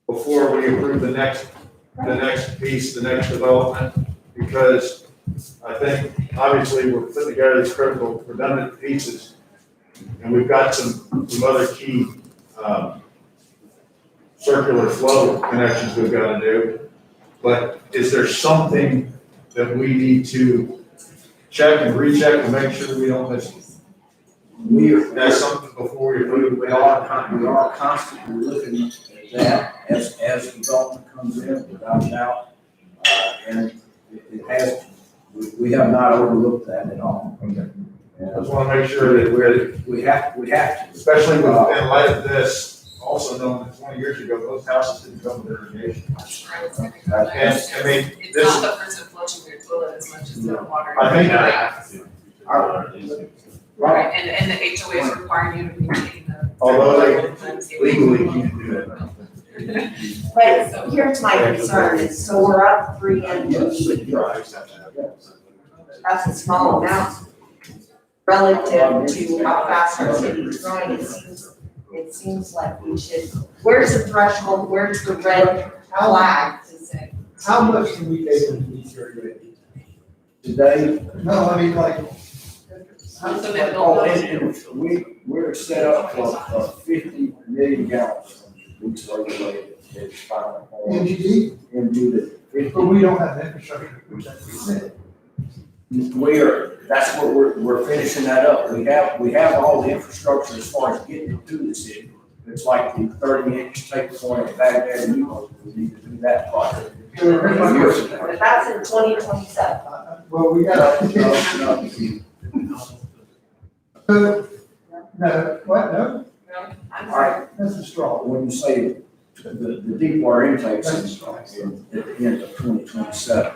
E: before we approve the next piece, the next development, because I think obviously we're putting together these critical redundant pieces, and we've got some other key circular flow connections we've got to do. But is there something that we need to check and recheck to make sure we don't miss? That's something before we approve.
I: We are constantly looking at that as development comes in, without a doubt. And it has, we have not overlooked that at all.
E: Okay.
I: And
E: I just want to make sure that
I: we have to.
E: especially in light of this, also knowing that 20 years ago, those houses didn't come with irrigation.
M: That's right, it's like a-
E: And, I mean,
M: It's
E: this-
M: not the person flushing their toilet as much as the water.
E: I think
M: Right, and the HOA is requiring you to maintain the.
E: Although they
M: landscape.
E: legally can't do that.
D: But here's my concern, is so we're up 3 inches, that's a small amount relative to how fast our city is growing. It seems like we should, where's the threshold, where's the red flag to say?
F: How much can we take in each area?
I: Today,
F: No, I mean, like.
M: So they
I: oh,
M: don't-
I: we're set up for 50 million gallons. Each regulated, it's final form
F: MGD,
I: into the 50.
F: but we don't have the infrastructure, which I said.
I: That's what we're finishing that up. We have all the infrastructure as far as getting it to the city. It's like the 30-inch take point at Baghdad and Newport. We need to do that project.
D: But that's in 2027.
F: Well, we got. No, what, no,
D: I'm
I: All right,
F: that's a straw.
I: when you say the deep water intakes at the end of 2027.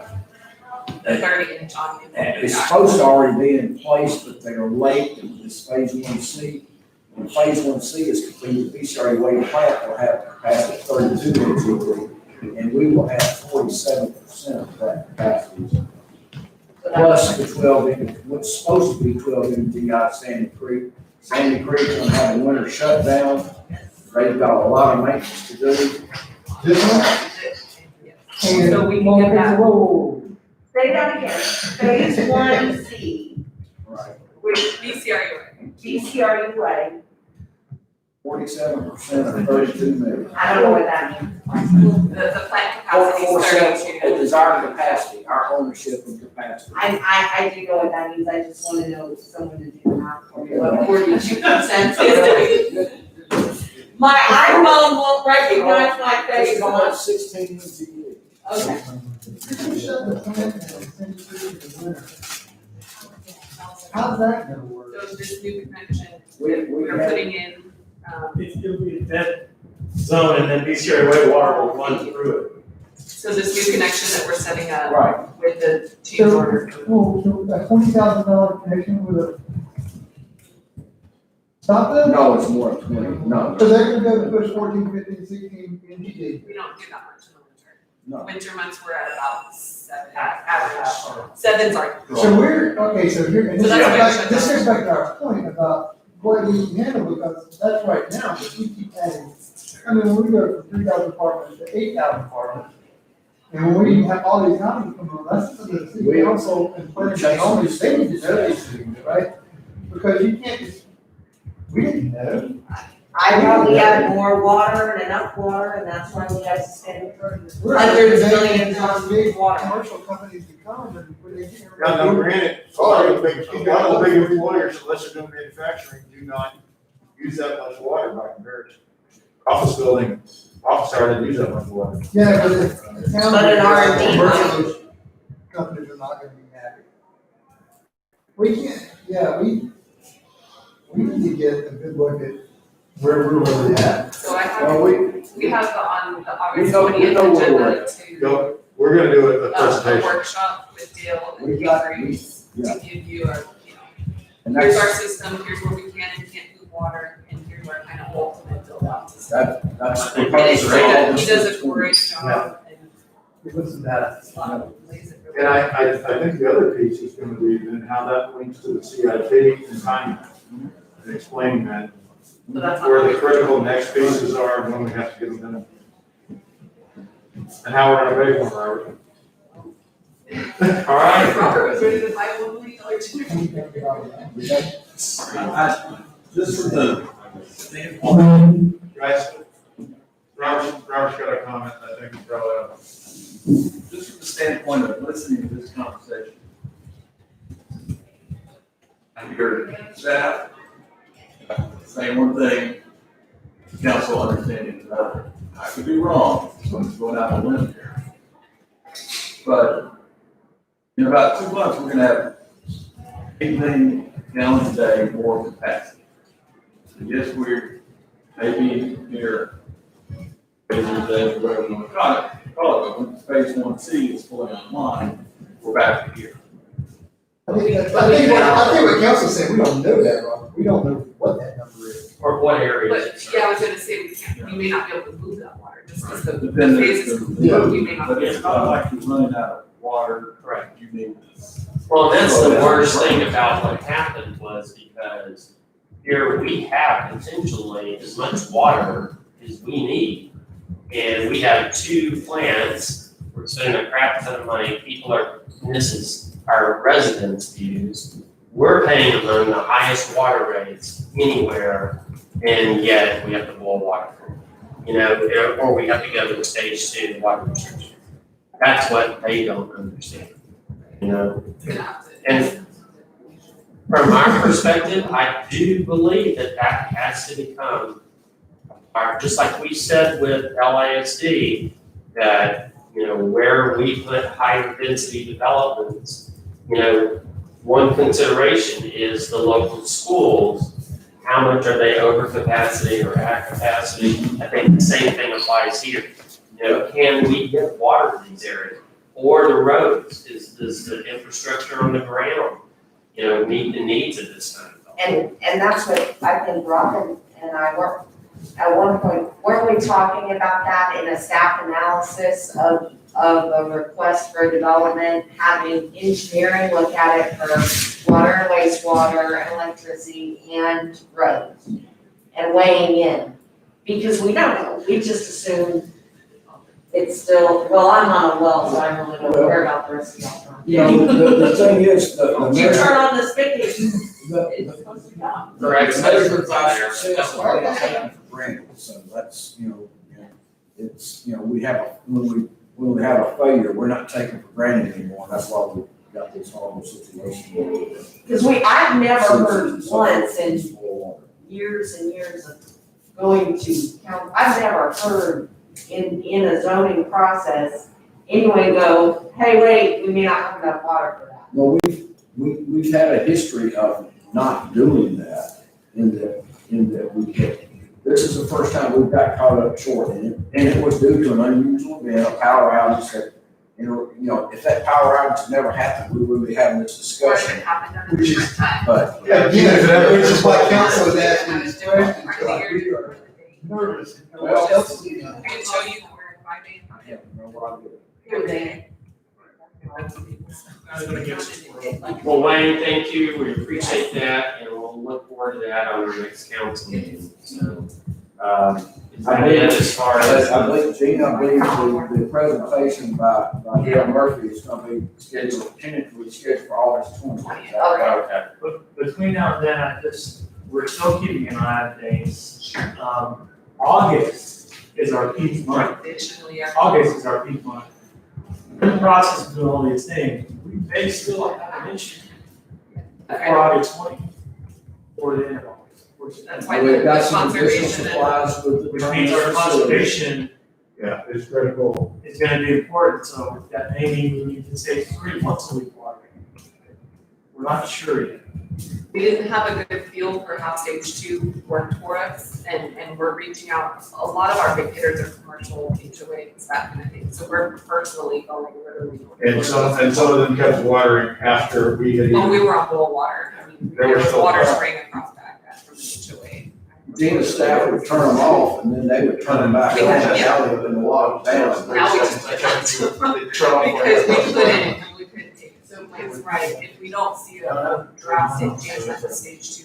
M: The 30-inch on.
I: It's supposed to already be in place, but they are late in this phase 1C. When phase 1C is completed, the BCRUA plant will have capacity of 32 inches, and we will have 47% of that capacity. Plus the 12 inch, what's supposed to be 12 inch out of Sandy Creek. Sandy Creek's gonna have a winter shutdown. They've got a lot of maintenance to do.
F: This one?
M: So we can get that.
F: Whoa.
D: Say that again, phase 1C,
I: Right.
D: which
M: BCRUA.
D: BCRUA,
I: 47% of 32 million.
D: I don't know what that means.
M: The plant capacity is 32.
I: It is our capacity, our ownership and capacity.
D: I do know what that means, I just wanna know someone to do the math for me, what 42% is. My iPhone won't recognize my face.
I: It's about 16 inches a year.
D: Okay.
F: How's that gonna work?
M: So this new connection they're putting in,
H: It'll be a dead zone and then BCRA way water will run through it.
M: so this new connection that we're setting up
I: Right.
M: with the change order.
F: Well, so a $20,000 connection with a stop them?
I: No, it's more than 20, no.
F: So they're gonna go to push 14, 15, 16 NGD.
M: We don't do that much in the winter.
I: No.
M: Winter months, we're at about 7, average. 7's our goal.
F: So we're, okay, so here, and
M: So
F: this
M: that's why we
F: goes
M: shut
F: back, this
M: down.
F: goes back to our point about what we can handle, because that's right now, but we keep adding. I mean, when we go from 3,000 apartments to 8,000 apartments, and when we have all these houses come on, that's for the city council and planning and zoning, they need to know these things, right? Because you can't just, we didn't know.
D: I thought we had more water and enough water, and that's why we have to spend
F: We're
D: hundreds of
F: making
D: millions on
F: big
D: water.
F: commercial companies to come and when they get.
E: Now, granted, a lot of the big employers, unless they're doing manufacturing, do not use that much water by comparison. Office building, office hours didn't use that much water.
F: Yeah, but if the town.
D: But an R&D
F: commercial companies are not gonna be happy. We can't, yeah, we need to get a good look at where we're really at.
M: So I
I: Well,
M: have, we have on the August
I: we know
M: 20th
I: where we're
M: agenda to
E: Go, we're gonna do a
M: a
E: presentation.
M: workshop with Dale and
I: We got-
M: Humphreys
I: yeah.
M: to give you a,
I: And
M: here's our
I: that's,
M: system, here's where we can and can't move water, and here's our kind of ultimate build out system.
I: that's.
M: And it's like he does a great job and
F: We listen to that.
M: it's a lot of lays it really.
E: And I think the other piece is gonna be then how that links to the CIP and timing, and explaining that,
M: So that's not.
E: where the critical next pieces are and when we have to get them done. And how we're gonna pay for them, Robert.
B: All right,
M: Robert was ready to buy $1 million chicken.
K: Just from the standpoint,
E: Guys, Robert's got a comment, I think he's probably up.
K: just from the standpoint of listening to this conversation. I heard staff saying one thing, council understanding another. I could be wrong, so I'm just going out on a limb here. But in about 2 months, we're gonna have 8 million gallons a day more capacity. So yes, we're maybe here, whatever you want to call it, but when phase 1C is fully online, we're back to here.
F: I think what council said, we don't know that, Robert. We don't know what that number is.
B: or what areas?
M: But, yeah, I was gonna say, we can't, you may not be able to move that water, just because the
K: But then
M: phases,
F: Yeah.
M: you may not
K: But
M: be
K: it's
M: able
K: not
M: to.
K: like you're running out of water.
B: Correct.
K: You need this.
B: Well, that's the worst thing about what happened was because here we have potentially as much water as we need. And we have 2 plants, we're spending a crap ton of money, people are, and this is our residents' views. We're paying among the highest water rates anywhere, and yet we have to boil water from it. You know, or we have to go to the stage 2 water restriction. That's what they don't understand, you know?
M: Gonna have to.
B: And from our perspective, I do believe that that has to become just like we said with LASD, that, you know, where we put higher density developments, you know, one consideration is the local schools. How much are they over capacity or at capacity? I think the same thing applies here. You know, can we get water to these areas? Or the roads, does the infrastructure on the ground, you know, meet the needs of this kind of thing?
D: And that's what I think Robin and I were, at one point, weren't we talking about that in a staff analysis of a request for development, having engineering look at it for water, wastewater, electricity, and roads, and weighing in? Because we don't know, we just assume it's still, well, I'm on a well, so I really don't care about the rest of y'all.
I: You know, the thing is, the
D: You
I: mayor,
D: turn on the spigot,
I: the,
D: it's supposed to go.
B: Correct.
I: the measure by success, we're not taking it for granted, so that's, it's, we have, when we have a failure, we're not taking it for granted anymore, that's why we got this horrible situation.
D: Because I've never heard once in years and years of going to count, I've never heard in a zoning process, anyone go, hey, wait, we may not have enough water for that.
I: Well, we've had a history of not doing that, in that in that we get, this is the first time we've got caught up short in it, and it was due to an unusual event, a power outage that, you know, if that power outage had never happened, we wouldn't be having this
M: Or if
I: discussion,
M: it happened at a
F: Which is-
M: different time.
I: but.
F: Yeah, which is why council is
M: I
F: asking
M: was
F: these
M: doing
F: questions,
M: part of the
F: because we
M: year.
F: are nervous. and know what else is going on.
M: I can show you where 5 days.
I: I can't remember what I did.
M: Your day.
H: I was gonna give some-
B: Well, Wayne, thank you, we appreciate that, and we'll look forward to that on our next council meeting, so. Is that it as far as?
I: I believe, Gina, I believe the presentation by Dale Murphy is gonna be scheduled, tentatively scheduled for August 20th.
B: Okay.
H: But between now and then, we're still keeping an eye on things. August is our peak month.
M: Additionally, yeah.
H: August is our peak month. In the process of doing all these things, we may still have an issue before August 20th, or the end of August.
M: That's why
I: We've
M: the
I: got some additional
M: conservation and.
I: supplies with the.
H: Which means our conservation
E: Yeah, it's critical.
H: is gonna be important, so that may mean we need to say 3 months a week watering. We're not sure yet.
M: We didn't have a good feel for how stage 2 worked for us, and we're reaching out. A lot of our big hitters are commercial HOAs, that kind of thing, so we're personally going literally.
E: And some of them kept watering after we had.
M: When we were on boil water, I mean,
E: They were
M: there was
E: still
M: water
E: dry.
M: spraying across that from the HOA.
I: Gina's staff would turn them off and then they would turn them back on.
M: Yeah.
I: Now they've been locked down.
M: Now we just put because we couldn't, we couldn't take it. So Mike's right, if we don't see a drastic change at the stage 2,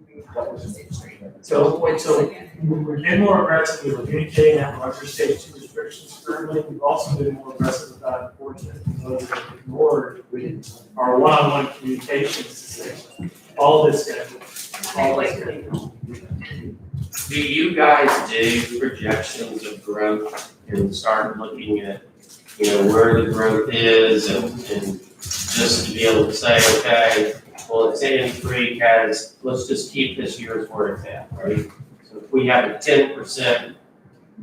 M: we may have to stage 3.
H: So,
M: Avoid this again.
H: we've been more aggressive with communicating that larger stage 2 restrictions currently. We've also been more aggressive about enforcement. Those that ignored our one-on-one communications to say, all this schedule. all this schedule.
B: Do you guys do projections of growth and start looking at, where the growth is and just to be able to say, okay, well, it's Sandy Creek has, let's just keep this year's where it's at, right? So if we have a 10%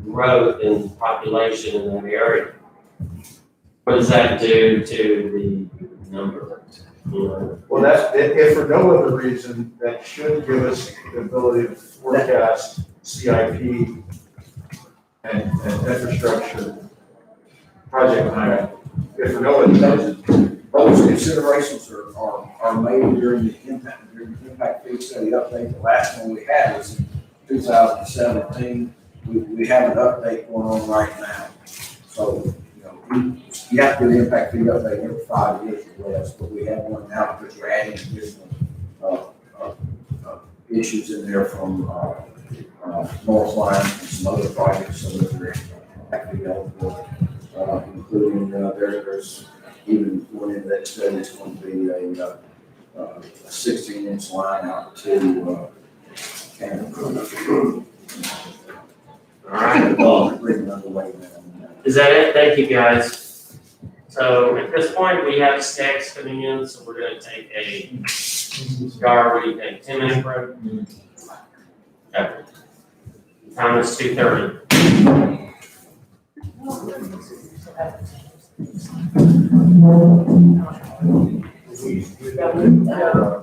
B: growth in population in that area, what does that do to the number?
E: Well, that's, if for no other reason, that should give us the ability to forecast CIP and infrastructure project planning. If for no other reason.
I: Those considerations are made during the impact fee study update. The last one we had was in 2017. We have an update going on right now. So, you have to do the impact fee update every 5 years or less, but we have one now because we're adding additional issues in there from North Line and some other projects, so that they're impact fee eligible, including there's even one in that study is going to be a 16-inch line out to Canada.
B: All right, well, is that it? Thank you, guys. So at this point, we have stakes coming in, so we're gonna take a, Gar, what do you think, 10-minute break? Okay. Time is 2:30.
E: Yeah.